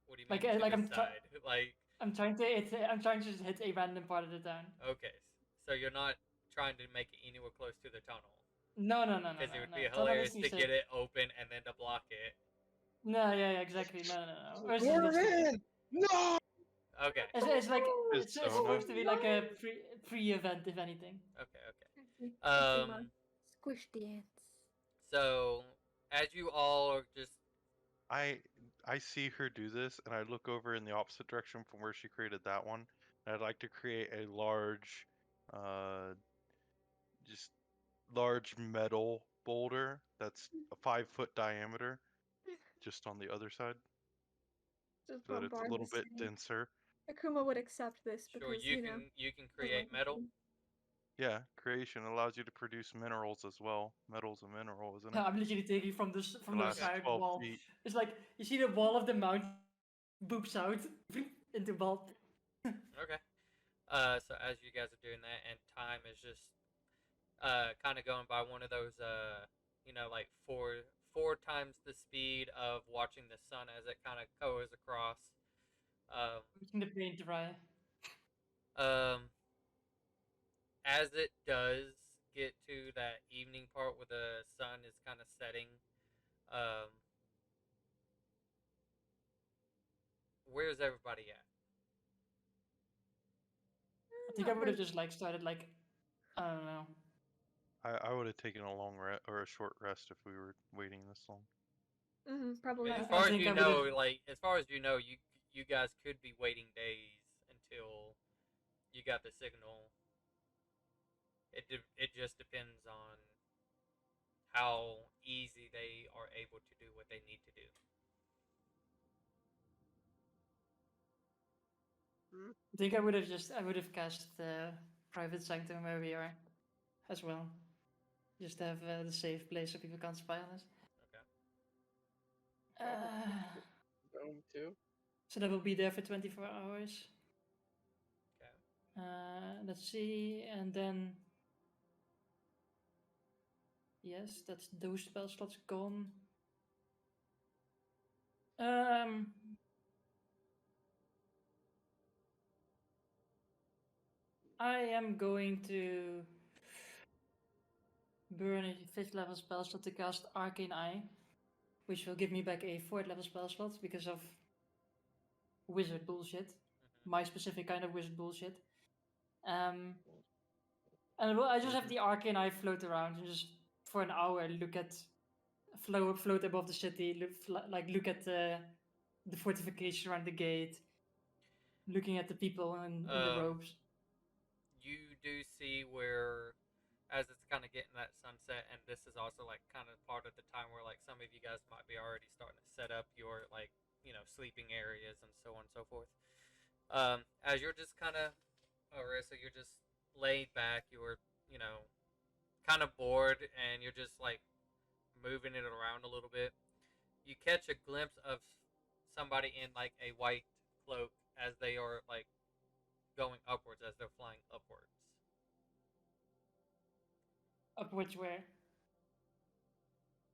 What do you mean Like to like the side? Like, I'm trying to I'm trying to just hit a random part of the town. okay, so you're not trying to make it anywhere close to the tunnel, No, because it would no. be Tunnel hilarious needs to be to safe. get it open and then to block it. No, yeah, exactly. No. Or it's just We're needs to. in! No! Okay, It's like It's it's Sona. supposed to be like a pre-event, if anything. okay. I see my squish dance. So as you all are just I see her do this, and I look over in the opposite direction from where she created that one. And I'd like to create a large, just large metal boulder that's a 5-foot diameter, just on the other side, Just so that it's a bombard the little bit city. denser. Akuma would accept this sure because, you know, you can doesn't create like metal. it. Yeah, creation allows you to produce minerals as well. Metal's a mineral, isn't it? I'm literally taking from this It from the lasts Okay. side 12 wall. feet. It's like you see the wall of the mountain boops out into ball. Okay. So as you guys are doing that, and time is just kind of going by one of those you know, like four times the speed of watching the sun as it kind of goes across. Um, Making the paint dry. um, as it does get to that evening part where the sun is kind of setting, um, where's everybody at? I think I Not would have very. just like started like I don't know. I would have taken a long or a short rest if we were waiting this long. Probably. As I far as think you I would know, have. like as far as you know, you guys could be waiting days until you got the signal. It just depends on how easy they are able to do what they need to do. I think I would have cast private sanctum where we are, as well. Just to have the safe place so people can't spy on us. Okay. Dome too. So that will be there for 24 hours. Okay. Let's see, and then yes, that's those spell slots gone. I am going to burn a 5th level spell slot to cast Arcane Eye, which will give me back a 4th level spell slot because of wizard bullshit. My specific kind of wizard bullshit. And I just have the Arcane Eye float around and just for an hour look at float above the city, look at the fortification around the gate, looking at the people in the robes. You do see where, as it's kind of getting that sunset, and this is also like kind of part of the time where like some of you guys might be already starting to set up your like sleeping areas and so on and so forth. As you're just kind of, Arissa, you're just laid back. You're kind of bored, and you're just like moving it around a little bit. You catch a glimpse of somebody in like a white cloak as they are like going upwards, as they're flying upwards. Upwards where?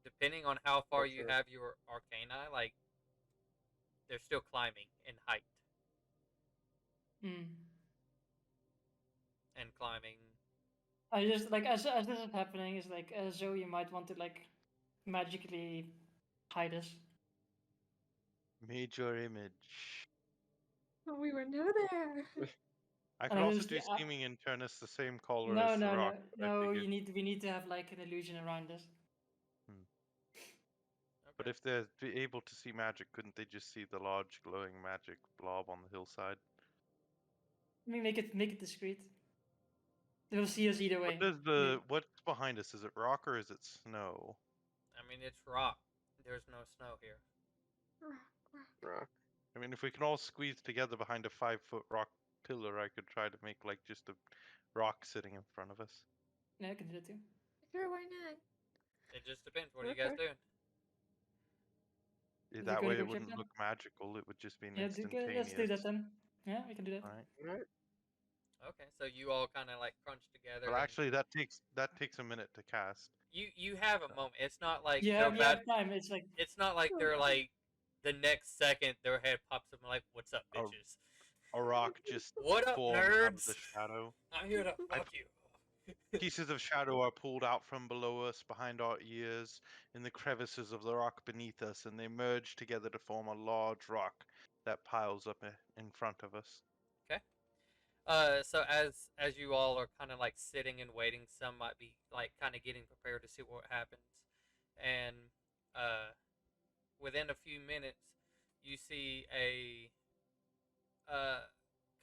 Depending on how far you Upward. have your arcana, like they're still climbing in height Hmm. and climbing. I just like as this is happening, is like Zoe might want to like magically hide us. Major image. We were never there. I And could I also just do Seeming Internus the same color no as the no rock. no I no. figured. We need to have like an illusion around us. But Okay. if they're able to see magic, couldn't they just see the large glowing magic blob on the hillside? I mean, make it discreet. They'll see us either way. What does what's behind us? Is it rock or is it snow? I mean, it's rock. There's no snow here. Rock. I mean, if we can all squeeze together behind a 5-foot rock pillar, I could try to make like just a rock sitting in front of us. Yeah, I can do that too. Sure, why not? It just depends. What are you Okay. guys doing? Is it That gonna way go it check wouldn't then? look magical, it would just be an Yeah, let's do that instantaneous. then. Yeah, we can do that. Alright. Alright. Okay, so you all kind of like crunch together. But and actually that takes a minute to cast. you have a moment. It's not like You they're have about. time. It's like It's not like they're like the next second their head pops up and like, "What's up, A- bitches? A rock just What up, forms out of the nerds? shadow. I'm here to I- fuck you." Pieces of shadow are pulled out from below us, behind our ears, in the crevices of the rock beneath us, and they merge together to form a large rock that piles up in front of us. Okay. So as you all are kind of like sitting and waiting, some might be like kind of getting prepared to see what happens, and uh, within a few minutes, you see a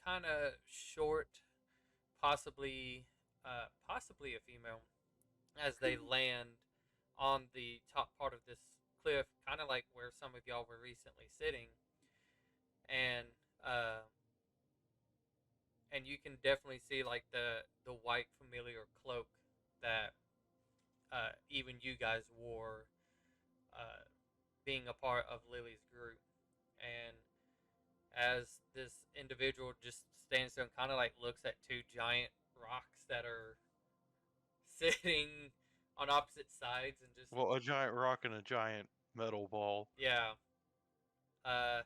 kind of short, possibly possibly a female, as they land on the top part of this cliff, kind of like where some of y'all were recently sitting, and uh, and you can definitely see like the white familiar cloak that even you guys wore, uh, being a part of Lily's group, and as this individual just stands there and kind of like looks at two giant rocks that are sitting on opposite sides and just Well, a giant rock and a giant metal ball. yeah, uh,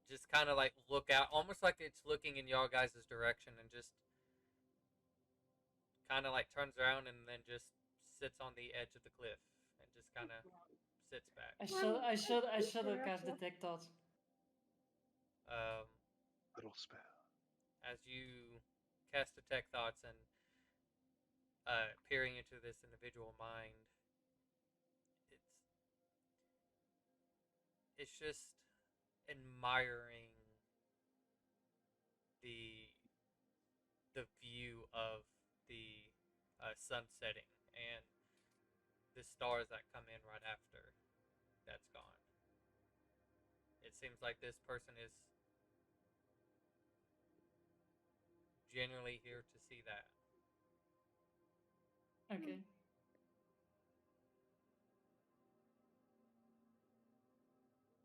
just kind of like look out, almost like it's looking in y'all guys' direction, and just kind of like turns around and then just sits on the edge of the cliff and just kind of sits back. I should have cast detect thoughts. Um, Little spell. as you cast detect thoughts and peering into this individual mind, it's just admiring the the view of the sun setting and the stars that come in right after that's gone. It seems like this person is genuinely here to see that. Okay.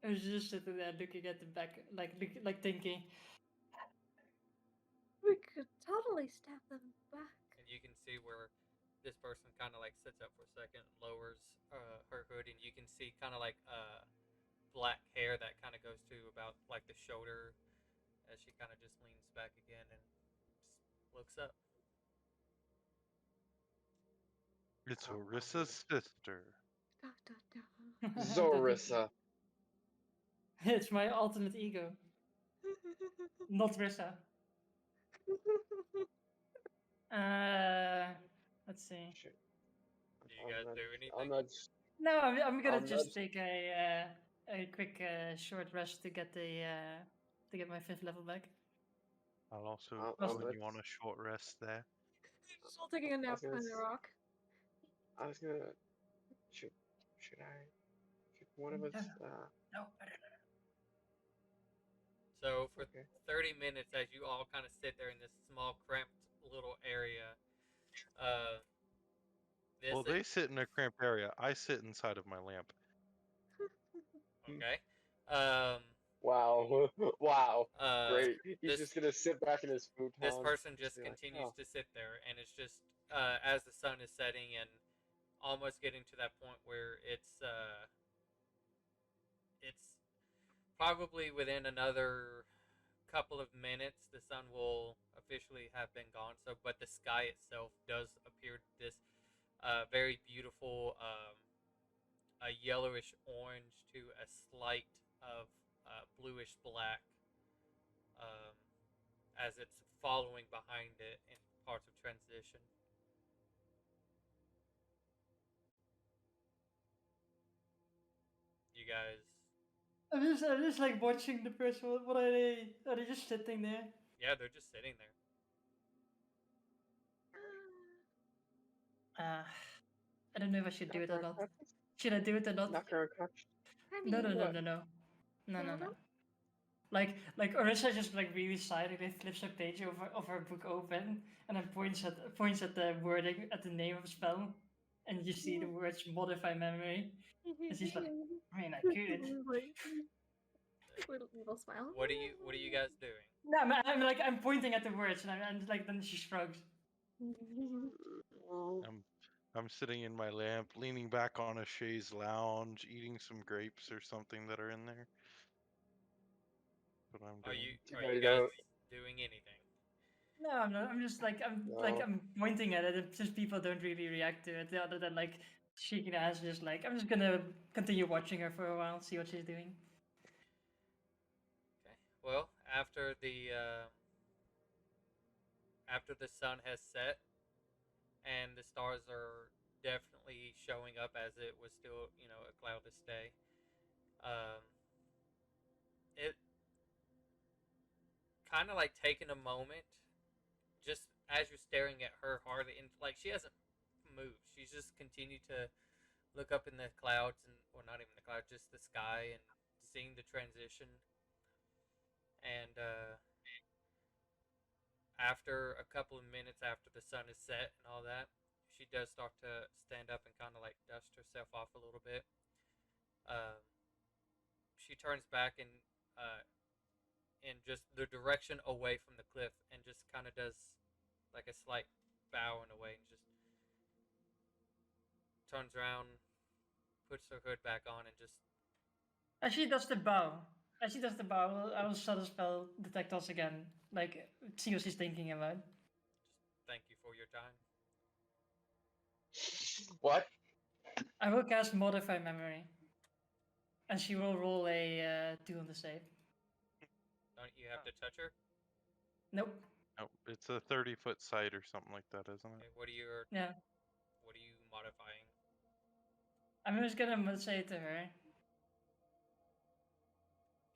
I was just sitting there looking at the back, like thinking. We could totally stab them back. And you can see where this person kind of like sits up for a second, lowers her hood, and you can see kind of like black hair that kind of goes to about like the shoulder as she kind of just leans back again and just looks up. It's Oh, Orissa's sister. Da, da, da. Zorissa. It's my ultimate ego, not Rissa. Let's see. Shit. Do you guys do anything? I'm not. No, I'm gonna I'm just not- take a quick short rest to get my 5th level back. I'll also I'll put let- you on a short rest there. Still taking a I nap was gonna behind the s- rock. I was gonna. Should one of us? No, So for Okay. 30 minutes, as you all kind of sit there in this small, cramped little area, uh, this Well, they sit in a cramped area. I sit inside of my lamp. okay. Um, Wow. Wow. Great. He's this just gonna sit back in his futon. this person just be like, continues "Oh, to sit there, and it's just as the sun is setting and almost getting to that point where it's probably within another couple of minutes the sun will officially have been gone. So, but the sky itself does appear this very beautiful, a yellowish orange to a slight of bluish black, um, as it's following behind it in parts of transition. You guys, I'm just like watching the person. What are they? Are they just sitting there? yeah, they're just sitting there. I don't know if I should do it or Knocker not. unconscious? Should I do it or not? Knocker unconscious? I No, mean, no, What? no, no, no, no, no, no, no. no. Like Orissa just like really silently flips a page of her book open and then points at the wording at the name of the spell, and you see the words modify memory. And she's like, I mean, I could. Little smile. What are you guys doing? No, I'm pointing at the words, and I'm like then she shrugs. I'm sitting in my lamp, leaning back on a chaise lounge, eating some grapes or something that are in there. What I'm Are doing. you guys doing anything? No, I'm not. I'm just like No. I'm pointing at it, and just people don't really react to it. Other than like shaking hands, just like I'm just gonna continue watching her for a while, see what she's doing. Okay. Well, after the sun has set and the stars are definitely showing up as it was still, a cloudless day. It kind of like taking a moment, just as you're staring at her hard, and like she hasn't moved. She's just continued to look up in the clouds, or not even the clouds, just the sky, and seeing the transition. And after a couple of minutes after the sun is set and all that, she does start to stand up and kind of like dust herself off a little bit. She turns back in just the direction away from the cliff, and just kind of does like a slight bow in a way, and just turns around, puts her hood back on, and just As she does the bow, I will shut the spell detect us again. Like see what she's thinking about. thank you for your time. What? I will cast modify memory, and she will roll a 2 on the save. Don't you have to touch her? Nope. No, it's a 30-foot sight or something like that, isn't Okay, it? what are you modifying? I'm just gonna say to her.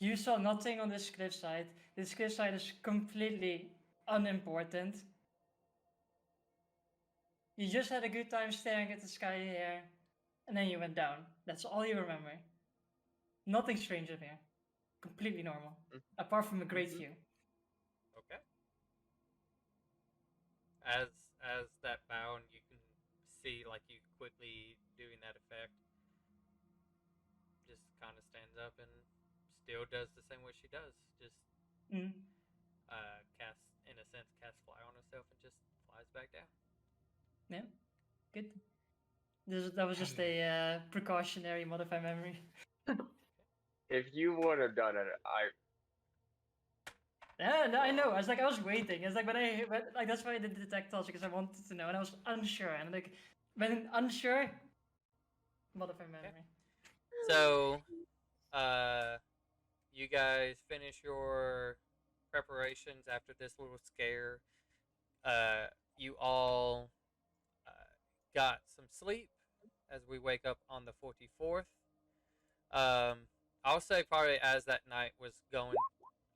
You saw nothing on this cliffside. This cliffside is completely unimportant. You just had a good time staring at the sky here, and then you went down. That's all you remember. Nothing strange up here. Completely normal. Apart from a great view. Okay. As that bow, and you can see like you quickly doing that effect, just kind of stands up and still does the same way she does. Just Mm. casts, in a sense, cast fly on herself and just flies back down. Yeah, good. That was just a precautionary modify memory. If you would have done it, Yeah, no, I know. I was waiting. It's like like that's why I did the detect also because I wanted to know, and I was unsure. And like when unsure, modify memory. So, you guys finish your preparations after this little scare. You all got some sleep as we wake up on the 44th. Um, I'll say probably as that night was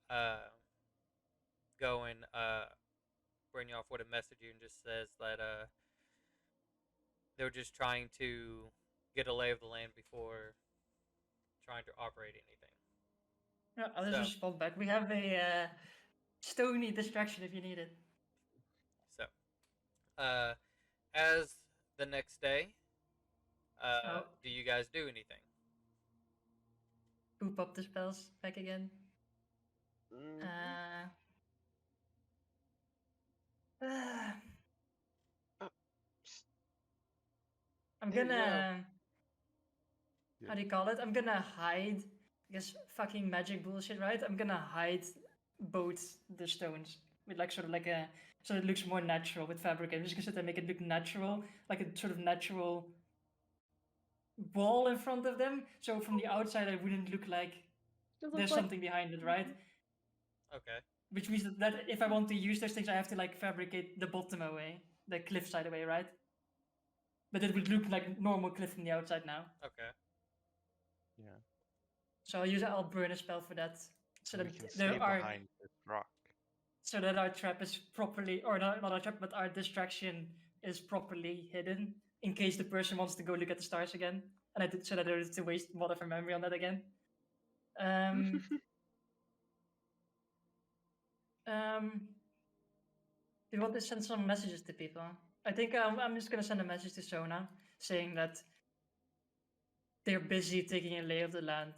uh, going, Brynjolf would have messaged you and just says that they were just trying to get a lay of the land before trying to operate anything. Yeah, I'll just So- respond back. We have a stony distraction if you need it. So, as the next day, Oh. do you guys do anything? Poop up the spells back again. mm, I'm Hey, gonna. Yeah. How do you call it? I'm gonna hide. I guess fucking magic bullshit, right? I'm gonna hide both the stones with like sort of like a so it looks more natural with fabric. I'm just gonna sit there and make it look natural, like a sort of natural wall in front of them. So from the outside, I wouldn't look like It looks there's like something behind it, right? Okay. Which means that if I want to use those things, I have to like fabricate the bottom away, the cliff side away, right? But it would look like normal cliff from the outside now. Okay. Yeah. So I'll burn a spell for that, so We that can there stay are behind this rock. so that our trap is properly, or not our trap, but our distraction is properly hidden in case the person wants to go look at the stars again, and I did so that there is to waste a lot of memory on that again. Do you want to send some messages to people? I think I'm just gonna send a message to Sona saying that they're busy taking a lay of the land.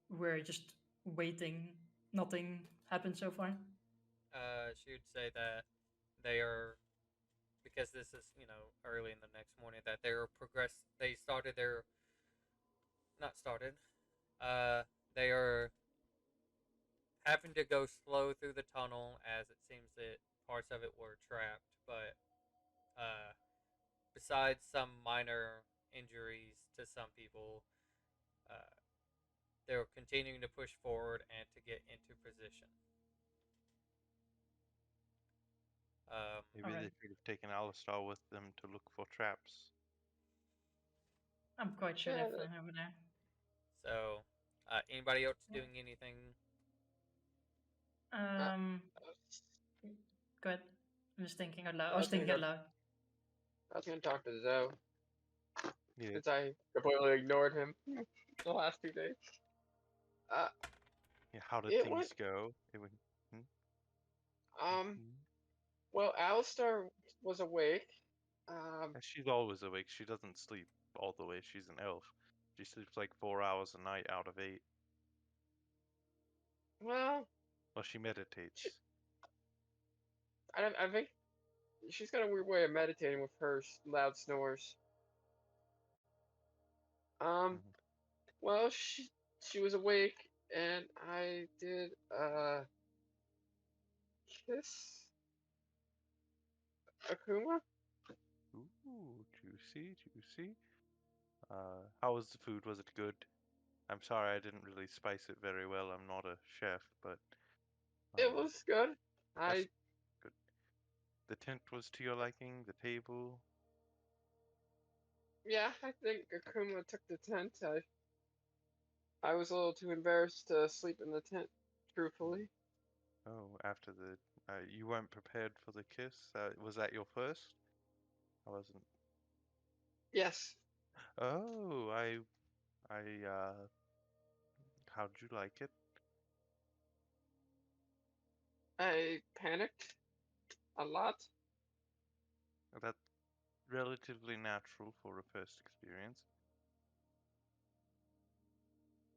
We're just waiting. Nothing happened so far. She would say that they are, because this is early in the next morning, that they are They started their not started. They are having to go slow through the tunnel as it seems that parts of it were trapped, but besides some minor injuries to some people, uh, they're continuing to push forward and to get into position. Maybe Alright. they should have taken Alistar with them to look for traps. I'm quite sure Yeah, they're fine over there. So, anybody else doing anything? Go ahead. I'm just thinking out loud. I I was was gonna thinking out go. loud. I was gonna talk to Zoe Yeah. since I completely ignored him the last 2 days. Yeah. How did It things went. go? It went. Um. Mhm. Well, Alistar was awake. She's always awake. She doesn't sleep all the way. She's an elf. She sleeps like 4 hours a night out of 8. Well, Well, she meditates. I think she's got a weird way of meditating with her loud snores. Mhm. Well, she was awake, and I did kiss Akuma. Ooh, juicy, juicy. How was the food? Was it good? I'm sorry, I didn't really spice it very well. I'm not a chef, but It was good. that's good. The tent was to your liking. The table. Yeah, I think Akuma took the tent. I was a little too embarrassed to sleep in the tent, truthfully. Oh, after the you weren't prepared for the kiss. Was that your first? I wasn't. Yes, Oh, how'd you like it? I panicked a lot. That's relatively natural for a first experience.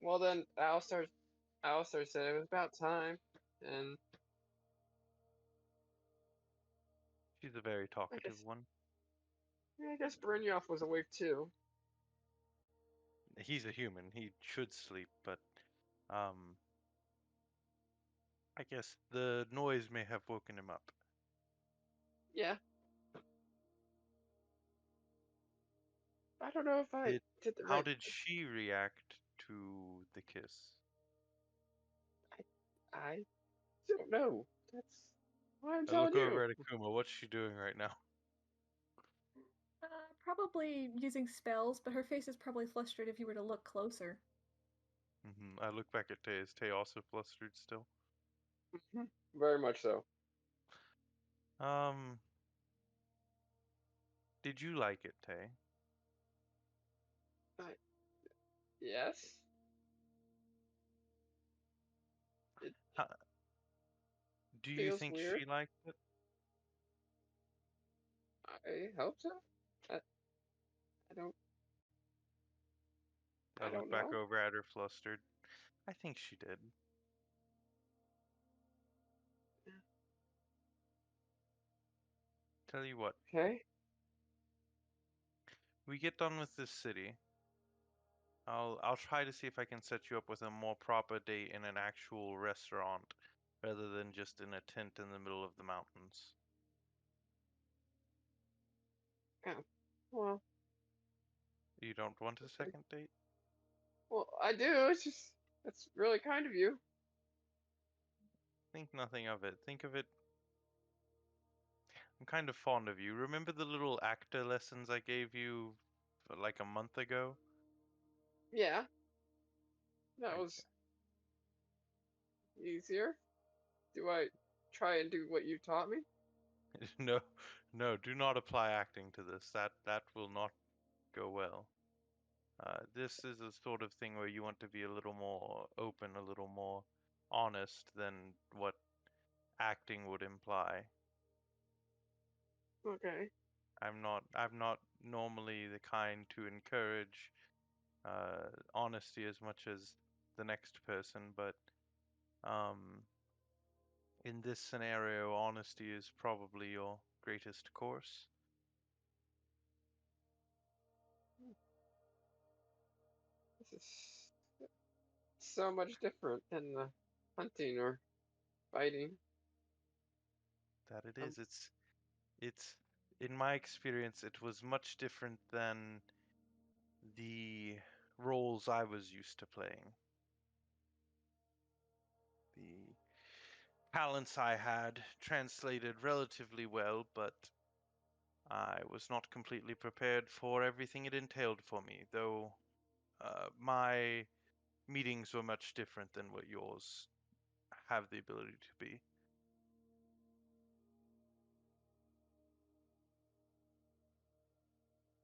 Well, then Alistar said it was about time, and She's a very I talkative guess one. yeah, I guess Brynjolf was awake too. He's a human. He should sleep, but Um, I guess the noise may have woken him up. Yeah. I don't know if I Did did the how right. did she react to the kiss? I don't know. That's why I'm I look telling over you. at Akuma. What's she doing right now? Probably using spells, but her face is probably flustered if you were to look closer. I look back at Tay. Is Tay also flustered still? Very much so. Um, did you like it, Tay? I, yes. It How, do you feels think she weird. liked it? I hope so. I, I don't. I I look don't back know. over at her flustered. I think she did. Tell you what, Okay. we get done with this city. I'll try to see if I can set you up with a more proper date in an actual restaurant rather than just in a tent in the middle of the mountains. Yeah. Well. You don't want a Okay. second date? Well, I do. It's just that's really kind of you. Think nothing of it. Think of it. I'm kind of fond of you. Remember the little actor lessons I gave you like a month ago? Yeah. That I was easier. Do I try and do what you taught me? no, no, do not apply acting to this. That will not go well. This is a sort of thing where you want to be a little more open, a little more honest than what acting would imply. Okay. I'm not normally the kind to encourage honesty as much as the next person, but um, in this scenario, honesty is probably your greatest course. This is so much different than the hunting or fighting. That it Um, is. It's in my experience, it was much different than the roles I was used to playing. The talents I had translated relatively well, but I was not completely prepared for everything it entailed for me, though my meetings were much different than what yours have the ability to be.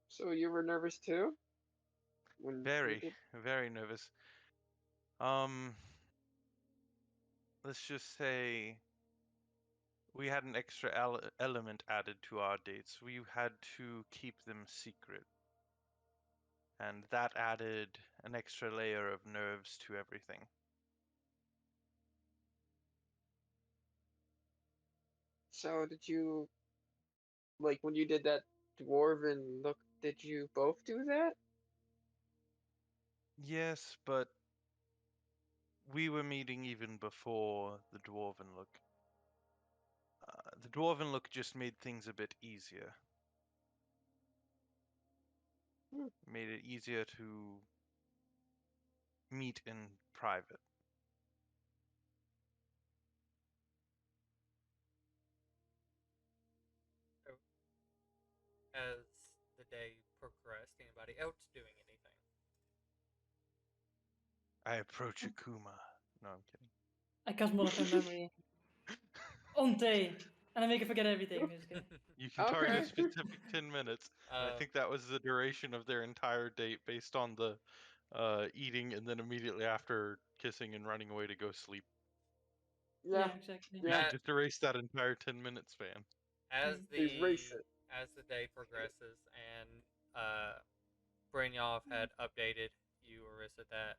so you were nervous too when you Very, did. very nervous. Um, let's just say we had an extra element added to our dates. We had to keep them secret, and that added an extra layer of nerves to everything. So did you like when you did that dwarven look? Did you both do that? Yes, but we were meeting even before the dwarven look. The dwarven look just made things a bit easier. Hmm. Made it easier to meet in private. So, as the day progressed, anybody else doing anything? I approach Akuma. No, I'm kidding. I cast Modify Memory on Tay, and I make it forget everything. Just kidding. You can target a Okay. specific 10 minutes, and I um, think that was the duration of their entire date based on the eating and then immediately after kissing and running away to go sleep. Yeah. Yeah, exactly. We Yeah. should at, just erase that entire 10-minute span. as Mm. Erase the it. as the day progresses and Brynjolf had updated you, Arissa, that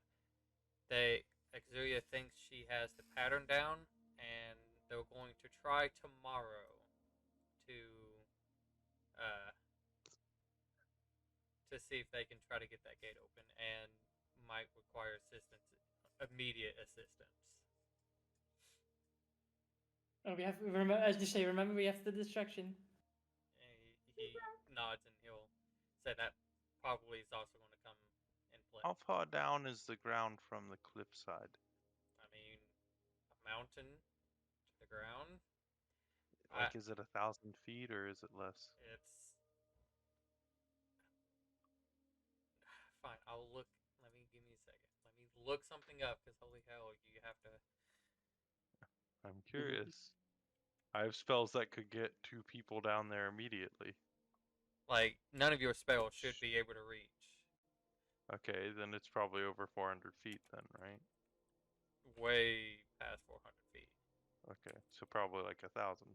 they Exuria thinks she has the pattern down, and they're going to try tomorrow to uh, to see if they can try to get that gate open, and might require assistance immediate assistance. Oh, we have remember as you say. Remember, we have the distraction. He nods and he'll say that probably is also going to come in play. How far down is the ground from the cliffside? I mean, a mountain to the ground. Like, is it 1,000 feet or is it less? It's fine. I'll look. Let me give me a second. Let me look something up because holy hell, you have to. I'm curious. I have spells that could get 2 people down there immediately. Like none of your spells should be able to reach. Okay, then it's probably over 400 feet then, right? Way past 400 feet. Okay, so probably like 1,000.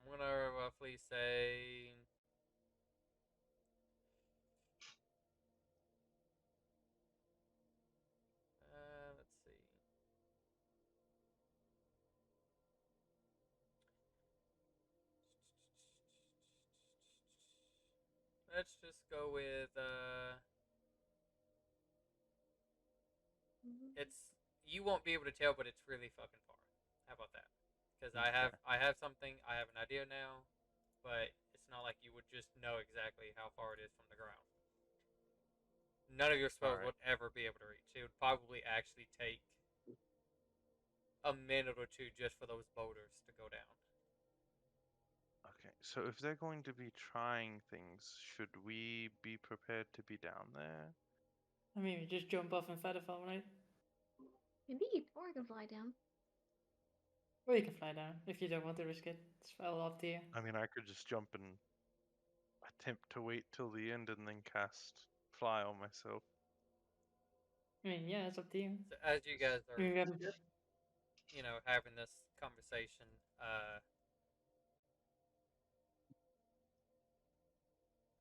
I'm gonna roughly say. Let's see. Let's just go with it's you won't be able to tell, but it's really fucking far. How about that? Because Okay. I have something, I have an idea now, but it's not like you would just know exactly how far it is from the ground. None of your spells Alright. would ever be able to reach. It would probably actually take a minute or two just for those boulders to go down. Okay, so if they're going to be trying things, should we be prepared to be down there? I mean, we just jump off and featherfall, right? Indeed, or I can fly down. Or you can fly down if you don't want to risk it. It's all up to you. I mean, I could just jump and attempt to wait till the end and then cast fly on myself. I mean, yeah, it's up to you. So as you guys I mean, are, we have having this conversation,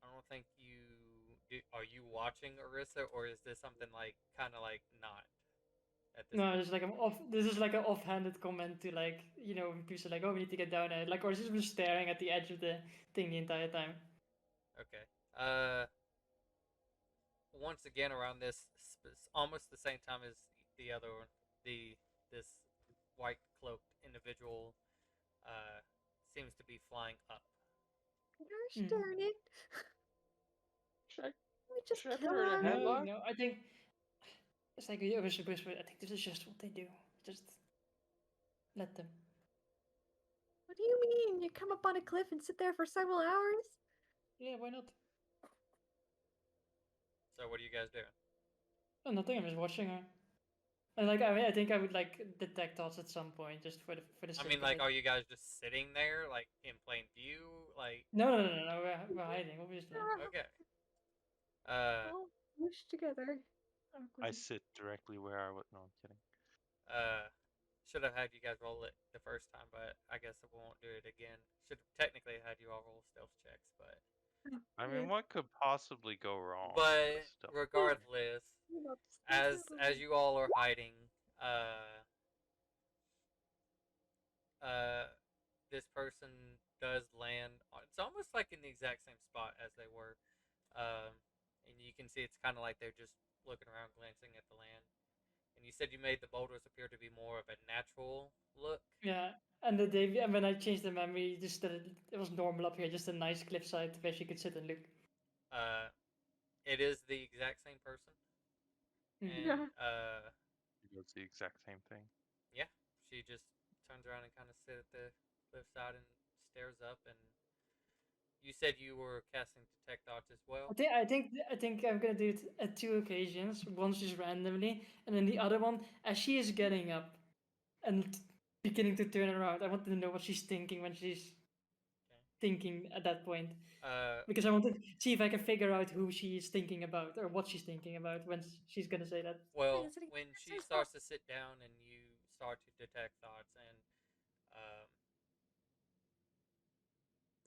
I don't think are you watching Orisa, or is this something like kind of like not at this no, point? it's like I'm off. This is like an offhanded comment to like people say like, oh, we need to get down there. Like, or just been staring at the edge of the thing the entire time. Okay. Once again, around this almost the same time as the other one, this white cloaked individual seems to be flying up. Gosh darn it. Should I, We just should I put kill her in a her. headlock? No, I think it's like you always whisper. I think this is just what they do. Just let them. What do you mean? You come up on a cliff and sit there for several hours? Yeah, why not? So what are you guys doing? Oh, nothing. I'm just watching her. And like, I mean, I think I would like detect thoughts at some point, just for the I sake mean, of like, it. are you guys just sitting there, like in plain view? Like, No. We're hiding, obviously. okay. Uh, All mushed together. I Awkwardly. sit directly where I would. No, I'm kidding. should have had you guys roll it the first time, but I guess I won't do it again. Should have technically had you all roll stealth checks, but I Yeah. mean, what could possibly go wrong with but stuff? regardless, You know, just as you all are hiding, uh, this person does land. It's almost like in the exact same spot as they were, and you can see it's kind of like they're just looking around, glancing at the land. And you said you made the boulders appear to be more of a natural look. Yeah, and the day and when I changed the memory, just that it was normal up here, just a nice cliffside where she could sit and look. Uh, it is the exact same person, Mhm. and Yeah. It does the exact same thing. yeah, she just turns around and kind of sits at the cliffside and stares up. And you said you were casting detect thoughts as well. I think I'm gonna do it at two occasions. Once just randomly, and then the other one as she is getting up and beginning to turn around. I want to know what she's thinking when she's Okay. thinking at that point, Uh, because I want to see if I can figure out who she is thinking about or what she's thinking about when she's gonna say that. well, Is it when against she herself? starts to sit down and you start to detect thoughts, and um,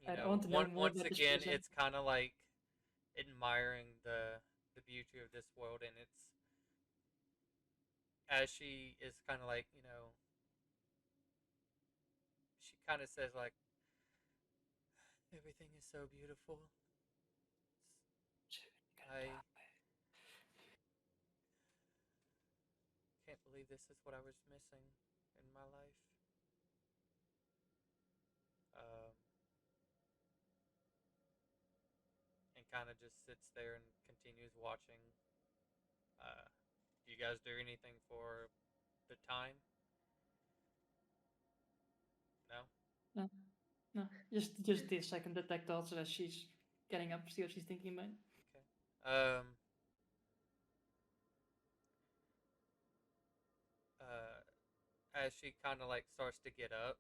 I want to know more once about this again, person. it's kind of like admiring the beauty of this world, and it's as she is kind of like she kind of says like everything is so beautiful, I can't believe this is what I was missing in my life. Um, and kind of just sits there and continues watching. Do you guys do anything for the time? No. No, no. Just this second detect thoughts as she's getting up, see what she's thinking about. Okay. As she kind of like starts to get up,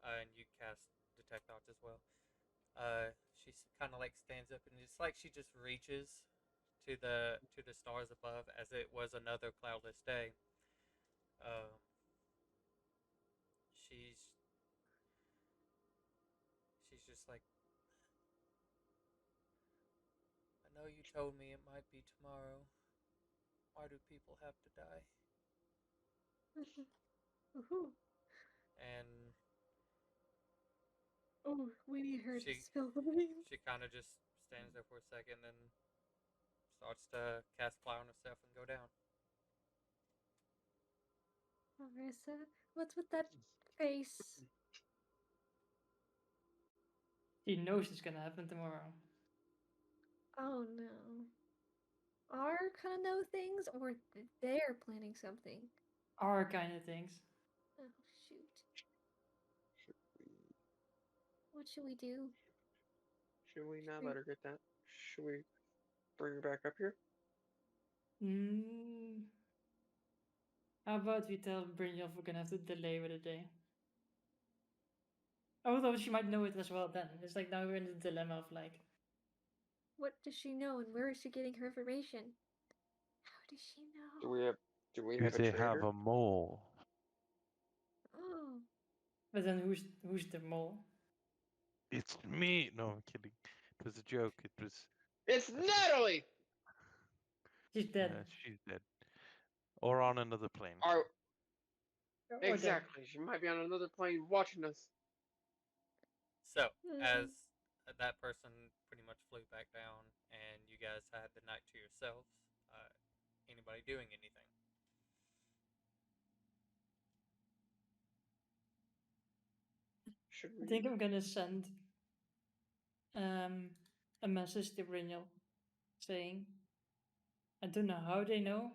and you cast detect thoughts as well. She kind of like stands up and it's like she just reaches to the stars above as it was another cloudless day. Um, she's she's just like, I know you told me it might be tomorrow. Why do people have to die? Woohoo. And Oh, we need her to she spill the beans. she kind of just stands there for a second and starts to cast fly on herself and go down. Marissa, what's with that face? She knows it's gonna happen tomorrow. Oh no. Our kind of know things, or they're planning something? Our kind of things. Oh shoot. Should we? What should we do? Should we not we- let her get that? Should we bring her back up here? Mm, how about we tell Brynjolf we're gonna have to delay with a day? Although she might know it as well then. It's like now we're in the dilemma of like, What does she know, and where is she getting her information? How does she Do know? we have? Do we Do have a they have trader? a mole? Oh, but then who's the mole? It's me. No, I'm kidding. It was a joke. It was. It's Natalie. She's dead. She's dead. Or on another plane. Are Or dead. exactly. She might be on another plane watching us. So hmm. as that person pretty much flew back down, and you guys had the night to yourselves. Anybody doing anything? Should I we? think I'm gonna send a message to Brynjolf saying, I don't know how they know,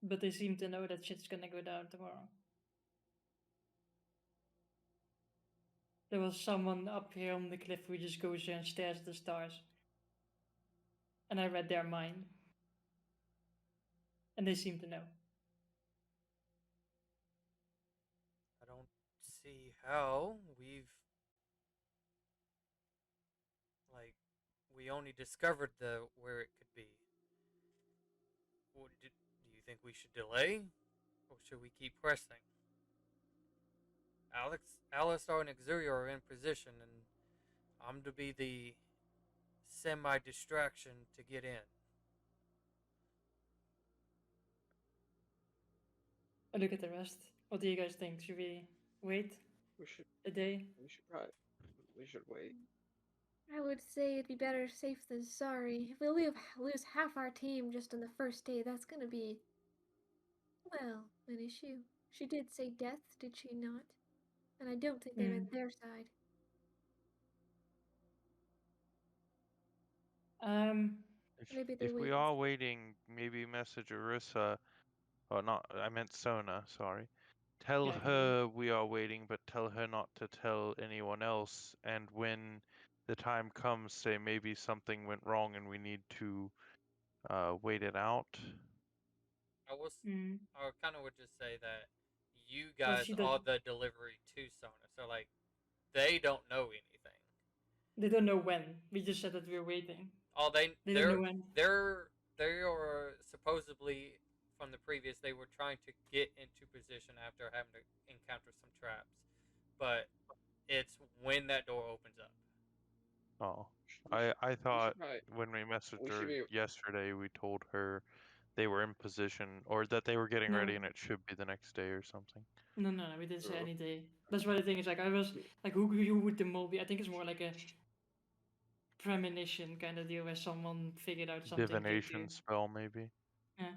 but they seem to know that shit's gonna go down tomorrow. There was someone up here on the cliff who just goes there and stares at the stars. And I read their mind. And they seem to know. I don't see how we only discovered the where it could be. Do you think we should delay, or should we keep pressing? Alistar, and Exuria are in position, and I'm to be the semi-distraction to get in. I look at the rest. What do you guys think? Should we wait We should. a day? We should probably. We should wait. I would say it'd be better safe than sorry. If we lose half our team just on the first day, that's gonna be, well, an issue. She did say death, did she not? And I don't think they meant their side. Maybe they If wait we and are see. waiting, maybe message Arissa. Or not, I meant Sona, sorry. Tell Yeah. her we are waiting, but tell her not to tell anyone else. And when the time comes, say maybe something went wrong and we need to wait it out. I kind of would just say that you Well, guys she are doesn't. the delivery to Sona, so like they don't know anything. They don't know when. We just said that we were waiting. All They don't know when. they are supposedly from the previous. They were trying to get into position after having to encounter some traps, but it's when that door opens up. Oh, We should, I we thought should probably. when we messaged We her should be. yesterday, we told her they were in position or that they were getting No. ready and it should be the next day or something. No, we didn't say anything. That's why the thing is like I was like, who would the mole be? I think it's more like a premonition kind of deal where someone figured out something. Divination spell, maybe. Yeah.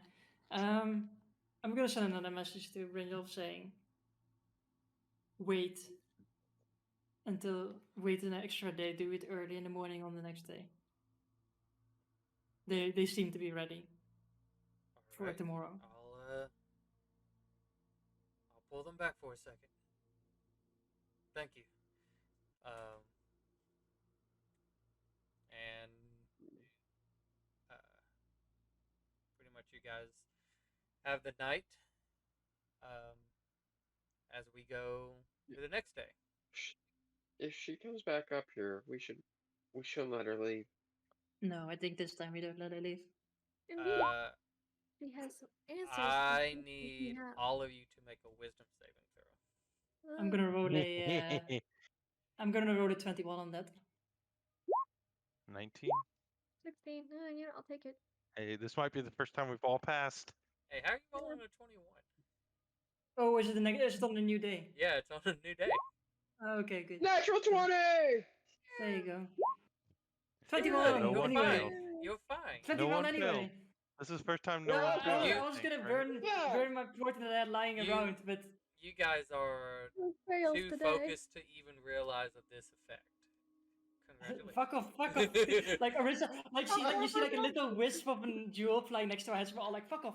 I'm gonna send another message to Brynjolf saying, wait an extra day, do it early in the morning on the next day. They seem to be ready for Alright, tomorrow. I'll pull them back for a second. Thank you. And pretty much you guys have the night as we go to the next day. If she comes back up here, we shouldn't let her leave. No, I think this time we don't let her leave. Indeed, she has some answers. I that we need have. all of you to make a wisdom saving throw. I'm gonna roll a. I'm gonna roll a 21 on that. 19. 16. Yeah, I'll take it. Hey, this might be the first time we've all passed. Hey, how are you rolling a 21? Oh, is it on a new day? Yeah, it's on a new day. Oh, okay, good. Natural 20! There you go. You're 21. good. No You're one fine. failed. You're fine. 21 one anyway. failed. This is the first time no Yeah, one failed. you- I was gonna anything, right? burn my point that lying You- around, but You guys are Fails too today. focused to even realize of this effect. Congratulations. fuck off. Like Arissa, you see like a little wisp of a jewel flying next to our heads. We're all like, fuck off.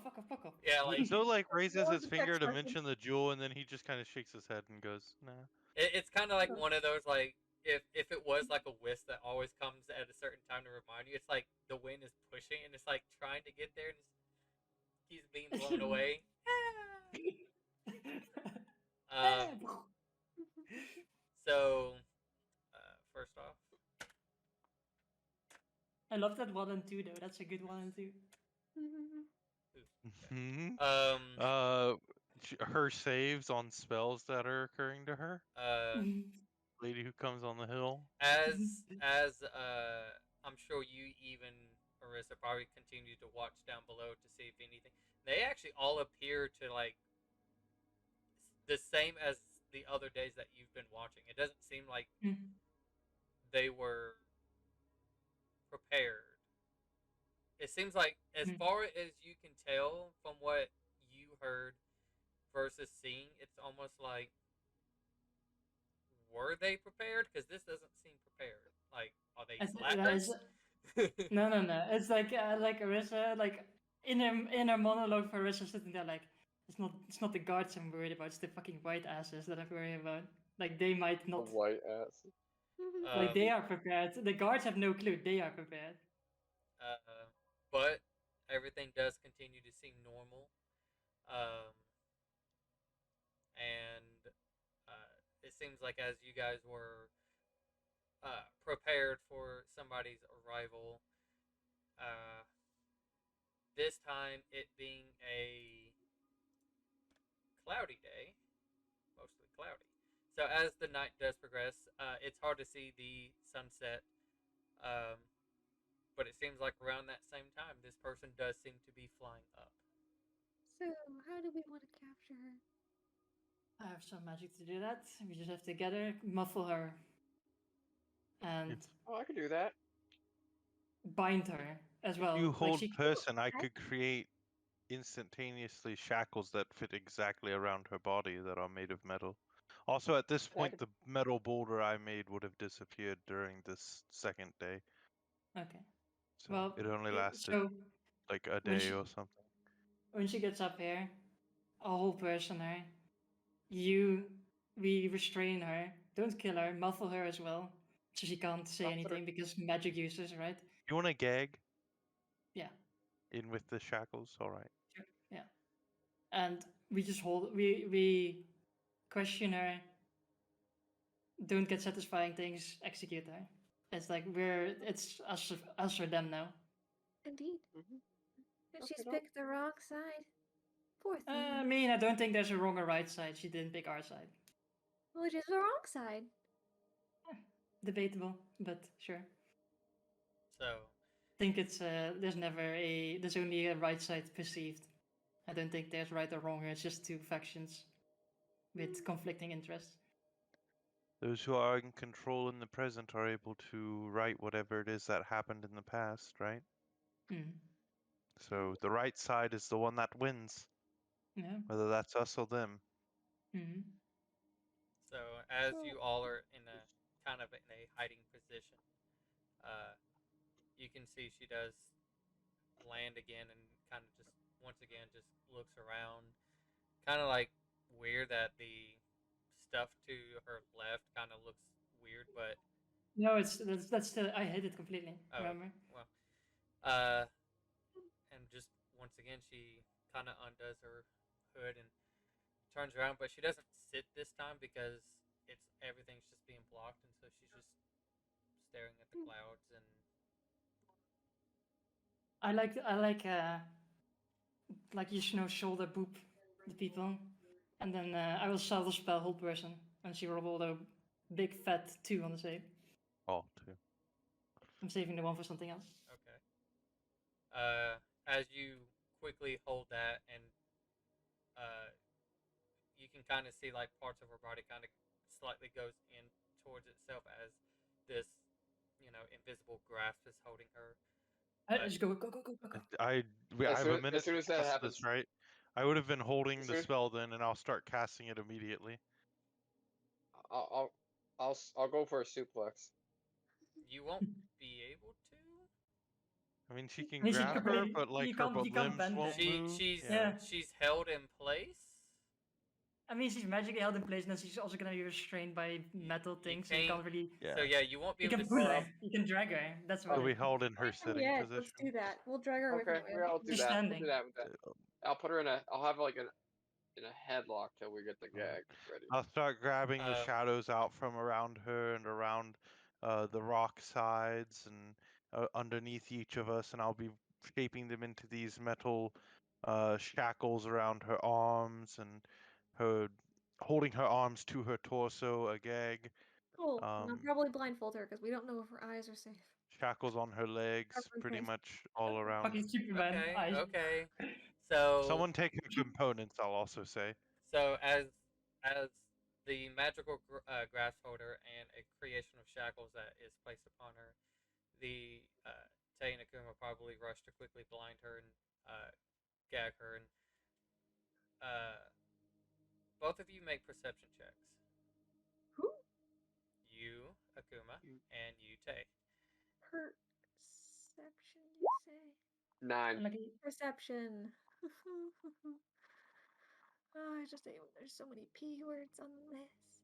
Yeah, like Zoe like raises More his finger to protection. mention the jewel, and then he just kind of shakes his head and goes, "Nah." it's kind of like one of those like if it was like a whisk that always comes at a certain time to remind you, it's like the wind is pushing and it's like trying to get there and he's being blown away. So first off, I love that 1 and 2 though. That's a good 1 and 2. Mhm. um Her saves on spells that are occurring to her. Lady who comes on the hill. as I'm sure you even Arissa probably continue to watch down below to see if anything. They actually all appear to like the same as the other days that you've been watching. It doesn't seem like they were prepared. It seems like, as far as you can tell from what you heard versus seeing, it's almost like, were they prepared? Because this doesn't seem prepared. Like, are they slackers? No. It's like Arissa, like in her monologue for Arissa sitting there, like it's not the guards I'm worried about. It's the fucking white asses that I'm worried about. Like they might The not. white ass. Like they are prepared. The guards have no clue. They are prepared. But everything does continue to seem normal. And it seems like as you guys were prepared for somebody's arrival, this time it being a cloudy day, mostly cloudy. So as the night does progress, it's hard to see the sunset, but it seems like around that same time, this person does seem to be flying up. So, how do we want to capture her? I have some magic to do that. We just have to get her, muffle her, and Oh, I could do that. bind her as well. You Like hold she- person, I could create instantaneously shackles that fit exactly around her body that are made of metal. Also, at this point, the metal boulder I made would have disappeared during this second day. Okay. So Well, it only lasted so like a when day she- or something. when she gets up here, I'll hold person her. We restrain her. Don't kill her. Muffle her as well, so she can't say Muffle her. anything because magic uses, right? You want to gag? Yeah. In with the shackles? Alright. Sure. Yeah. And we just hold. We question her. Don't get satisfying things. Execute her. It's like it's us or them now. Indeed. Mm-hmm. And she's Okay, picked the wrong side. Poor thing. I mean, I don't think there's a wrong or right side. She didn't pick our side. Which is the wrong side. Debatable, but sure. So I think it's there's only a right side perceived. I don't think there's right or wrong here. It's just two factions with conflicting interests. Those who are in control in the present are able to right whatever it is that happened in the past, right? Mm. So the right side is the one that wins, Yeah. whether that's us or them. Mm. So as you all are in a kind of in a hiding position, uh, you can see she does land again and kind of just once again just looks around, kind of like weird that the stuff to her left kind of looks weird, but No, that's still I hate it completely. oh, Remember? well, uh, and just once again she kind of undoes her hood and turns around, but she doesn't sit this time because it's everything's just being blocked, and so she's just staring at the clouds and I like you know shoulder boop the people, and then I will sell the spell hold person, and she rolled a big fat 2 on the save. Oh, too. I'm saving the one for something else. okay. As you quickly hold that, and you can kind of see like parts of her body kind of slightly goes in towards itself as this, invisible grasp is holding her. But Just go, go, go, go, go, go. I As have a soon, minute as soon as to that cast happens, this, right? I would have been holding as the soon, spell then, and I'll start casting it immediately. I'll go for a suplex. you won't be able to. I mean, she can I mean, she grab can't her, really, but like you her can't limbs bend won't her. move. She's Yeah. she's held in place. I mean, she's magically held in place, and then she's also gonna be restrained by metal things, so you can't really. Yeah. So yeah, you won't be You able can to. pull Well, her. You can drag her. That's what She'll be it. held in her Away from the sitting edge. position. Let's do that. We'll drag her away Okay, from the edge. I'll do She's that. standing. We'll do that with that. I'll put her in a. I'll have like in a headlock till we get the gag ready. I'll start grabbing the Um, shadows out from around her and around the rock sides and underneath each of us, and I'll be shaping them into these metal shackles around her arms and her holding her arms to her torso, a gag. Cool. And I'll Um, probably blindfold her because we don't know if her eyes are safe. shackles on her legs, Cover in pretty place. much all around. Fucking Superman okay, eyes. okay. So Someone take her components, I'll also say. So as the magical grasp holder and a creation of shackles that is placed upon her, the Tay and Akuma probably rush to quickly blind her and gag her, and uh, both of you make perception checks. Who? You, Akuma, and you, Tay. Perception, you say? 9. Lucky. Perception. Oh, I just hate when there's so many P words on the list.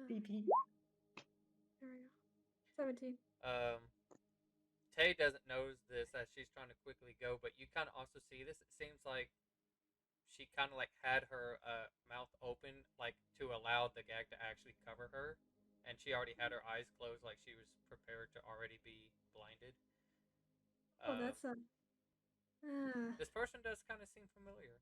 PP. There we go. 17. Tay doesn't notice this as she's trying to quickly go, but you kind of also see this. It seems like she kind of like had her mouth open, like to allow the gag to actually cover her, and she already had her eyes closed, like she was prepared to already be blinded. Oh, that's a. This person does kind of seem familiar,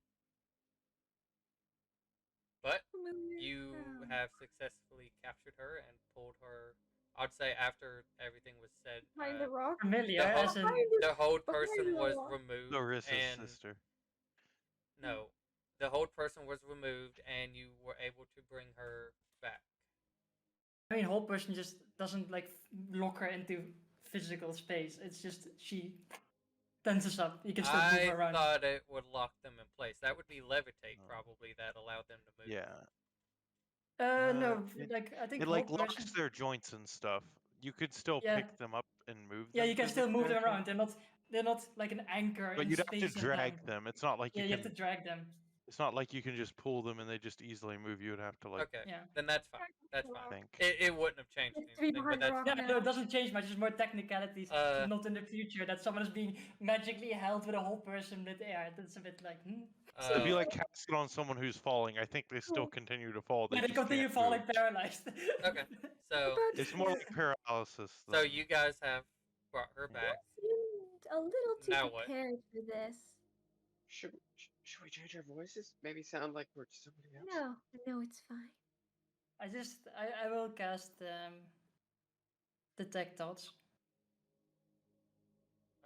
but Familiar. you have successfully captured her and pulled her. I'd say after everything was said, Behind the rock. Familiar, The as in. the hold Behind person the was rock. removed, Larissa's and sister. no, the hold person was removed, and you were able to bring her back. I mean, whole person just doesn't like lock her into physical space. It's just she tenses up. You can still move I her around. thought it would lock them in place. That would be levitate, probably, that allowed them to move. Yeah. No, it- like I think It like whole locks person. their joints and stuff. You could still Yeah. pick them up and move them. Yeah, you can still move them physically, I around. They're not like an anchor But in you'd have space to and drag time. them. It's not like Yeah, you you can. have to drag them. It's not like you can just pull them and they just easily move. You would have to like. Okay, Yeah. then that's fine. That's fine. Think. It wouldn't have changed It's to be anything, but behind the that's rock Yeah, fine. no, it doesn't change much. It's more technicalities. Uh, Not in the future that someone is being magically held with a whole person mid-air. That's a bit like. If you Uh, like cast it on someone who's falling, I think they still continue to fall. They Yeah, they just continue can't falling move. paralyzed. okay, so It's more like paralysis. so than- you guys have brought her back. Seemed a little too Now what? prepared for this. Should we change our voices? Maybe sound like we're somebody else. No, it's fine. I will cast detect thoughts,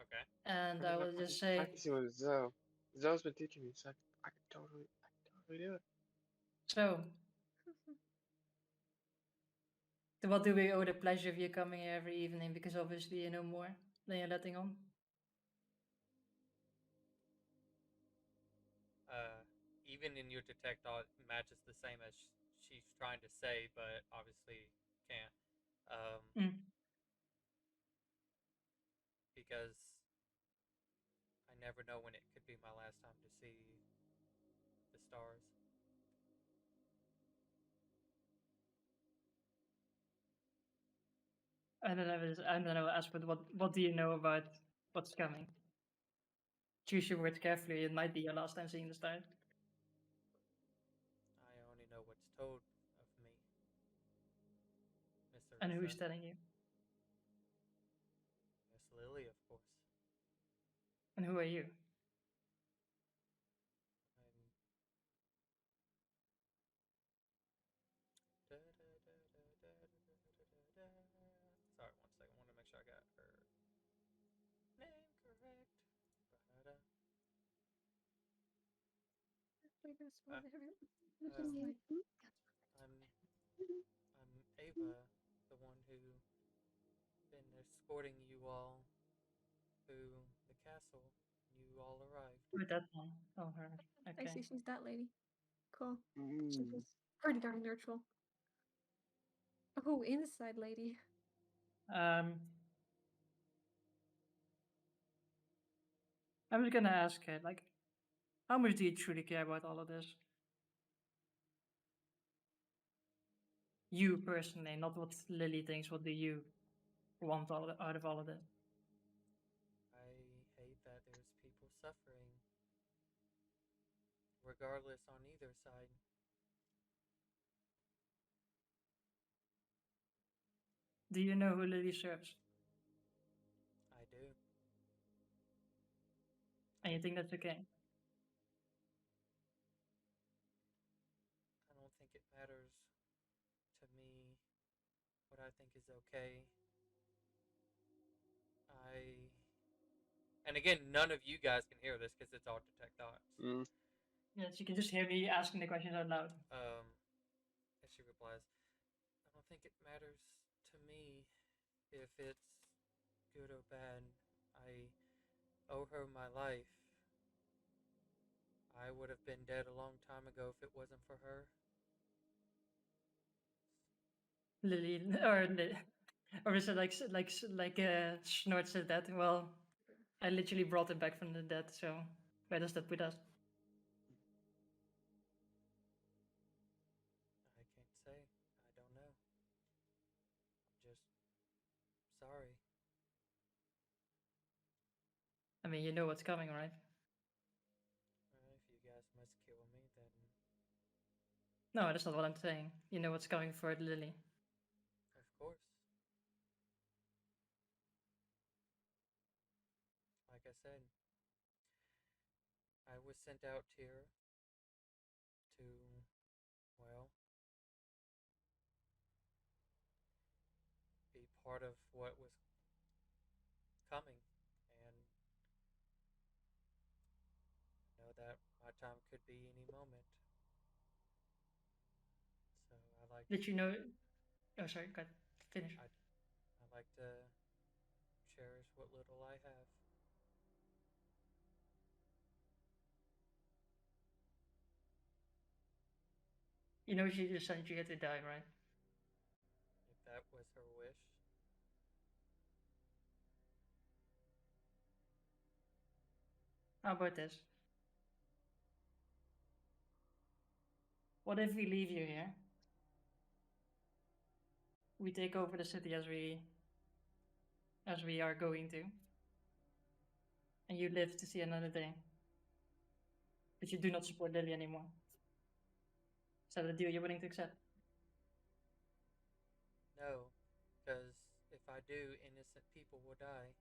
Okay. and I will just say. Practicing with Zoe. Zoe's been teaching me, so I can totally do it. So, To what do we owe the pleasure of you coming here every evening? Because obviously you know more than you're letting on. Even in your detect all matches the same as she's trying to say, but obviously can't. Because I never know when it could be my last time to see the stars. I don't know, Aspen, what do you know about what's coming? Choose your words carefully, it might be your last time seeing the stars. I only know what's told of me, Miss And Arisa. who's telling you? Miss Lily, of course. And who are you? Sorry, 1 second. I want to make sure I got her name correct. I'm Ava, the one who been escorting you all through the castle. You all arrived. Who that one? Oh, her. I Okay. see she's that lady. Cool. Mm. She's pretty darn neutral. Oh, inside lady. I was gonna ask her, like, how much do you truly care about all of this? You personally, not what Lily thinks. What do you want out of all of this? I hate that there's people suffering, regardless on either side. Do you know who Lily serves? I do. And you think that's okay? I don't think it matters to me what I think is okay. And again, none of you guys can hear this because it's all detect thoughts. Mm. Yes, you can just hear me asking the questions out loud. As she replies, I don't think it matters to me if it's good or bad. I owe her my life. I would have been dead a long time ago if it wasn't for her. Lily, or is it like Snort said that? Well, I literally brought him back from the dead. So where does that put us? I can't say. I don't know. I'm just sorry. I mean, you know what's coming, right? If you guys must kill me, then No, that's not what I'm saying. You know what's coming for Lily. of course. Like I said, I was sent out here to, well, be part of what was coming. And know that my time could be any moment. So I like Did you know? Oh, sorry. Go ahead. Finish. I like to cherish what little I have. You know she just sent you here to die, right? If that was her wish. How about this? What if we leave you here? We take over the city as we are going to, and you live to see another day. But you do not support Lily anymore. Is that a deal you're willing to accept? No, because if I do, innocent people will die.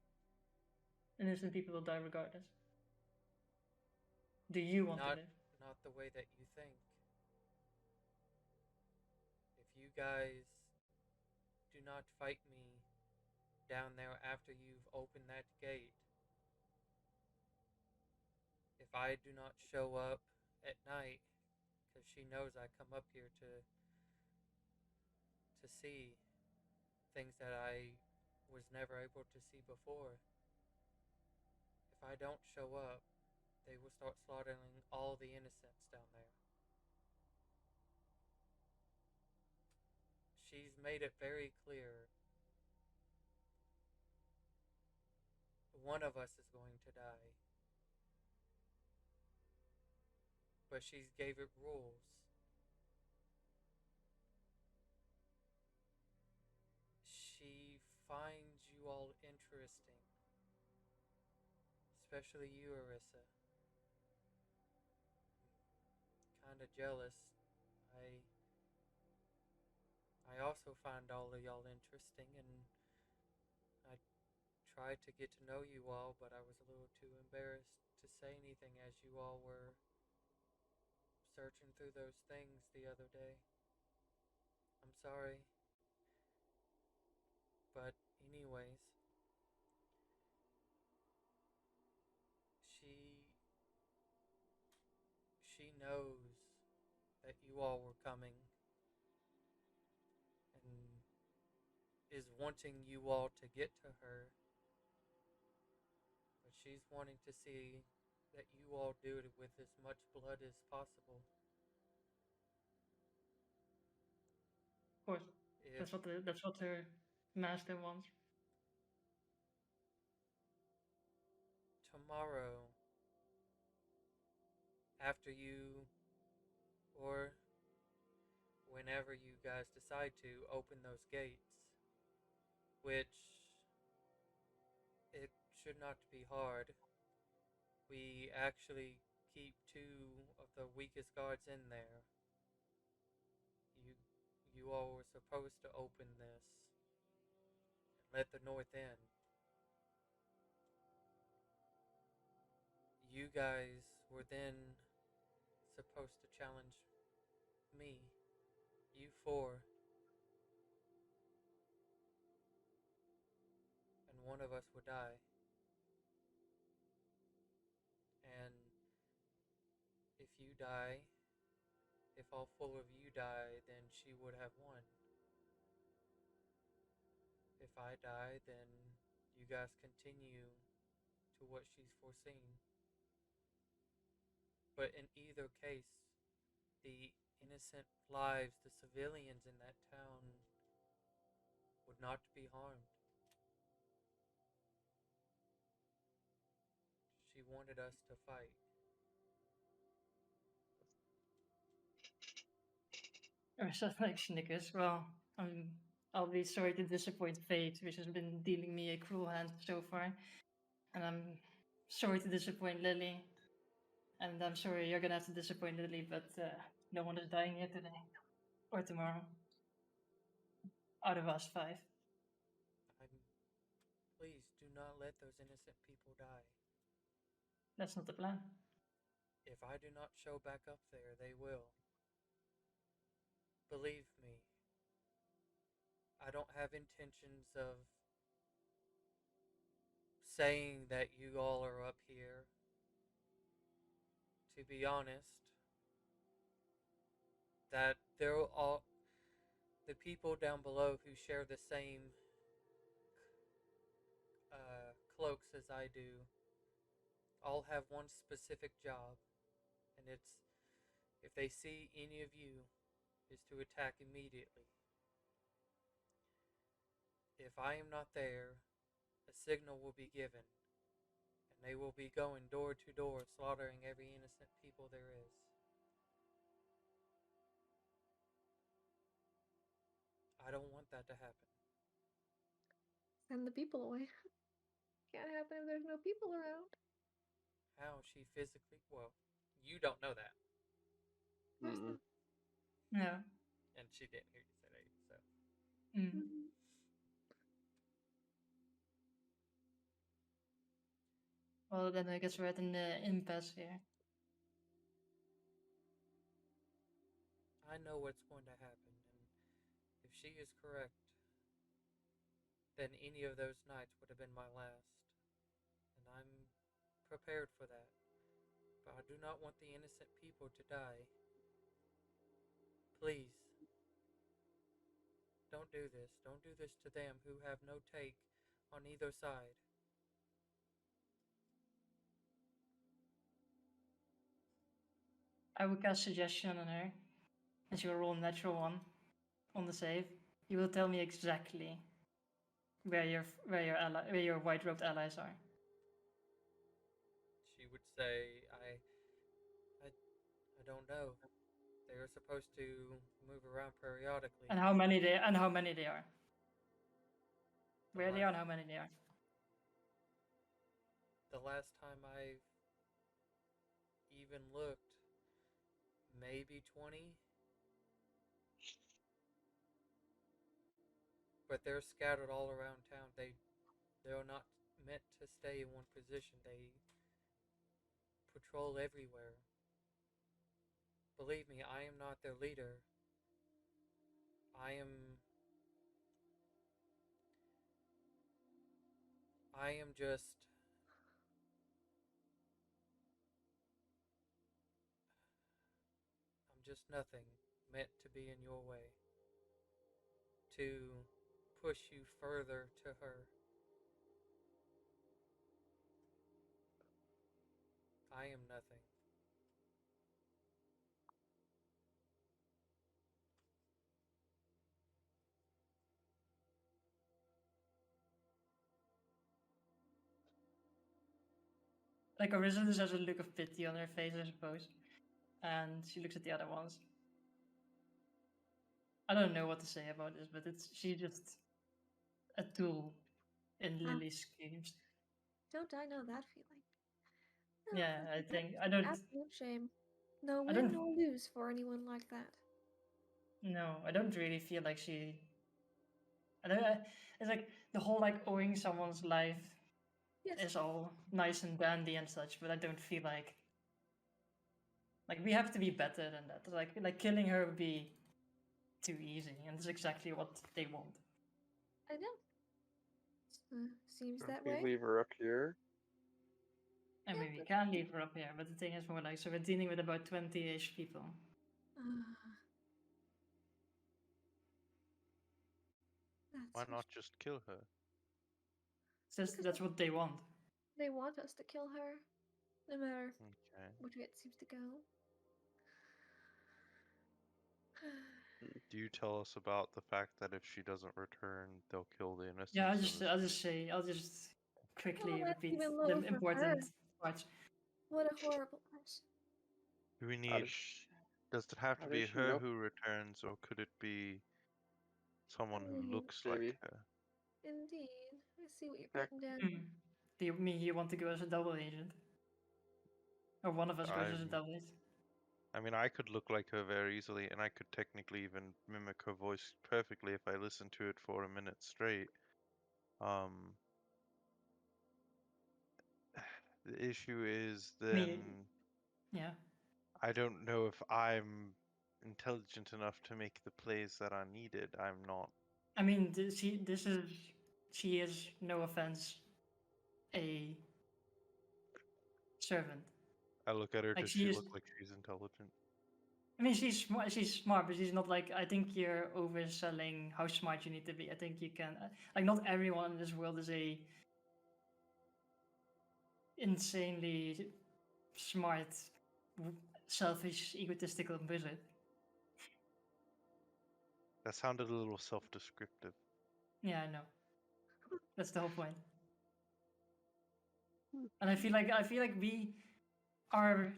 Innocent people will die regardless. Do you want to live? Not the way that you think. If you guys do not fight me down there after you've opened that gate, if I do not show up at night, because she knows I come up here to see, things that I was never able to see before. If I don't show up, they will start slaughtering all the innocents down there. She's made it very clear one of us is going to die. But she's gave it rules. She finds you all interesting. Especially you, Arissa. Kinda jealous. I I also find all of y'all interesting, and I tried to get to know you all, but I was a little too embarrassed to say anything as you all were searching through those things the other day. I'm sorry. But anyways, she she knows that you all were coming and is wanting you all to get to her, but she's wanting to see that you all do it with as much blood as possible. Of course, If that's what her master wants. tomorrow, after you, or whenever you guys decide to open those gates, which it should not be hard, we actually keep two of the weakest guards in there. You you all were supposed to open this and let the north in. You guys were then supposed to challenge me, you four, and one of us would die. And if you die, if all four of you die, then she would have won. If I die, then you guys continue to what she's foreseen. But in either case, the innocent lives, the civilians in that town, would not be harmed. She wanted us to fight. Ursa like snickers. Well, I'll be sorry to disappoint fate, which has been dealing me a cruel hand so far. And I'm sorry to disappoint Lily. And I'm sorry you're gonna have to disappoint Lily, but no one is dying here today. Or tomorrow. Out of us 5. I'm, please do not let those innocent people die. That's not the plan. If I do not show back up there, they will. Believe me, I don't have intentions of saying that you all are up here. To be honest, that they're all the people down below who share the same cloaks as I do all have one specific job, and it's if they see any of you, is to attack immediately. If I am not there, a signal will be given, and they will be going door to door, slaughtering every innocent people there is. I don't want that to happen. Send the people away. Can't happen if there's no people around. How she physically, well, you don't know that, Of course Mm-mm. not. Yeah. and she didn't hear you say that, so. Mm. Mhm. Well, then I guess we're at an impasse here. I know what's going to happen, and if she is correct, then any of those nights would have been my last. And I'm prepared for that. But I do not want the innocent people to die. Please, don't Don't do this. Don't do this to them who have no take on either side. I will cast suggestion on her, and she will roll a natural one on the save. You will tell me exactly where your white robed allies are. She would say, I don't know. They are supposed to move around periodically. And how many they are. The Where they are last- and how many they are. The last time I even looked, maybe 20. But they're scattered all around town. They're not meant to stay in one position. They patrol everywhere. Believe me, I am not their leader. I am just I'm just nothing meant to be in your way. To push you further to her. I am nothing. Like Arisa just has a look of pity on her face, I suppose. And she looks at the other ones. I don't know what to say about this, but she's just a tool in Lily's schemes. Don't I know that feeling? Oh, Yeah, I that's think an absolute shame. No I win, don't- no lose for anyone like that. No, I don't really feel like she. It's like the whole like owing someone's life Yes, is all nice and dandy and such, but I don't feel like we have to be better than that. Like killing her would be too easy, and that's exactly what they want. I know. Seems that We way. leave her up here. I Yeah, mean, we can leave her up here, but the thing is more like, so we're dealing with about 20-ish people. Why That's not just kill her? That's what they want. They want us to kill her, no matter Okay. which way it seems to go. Do you tell us about the fact that if she doesn't return, they'll kill the innocents? Yeah, in I'll this- just quickly Oh, that's repeat even the lower for important her. parts. What a horrible person. Do we How need? does she, Does it have to how be does she her know? who returns, or could it be someone who looks like Maybe. her? Indeed. I see what you're Heck. putting down. Hmm. Do you mean you want to go as a double agent? Or one of us goes as a double agent? I mean, I could look like her very easily, and I could technically even mimic her voice perfectly if I listened to it for a minute straight. The issue is then Yeah. I don't know if I'm intelligent enough to make the plays that are needed. I'm not. I mean, she is, no offense, a servant. I look at her. Like Does she she is. look like she's intelligent? I mean, she's smart. She's smart, but she's not like. I think you're overselling how smart you need to be. I think you can. Like, not everyone in this world is a insanely smart, selfish, egotistical wizard. That sounded a little self-descriptive. Yeah, I know. That's the whole point. And I feel like we are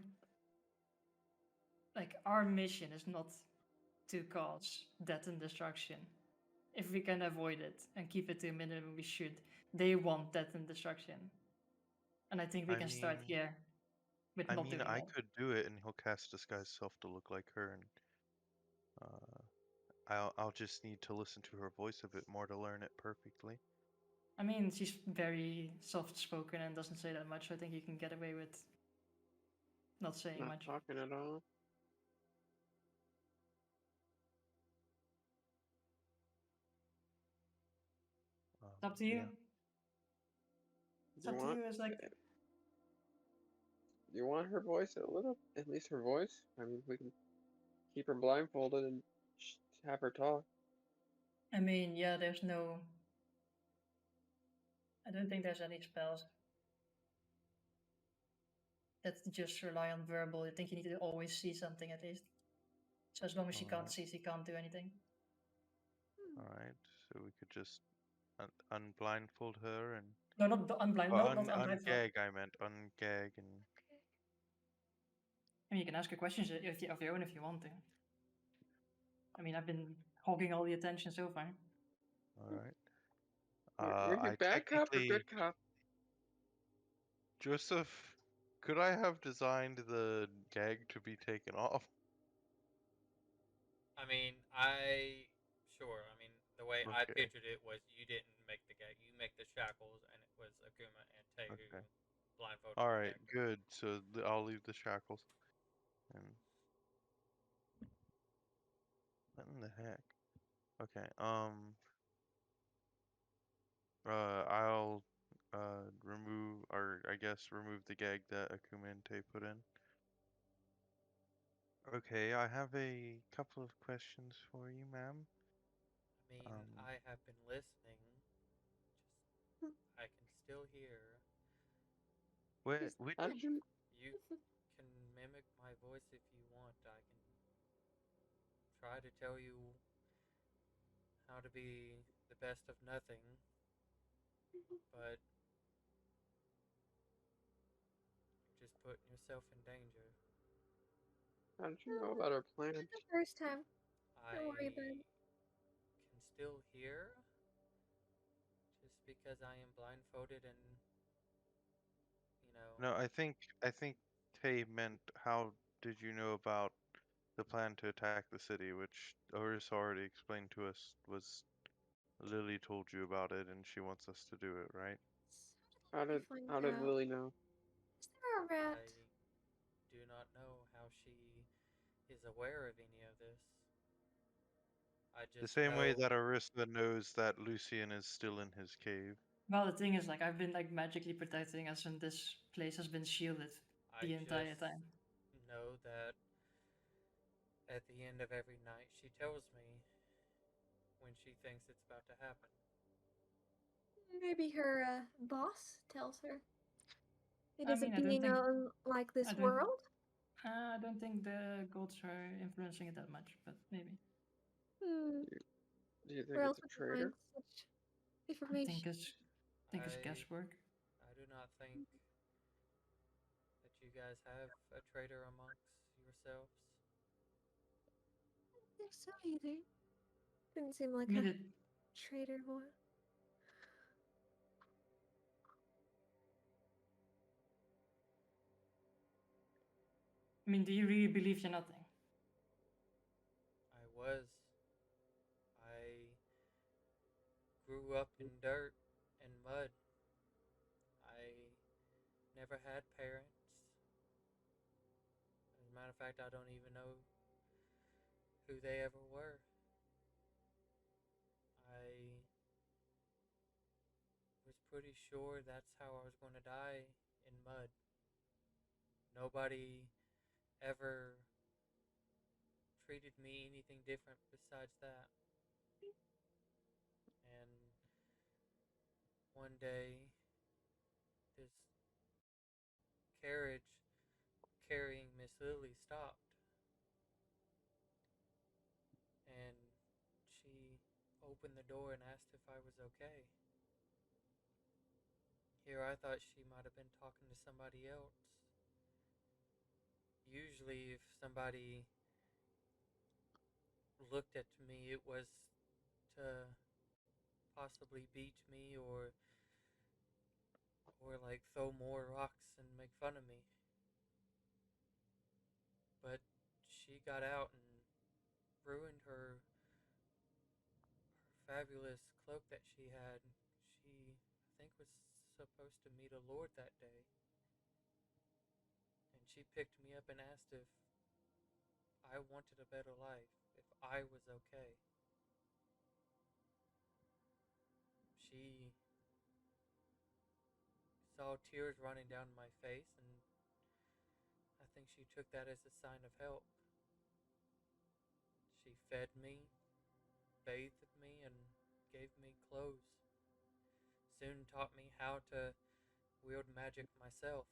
like our mission is not to cause death and destruction. If we can avoid it and keep it to a minimum, we should. They want death and destruction, and I think we I can start mean- here with I not mean, doing I that. could do it, and he'll cast disguise self to look like her, and I'll just need to listen to her voice a bit more to learn it perfectly. I mean, she's very soft-spoken and doesn't say that much. So I think you can get away with not saying Not much. talking at all. It's up to you. Yeah. It's up to you. It's like You want her voice at least her voice? I mean, we can keep her blindfolded and have her talk. I mean, yeah, there's no. I don't think there's any spells that just rely on verbal. I think you need to always see something at least. So as long as she can't Alright. see, she can't do anything. Alright, so we could just unblindfold her and No, not unblind. No, not unblindfold. ungag. I meant ungag and Okay. I mean, you can ask her questions if of your own if you want to. I mean, I've been hogging all the attention so far. alright. Were you I bad cop or technically good cop? Joseph, could I have designed the gag to be taken off? I mean, sure. I mean, the way I Okay. pictured it was you didn't make the gag. You make the shackles, and it was Akuma and Tay who Okay. blindfolded All and right, gagged her. good. So I'll leave the shackles. And what in the heck? Okay. I'll remove, or I guess remove the gag that Akuma and Tay put in. Okay, I have a couple of questions for you, ma'am. I mean, Um, I have been listening. Just, I can still hear. What? Just- Which? How did you? You can mimic my voice if you want. I can try to tell you how to be the best of nothing, but you're just putting yourself in danger. How did you know about our plan? Not the first time. I Don't worry about it. can still hear just because I am blindfolded and, you know, No, I think Tay meant how did you know about the plan to attack the city, which Orisa already explained to us was Lily told you about it and she wants us to do it, right? How Lily did find how did out? Lily know? Is there a rat? I do not know how she is aware of any of this. I The just same way know that Orisa knows that Lucian is still in his cave. Well, the thing is, like, I've been like magically protecting us, and this place has been shielded I the entire just time. know that at the end of every night she tells me when she thinks it's about to happen. Maybe her boss tells her. It I is a mean, I don't being think like I this don't world. I don't think the gods are influencing it that much, but maybe. Hmm. Do you think Where else it's a would you find traitor? such I information? think it's I guesswork. I do not think that you guys have a traitor amongst yourselves. I don't think so either. Didn't seem like I mean, a traitor boy. do you really believe you're nothing? I was. I grew up in dirt and mud. I never had parents. As a matter of fact, I don't even know who they ever were. I was pretty sure that's how I was going to die in mud. Nobody ever treated me anything different besides that. And one day, this carriage carrying Miss Lily stopped, and she opened the door and asked if I was okay. Here, I thought she might have been talking to somebody else. Usually, if somebody looked at me, it was to possibly beat me or like throw more rocks and make fun of me. But she got out and ruined her fabulous cloak that she had. She, I think, was supposed to meet a lord that day. And she picked me up and asked if I wanted a better life, if I was okay. She saw tears running down my face, and I think she took that as a sign of help. She fed me, bathed me and gave me clothes. Soon taught me how to wield magic myself.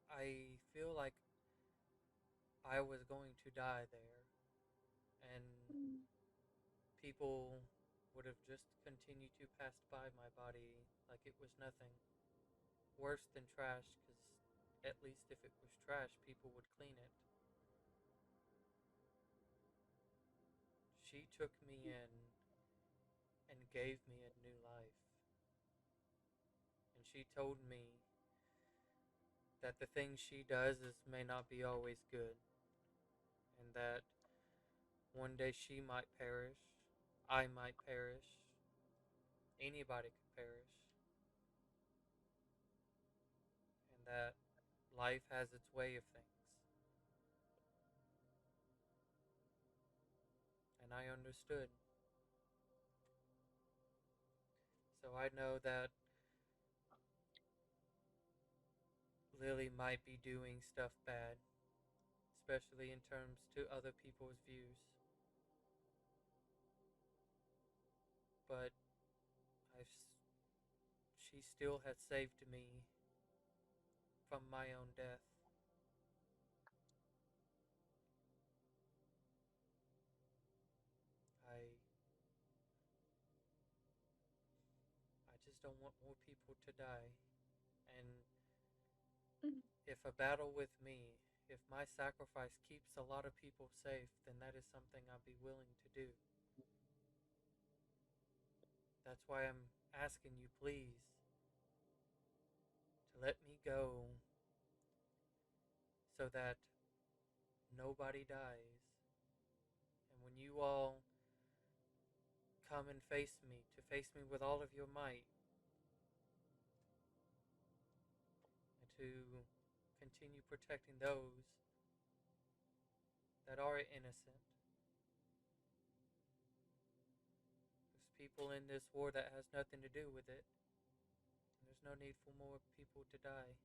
I feel like I was going to die there, and Mm. people would have just continued to pass by my body like it was nothing. Worse than trash, because at least if it was trash, people would clean it. She took me in and gave me a new life. And she told me that the things she does may not be always good, and that one day she might perish, I might perish, anybody could perish, and that life has its way of things. And I understood. So I know that Lily might be doing stuff bad, especially in terms to other people's views. But I've, she still has saved me from my own death. I just don't want more people to die. And Mm. if a battle with me, if my sacrifice keeps a lot of people safe, then that is something I'd be willing to do. That's why I'm asking you, please, to let me go so that nobody dies. And when you all come and face me, to face me with all of your might, and to continue protecting those that are innocent. There's people in this war that has nothing to do with it. And there's no need for more people to die.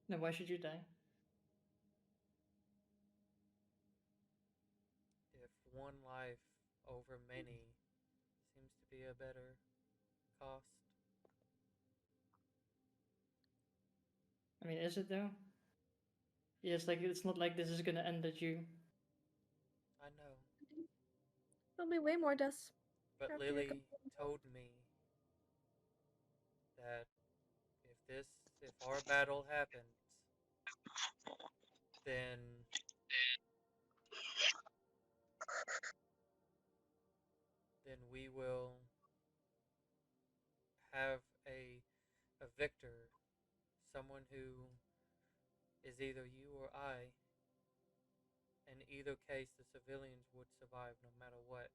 Then why should you die? If one life over many seems to be a better cost, I mean, is it though? Yeah, it's not like this is gonna end at you. I know. There'll be way more deaths But after you're Lily told me that if our battle happens, then we will have a victor, someone who is either you or I. In either case, the civilians would survive no matter what.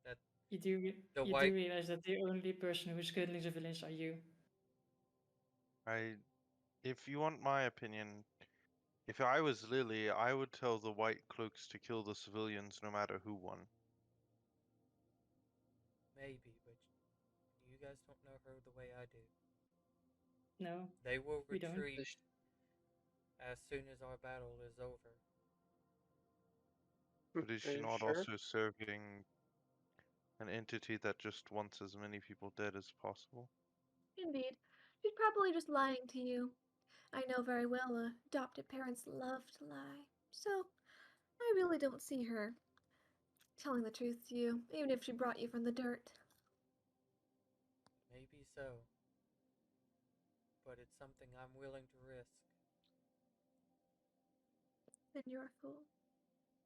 That You do the you do white realize that the only person who's killing civilians are you. If you want my opinion, if I was Lily, I would tell the white cloaks to kill the civilians no matter who won. maybe, but you guys don't know her the way I do. No, They will we don't. retreat as soon as our battle is over. But is Are she you not sure? also serving an entity that just wants as many people dead as possible? Indeed. She's probably just lying to you. I know very well adopted parents love to lie. So, I really don't see her telling the truth to you, even if she brought you from the dirt. Maybe so. But it's something I'm willing to risk. Then you're a fool.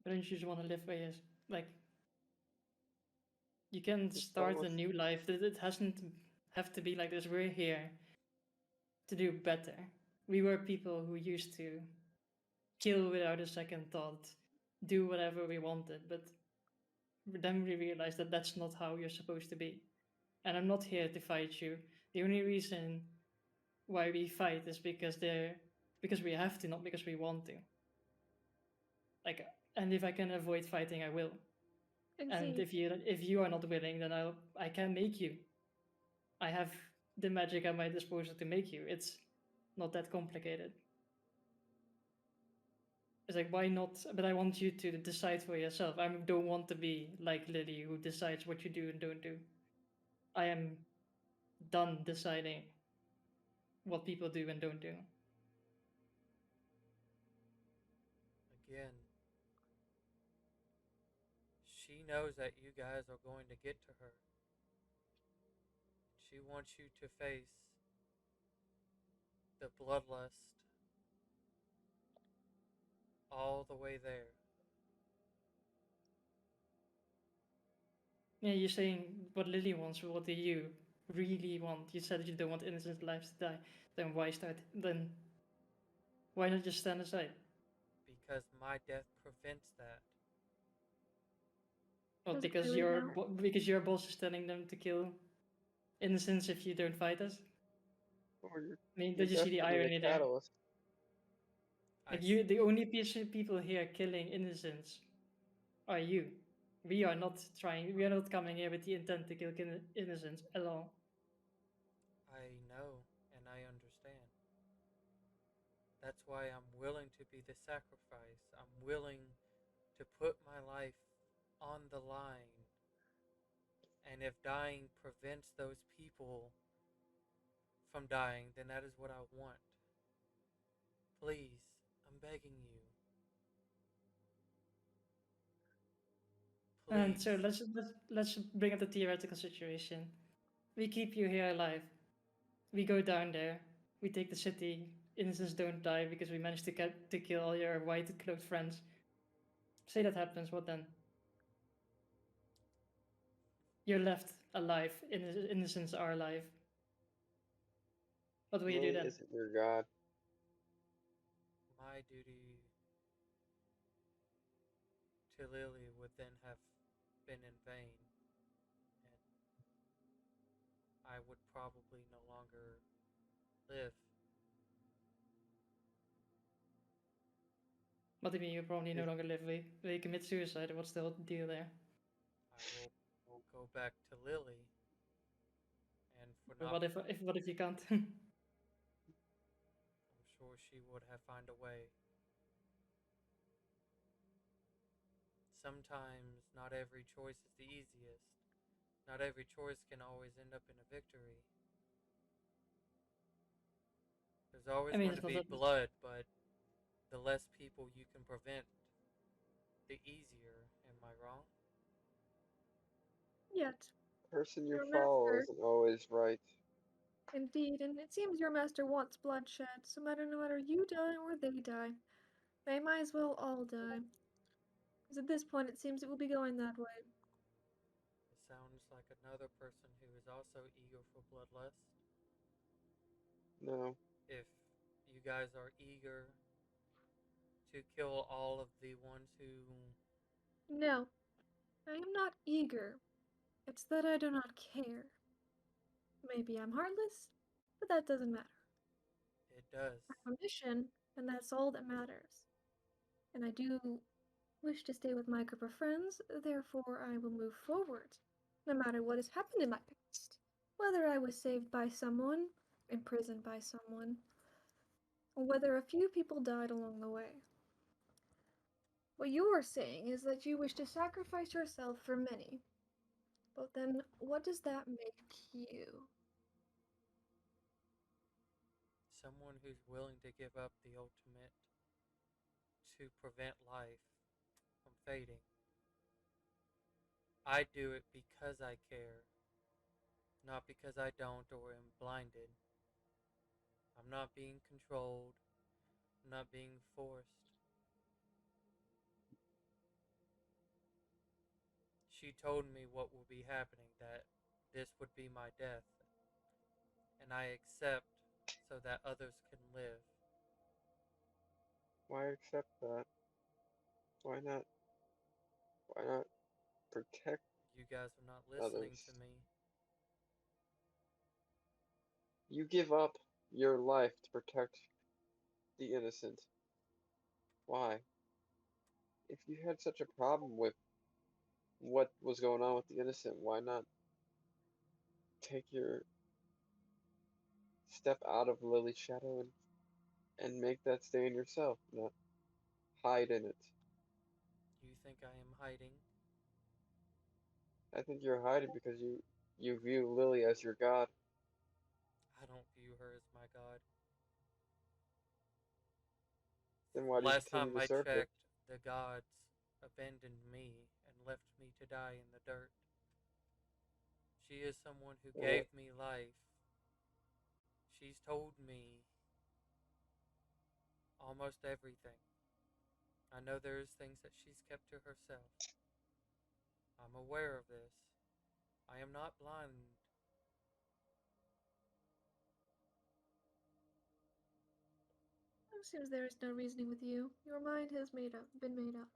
But don't you just want to live where you like? You can Just start a almost new life. It hasn't have to be like this. We're here to do better. We were people who used to kill without a second thought, do whatever we wanted, but then we realized that that's not how you're supposed to be. And I'm not here to fight you. The only reason why we fight is because we have to, not because we want to. Like, and if I can avoid fighting, I will. And Indeed. if you are not willing, then I can make you. I have the magic at my disposal to make you. It's not that complicated. It's like, why not? But I want you to decide for yourself. I don't want to be like Lily, who decides what you do and don't do. I am done deciding what people do and don't do. Again, she knows that you guys are going to get to her. She wants you to face the bloodlust all the way there. Yeah, you're saying what Lily wants, but what do you really want? You said you don't want innocent lives to die. Then why start? Then why not just stand aside? Because my death prevents that. Well, Does it because really your matter? because your boss is telling them to kill innocents if you don't fight us. Or I mean, your don't you death see the could be the irony there? catalyst. Like the only people here killing innocents are you. We are not trying. We are not coming here with the intent to kill innocents at all. I know and I understand. That's why I'm willing to be the sacrifice. I'm willing to put my life on the line. And if dying prevents those people from dying, then that is what I want. Please, I'm begging you. And Please. so let's bring up the theoretical situation. We keep you here alive. We go down there. We take the city. Innocents don't die because we managed to kill all your white cloaked friends. Say that happens, what then? You're left alive. Innocents are alive. What will you do Lily then? isn't your god. My duty to Lily would then have been in vain, and I would probably no longer live. What do you mean you probably no If longer live? Will you commit suicide? What's the whole deal there? I will go back to Lily, and for But not, what if you can't? I'm sure she would have found a way. Sometimes not every choice is the easiest. Not every choice can always end up in a victory. There's always I mean, going it's to not be that. blood, but the less people you can prevent, the easier. Am I wrong? Yet, the person you your follow master, isn't always right. indeed, and it seems your master wants bloodshed, so no matter you die or they die, they might as well all die. Because at this point, it seems it will be going that way. It sounds like another person who is also eager for bloodlust. No, If you guys are eager to kill all of the ones who. No, I am not eager. It's that I do not care. Maybe I'm heartless, but that doesn't matter. It does. I have a mission, and that's all that matters. And I do wish to stay with my group of friends, therefore I will move forward, no matter what has happened in my past. Whether I was saved by someone, imprisoned by someone, or whether a few people died along the way. What you are saying is that you wish to sacrifice yourself for many. But then, what does that make you? Someone who's willing to give up the ultimate to prevent life from fading. I do it because I care, not because I don't or am blinded. I'm not being controlled. I'm not being forced. She told me what will be happening, that this would be my death, and I accept so that others can live. why accept that? Why not? Why not protect You guys are not listening others? to me. You give up your life to protect the innocent. Why? If you had such a problem with what was going on with the innocent, why not take your step out of Lily's shadow and make that stand yourself, not hide in it. You think I am hiding? I think you're hiding because you view Lily as your god. I don't view her as my god. Then why do you Last continue time to I serve her? checked, the gods abandoned me and left me to die in the dirt. She is someone who Well, gave me life. She's told me almost everything. I know there's things that she's kept to herself. I'm aware of this. I am not blind. It seems there is no reasoning with you. Your mind has been made up.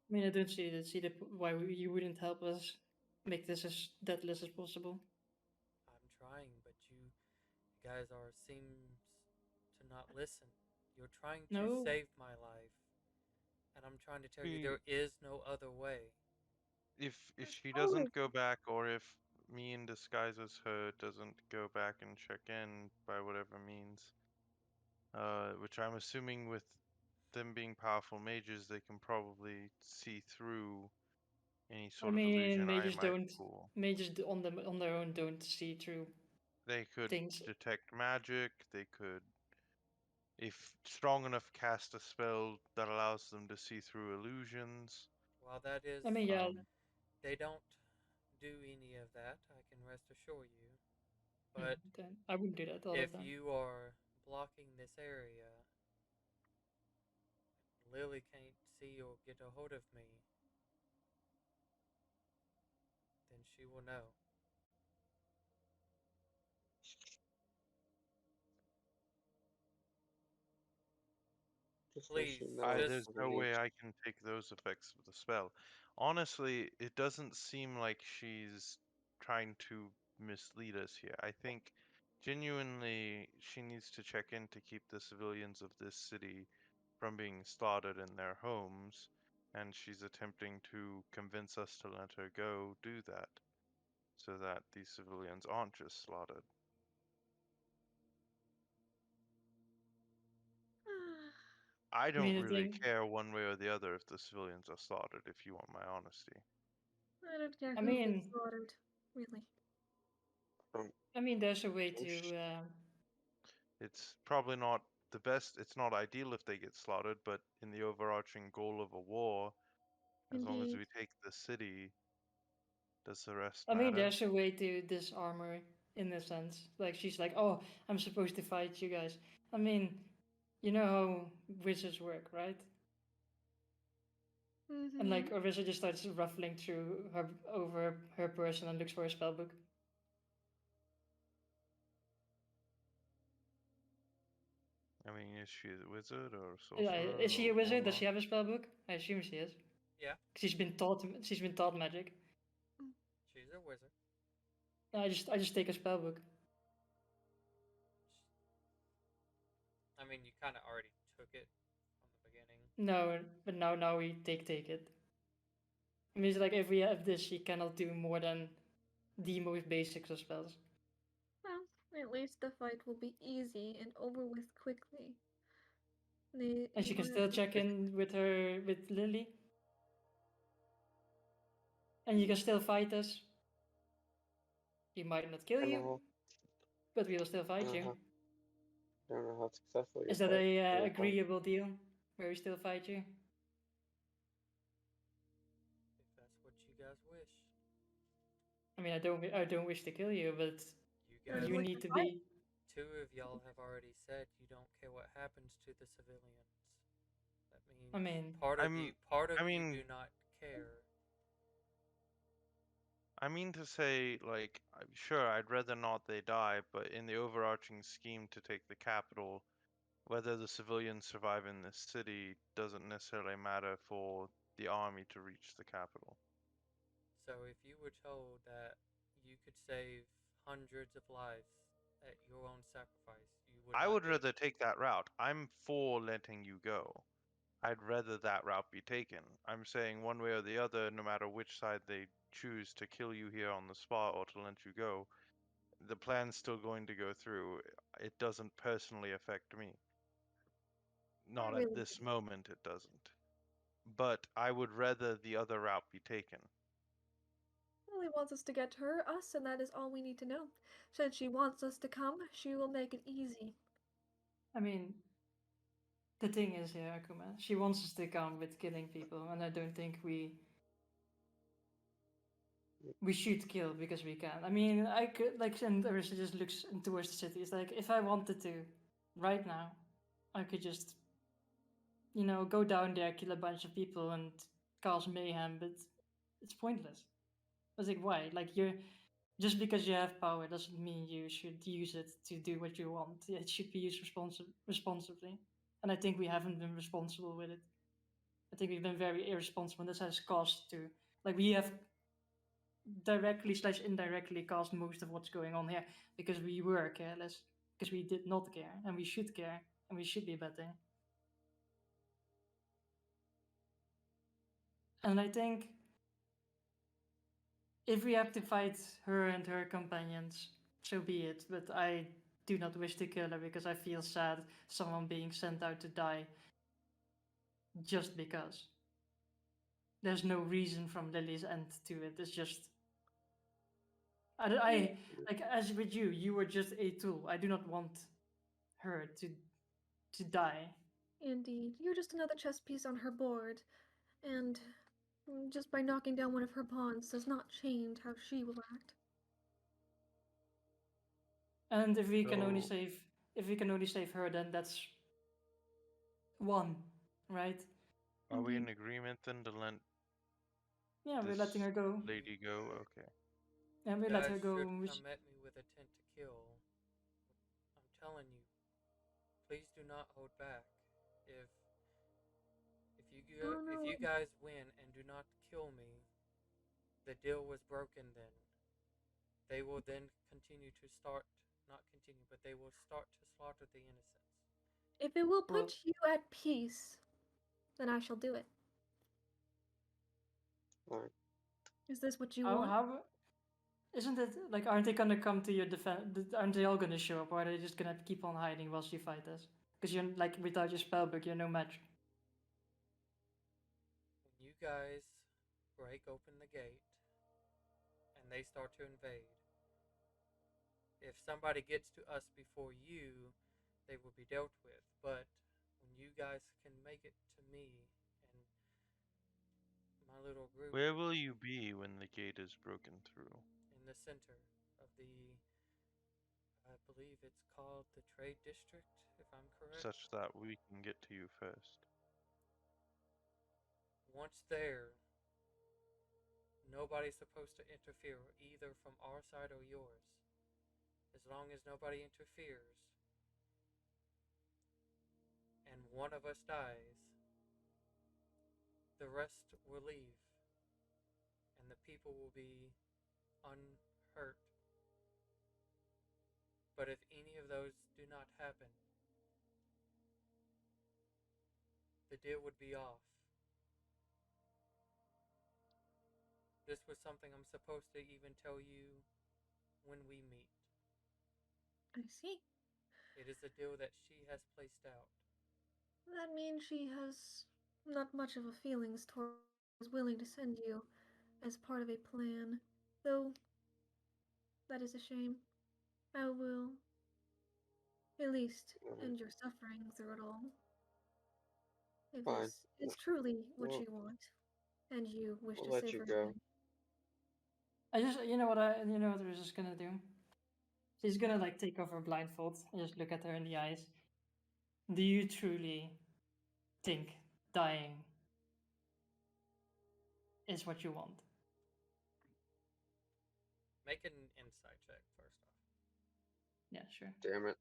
I mean, I don't see why you wouldn't help us make this as deathless as possible. I'm trying, but you guys are seems to not listen. You're trying to No, save my life, and I'm trying to tell you We- there is no other way. if she Oh, doesn't go back, or if me in disguise as her doesn't go back and check in by whatever means, which I'm assuming with them being powerful mages, they can probably see through any I sort of mean, illusion I might pull. on their own don't see through They could things. detect magic, they could, if strong enough, cast a spell that allows them to see through illusions. While that is, I mean, yeah, they don't do any of that, I can rest assure you. But then I wouldn't do that all the if time. you are blocking this area, Lily can't see or get a hold of me, then she will know. just so Please, she knows just for There's the no way next. I can take those effects of the spell. Honestly, it doesn't seem like she's trying to mislead us here. I think genuinely she needs to check in to keep the civilians of this city from being slaughtered in their homes, and she's attempting to convince us to let her go do that so that these civilians aren't just slaughtered. I I don't mean, the really thing. care one way or the other if the civilians are slaughtered, if you want my honesty. I don't care I who gets mean, slaughtered, really. Um, there's a way oh, to. It's probably not the best, it's not ideal if they get slaughtered, but in the overarching goal of a war, as long as Indeed. we take the city, does the rest I mean, matter? there's a way to disarm her in a sense. Like she's like, "Oh, I'm supposed to fight you guys." I mean, you know how wizards work, right? And Mm-hmm. like Orisa just starts ruffling through her over her person and looks for a spellbook. I mean, is she a wizard or a Yeah, sorcerer is she or a wizard? Does warlock? she have a spellbook? I assume she is. yeah, She's been taught. She's been taught magic. she's a wizard. I just take a spellbook. I mean, you kind of already took it from the beginning. No, but now we take it. It means like if we have this, she cannot do more than the most basics of spells. Well, at least the fight will be easy and over with quickly. They, And you she can won't have still to. check in with Lily. And you can still fight us. We might not kill I don't you, know but we will still how, I fight don't know you. how, I don't know how successful your Is that fight a will fight. agreeable deal? Where we still fight you? If that's what you guys wish. I mean, I don't wish to kill you, but You Or guys, you wish need to to fight. be. two of y'all have already said you don't care what happens to the civilians. That means I mean, part of I you mean, do not care. I mean to say, like, sure, I'd rather not they die, but in the overarching scheme to take the capital, whether the civilians survive in this city doesn't necessarily matter for the army to reach the capital. So if you were told that you could save hundreds of lives at your own sacrifice, you would I not would do it. rather take that route. I'm for letting you go. I'd rather that route be taken. I'm saying one way or the other, no matter which side they choose to kill you here on the spot or to let you go, the plan's still going to go through. It doesn't personally affect me. Not at really this moment, it doesn't. But I would rather the other route be taken. Lily wants us to get to us, and that is all we need to know. Since she wants us to come, she will make it easy. I mean, the thing is here, Akuma, she wants us to come with killing people, and I don't think we should kill because we can. I mean, I could like, and Arisa just looks towards the city. It's like if I wanted to, right now, I could just, go down there, kill a bunch of people, and cause mayhem. But it's pointless. I was like, why? Like you're just because you have power doesn't mean you should use it to do what you want. It should be used responsibly. And I think we haven't been responsible with it. I think we've been very irresponsible. And this has caused to, like, we have directly/indirectly caused most of what's going on here because we were careless, because we did not care, and we should care, and we should be better. And I think if we have to fight her and her companions, so be it. But I do not wish to kill her because I feel sad someone being sent out to die just because. There's no reason from Lily's end to it. It's just I like, as with you, you were just a tool. I do not want her to die. Indeed, you're just another chess piece on her board, and just by knocking down one of her pawns does not change how she will act. And if we can only So- save her, then that's one, right? Are we in Indeed. agreement then to let Yeah, we're this letting her go. lady go? Okay. And we You let guys her go. should come at me with intent to kill. I'm telling you, please do not hold back. If Oh if no, you guys win and do not kill me, the deal was broken. Then they will then continue to start, not continue, but they will start to slaughter the innocents. if it will Well, put you at peace, then I shall do it. Alright. Is this what you how want? how isn't it like, aren't they gonna come to your defense? Aren't they all gonna show up, or are they just gonna keep on hiding whilst you fight us? Because you're like, without your spellbook, you're no match. When you guys break open the gate and they start to invade, if somebody gets to us before you, they will be dealt with. But when you guys can make it to me and my little group Where will you be when the gate is broken through? in the center of the, I believe it's called the Trade District, if I'm correct. Such that we can get to you first. Once there, nobody's supposed to interfere either from our side or yours. As long as nobody interferes and one of us dies, the rest will leave and the people will be unhurt. But if any of those do not happen, the deal would be off. This was something I'm supposed to even tell you when we meet. I see. It is a deal that she has placed out. That means she has not much of a feelings towards willing to send you as part of a plan. Though that is a shame. I will at least end your suffering through it all. If Fine. this is truly what Well, you want, and you wish we'll to let save you her go. mind. You know what Riz is gonna do? She's gonna like take off her blindfold and just look at her in the eyes. Do you truly think dying is what you want? Make an insight check first off. Yeah, sure. Damn it.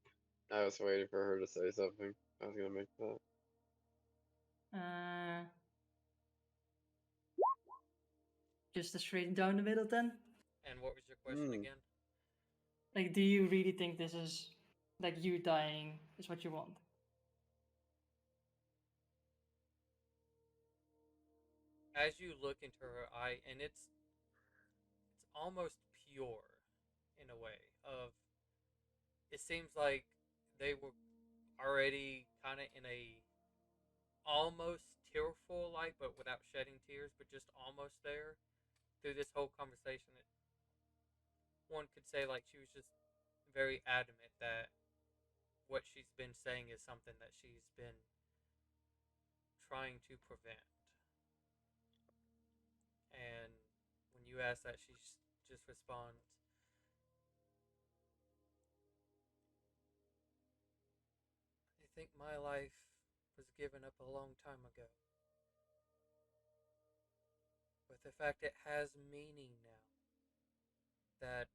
I was waiting for her to say something. I was gonna make that. Just a straight down the middle then? And what was your question again? Like, do you really think this is, like, you dying is what you want? as you look into her eye, and it's almost pure in a way of it seems like they were already kind of in a almost tearful light, but without shedding tears, but just almost there through this whole conversation. One could say like she was just very adamant that what she's been saying is something that she's been trying to prevent. And when you ask that, she just responds, I think my life was given up a long time ago. But the fact it has meaning now, that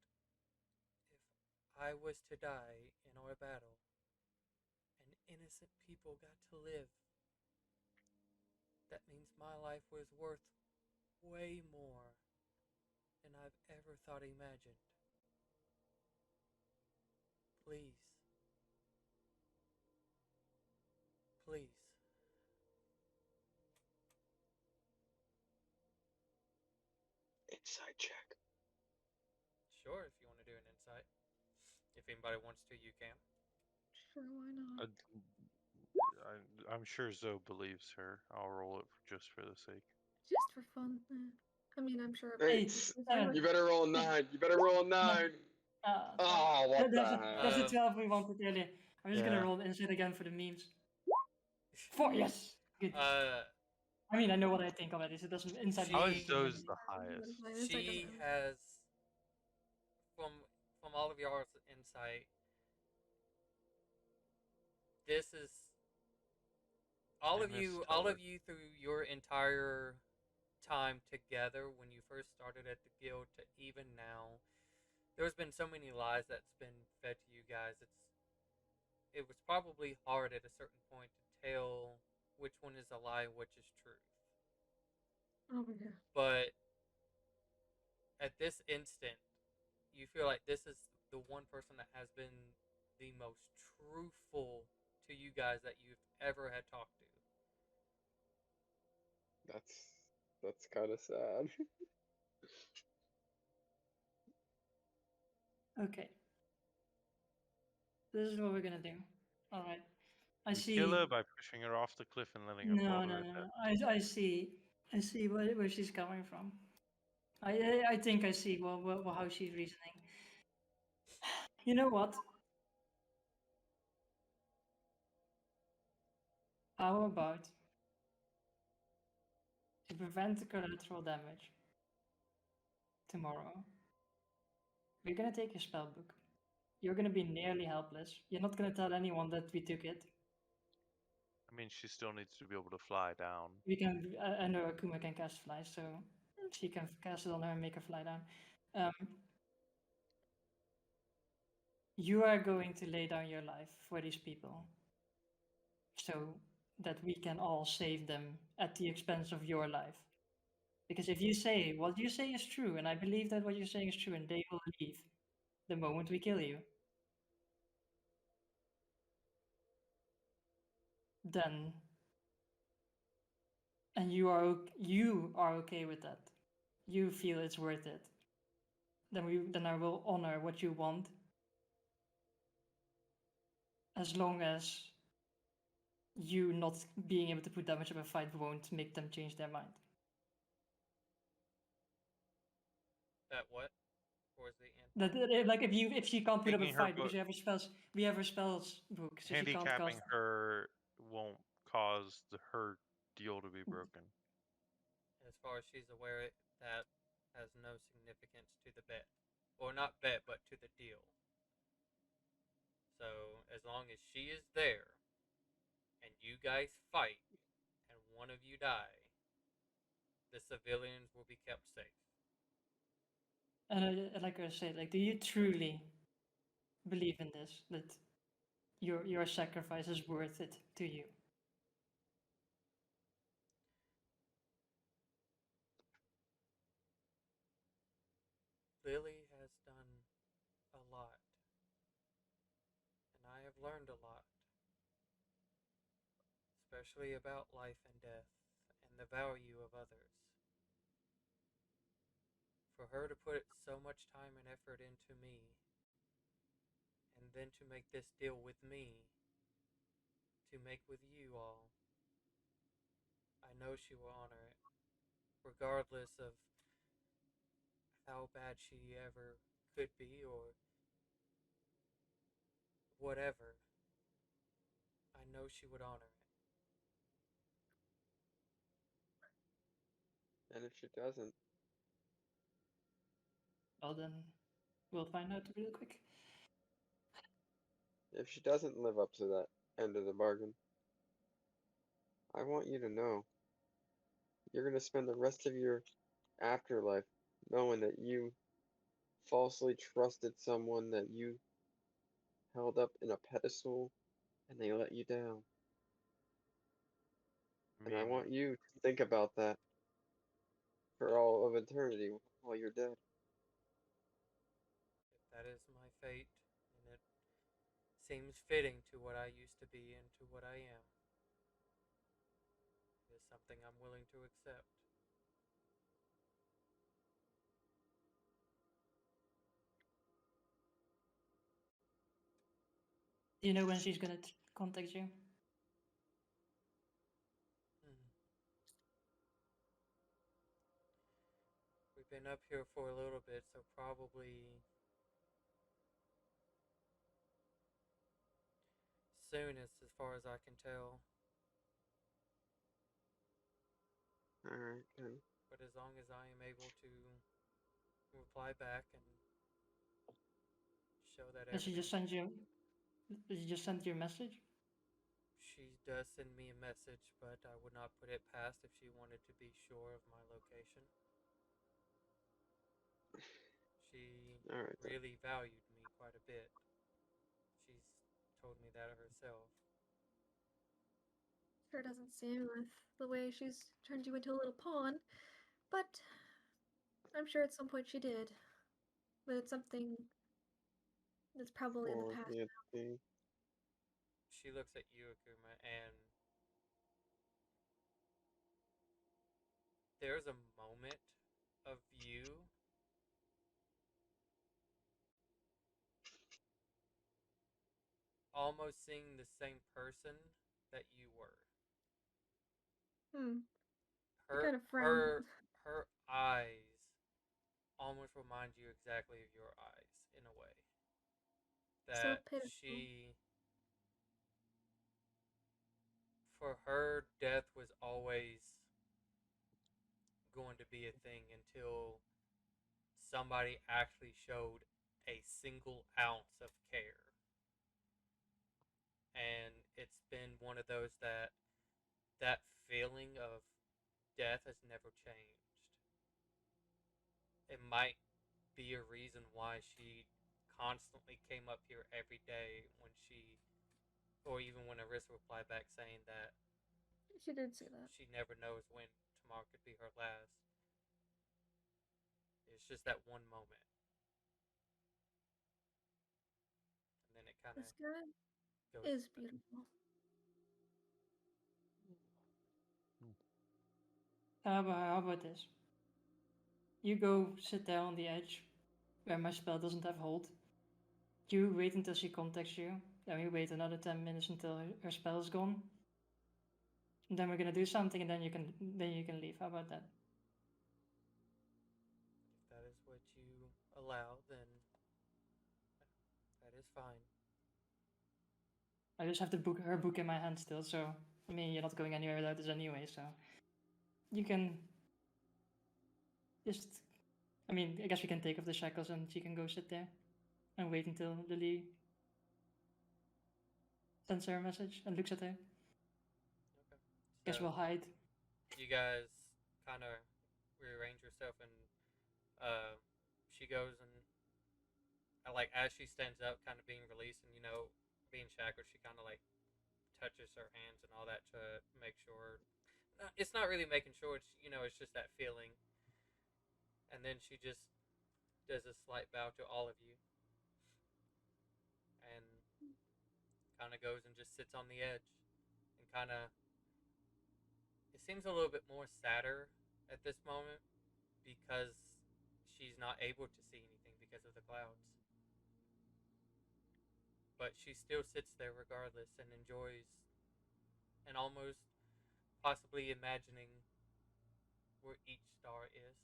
if I was to die in our battle and innocent people got to live, that means my life was worth way more than I've ever thought imagined. Please, please. Inside check. Sure, if you want to do an insight. If anybody wants to, you can. Sure, why not? I'm sure Zoe believes her. I'll roll it just for the sake. Just for fun. I mean, I'm sure. Hey, 7. you better roll a 9. You better roll a 9. Oh, what the That's heck? a 12 we wanted earlier. I'm just gonna Yeah. roll the insight again for the memes. 4, yes! Good. Uh, I mean, I know what I think already, so it doesn't inside She- How me. is Zoe's the highest? she has, from all of y'all's insight, this is all I of you misspelled through your entire time together when you first started at the guild to even now. There's been so many lies that's been fed to you guys. It was probably hard at a certain point to tell which one is a lie and which is truth. Oh yeah. But at this instant, you feel like this is the one person that has been the most truthful to you guys that you've ever had talked to. That's kind of sad. Okay. This is what we're gonna do. Alright. I We see. kill her by pushing her off the cliff and letting her fall No, to no, her no. death. I see. I see where she's coming from. I think I see how she's reasoning. You know what? How about to prevent the collateral damage tomorrow? We're gonna take your spell book. You're gonna be nearly helpless. You're not gonna tell anyone that we took it. I mean, she still needs to be able to fly down. We can. I know Akuma can cast fly, so she can cast it on her and make her fly down. You are going to lay down your life for these people, so that we can all save them at the expense of your life. Because if you say what you say is true, and I believe that what you're saying is true, and they will leave the moment we kill you, then, and you are okay with that, you feel it's worth it, then I will honor what you want, as long as you not being able to put damage up a fight won't make them change their mind. That what? Towards the end. That like if she can't put up a Making her fight because we have her spells book, so she can't handicapping cast. her won't cause her deal to be broken. As far as she's aware, that has no significance to the bet. Or not bet, but to the deal. So, as long as she is there, and you guys fight, and one of you die, the civilians will be kept safe. And like I said, like, do you truly believe in this? That your sacrifice is worth it to you? Lily has done a lot, and I have learned a lot, especially about life and death and the value of others. For her to put so much time and effort into me, and then to make this deal with me, to make with you all, I know she will honor it, regardless of how bad she ever could be or whatever. I know she would honor it. And if she doesn't, Well, then we'll find out real quick. if she doesn't live up to that end of the bargain, I want you to know you're gonna spend the rest of your afterlife knowing that you falsely trusted someone that you held up in a pedestal and they let you down. And I want Meaning, you to think about that for all of eternity while you're dead. If that is my fate, and it seems fitting to what I used to be and to what I am, it is something I'm willing to accept. Do you know when she's gonna contact you? Hmm. We've been up here for a little bit, so probably soonest, as far as I can tell. Alright, then. But as long as I am able to reply back and show that Did she everything, just send you? Did she just send you a message? she does send me a message, but I would not put it past if she wanted to be sure of my location. She Alright, then. really valued me quite a bit. She's told me that herself. Sure doesn't seem with the way she's turned you into a little pawn, but I'm sure at some point she did. But it's something that's probably in the For past. the entity. She looks at you, Akuma, and there's a moment of you almost seeing the same person that you were. Hmm. She Her kind of frowns. her her eyes almost remind you exactly of your eyes in a way. So That pitiful. she, for her, death was always going to be a thing until somebody actually showed a single ounce of care. And it's been one of those that feeling of death has never changed. It might be a reason why she constantly came up here every day when she, or even when Arissa replied back saying that She did say that. she never knows when tomorrow could be her last. It's just that one moment, and then it kind of This guy goes is away. beautiful. How about this? You go sit there on the edge, where my spell doesn't have hold. You wait until she contacts you. Then we wait another 10 minutes until her spell is gone. And then we're gonna do something, and then you can leave. How about that? If that is what you allow, then that is fine. I just have her book in my hand still, so I mean you're not going anywhere without this anyway. So you can just, I mean, I guess we can take off the shackles and she can go sit there and wait until Lily sends her a message and looks at her. Okay. Guess So we'll hide. you guys kind of rearrange yourself, and uh, she goes and like as she stands up, kind of being released and being shackled, she kind of like touches her hands and all that to make sure. It's not really making sure. It's just that feeling, and then she just does a slight bow to all of you, and kind of goes and just sits on the edge, and kind of it seems a little bit more sadder at this moment because she's not able to see anything because of the clouds. But she still sits there regardless and enjoys and almost possibly imagining where each star is.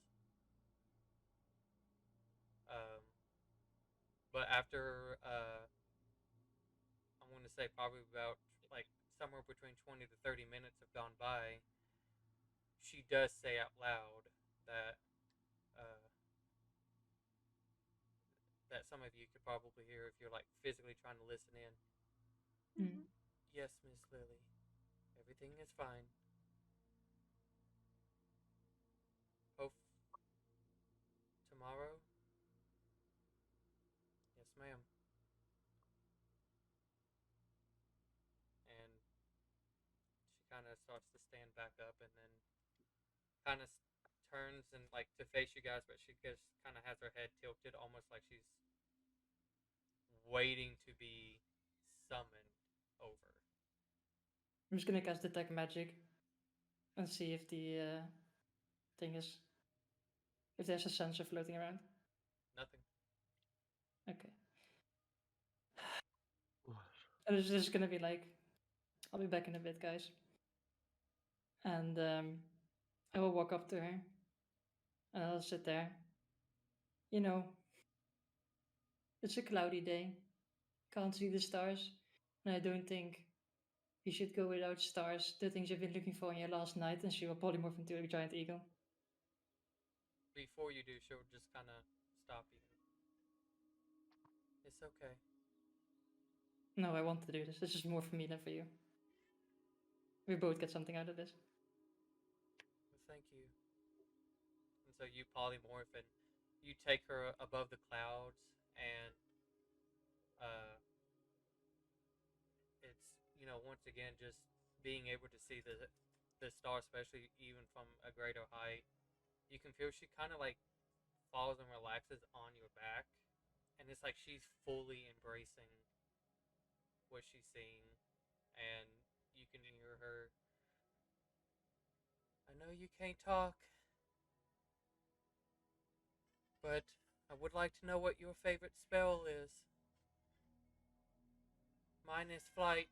Um, but after I'm going to say probably about like somewhere between 20 to 30 minutes have gone by, she does say out loud that uh, that some of you could probably hear if you're like physically trying to listen in. Mm. Yes, Miss Lily, everything is fine. Hope tomorrow. Yes, ma'am. And she kind of starts to stand back up and then kind of turns and like to face you guys, but she just kind of has her head tilted, almost like she's waiting to be summoned over. I'm just gonna cast Detect Magic and see if the thing is. If there's a sensor floating around. Nothing. Okay. And it's just gonna be like, I'll be back in a bit, guys. And I will walk up to her and I'll sit there. You know, it's a cloudy day. Can't see the stars. And I don't think you should go without stars, the things you've been looking for in your last night. And she will polymorph into a giant eagle. Before you do, she'll just kind of stop you. It's okay. No, I want to do this. This is more for me than for you. We both get something out of this. Well, thank you. And so you polymorph and you take her above the clouds, and it's once again just being able to see the star, especially even from a greater height. You can feel she kind of like falls and relaxes on your back, and it's like she's fully embracing what she's seeing, and you can hear her. I know you can't talk, but I would like to know what your favorite spell is. Mine is flight.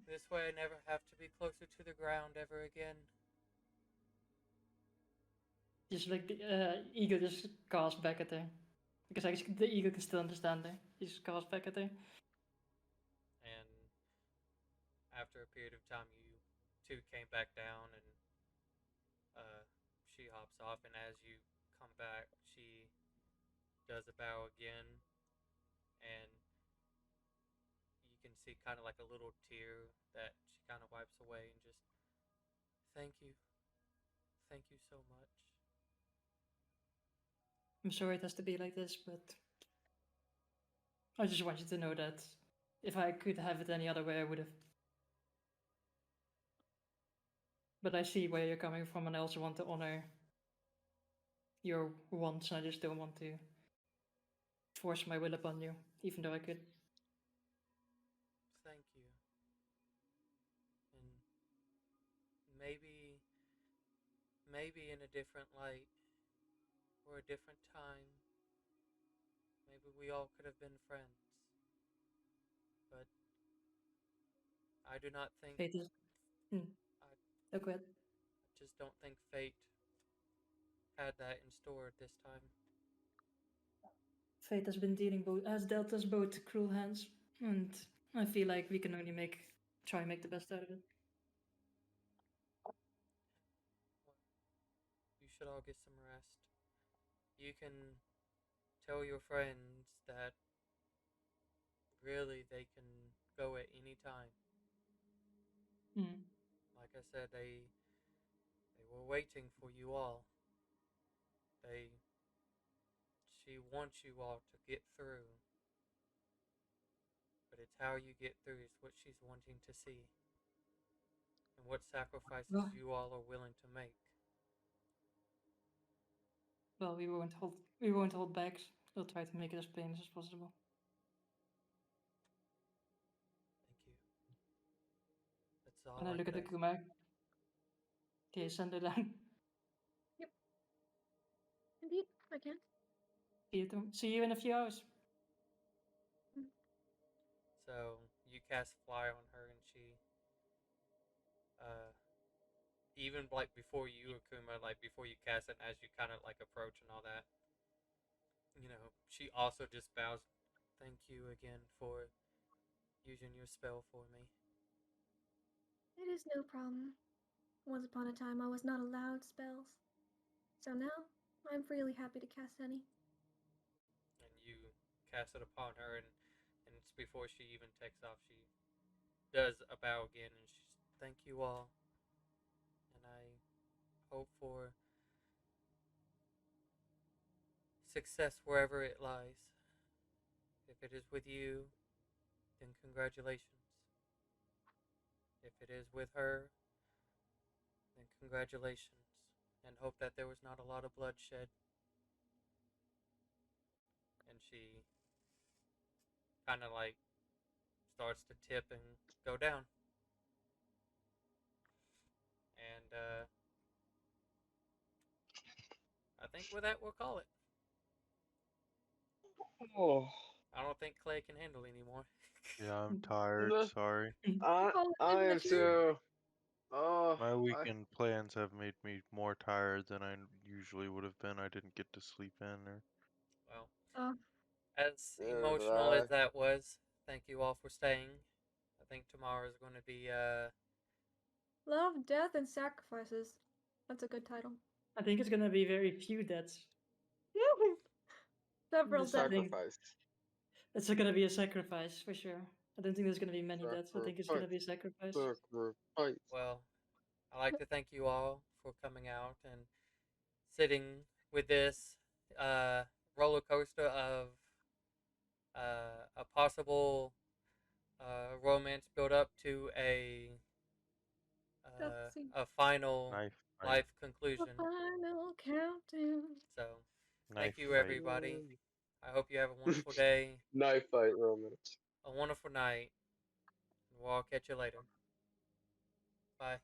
This way I never have to be closer to the ground ever again. Just like the eagle just calls back at her. Because the eagle can still understand her. He just calls back at her. And after a period of time, you two came back down, and she hops off. And as you come back, she does a bow again, and you can see kind of like a little tear that she kind of wipes away and just, thank you. Thank you so much. I'm sorry it has to be like this, but I just want you to know that if I could have it any other way, I would have. But I see where you're coming from, and I also want to honor your wants, and I just don't want to force my will upon you, even though I could. Thank you. And maybe in a different light or a different time, maybe we all could have been friends. But I do not think Fate is. I Okay. just don't think fate had that in store this time. Fate has dealt us both cruel hands, and I feel like we can only try and make the best out of it. You should all get some rest. You can tell your friends that really they can go at any time. Mm. Like I said, they were waiting for you all. She wants you all to get through. But it's how you get through is what she's wanting to see. And what sacrifices Well, you all are willing to make. well, we won't hold back. We'll try to make it as painless as possible. Thank you. That's all And I look at the could ask. Kumar. Okay, send her down. Yep. I can. See you in a few hours. So you cast fly on her, and she, uh, even like before you, Akuma, like before you cast it, as you kind of like approach and all that, she also just bows. Thank you again for using your spell for me. It is no problem. Once upon a time, I was not allowed spells. So now, I'm freely happy to cast any. And you cast it upon her, and it's before she even takes off. She does a bow again, and she's thank you all, and I hope for success wherever it lies. If it is with you, then congratulations. If it is with her, then congratulations, and hope that there was not a lot of bloodshed. And she kind of like starts to tip and go down. And I think with that, we'll call it. Oh, I don't think Clay can handle anymore. Yeah, I'm tired. no, Sorry. I am too. Oh, My weekend plans have made me more tired than I usually would have been. I didn't get to sleep in or. Well, Oh, as yeah, emotional as that was, thank you all for staying. I think tomorrow is going to be Love, Death, and Sacrifices. That's a good title. I think it's gonna be very few deaths. Several This- I deaths. think sacrifice. it's gonna be a sacrifice for sure. I don't think there's gonna be many deaths. I think it's gonna be a sacrifice. Sacrifice. well. I'd like to thank you all for coming out and sitting with this roller coaster of a possible romance build up to Death scene. a final Knife fight. life The conclusion. final countdown. So, Knife thank you, fight. everybody. I hope you have a wonderful day, Knife fight romance. a wonderful night. We'll all catch you later. Bye.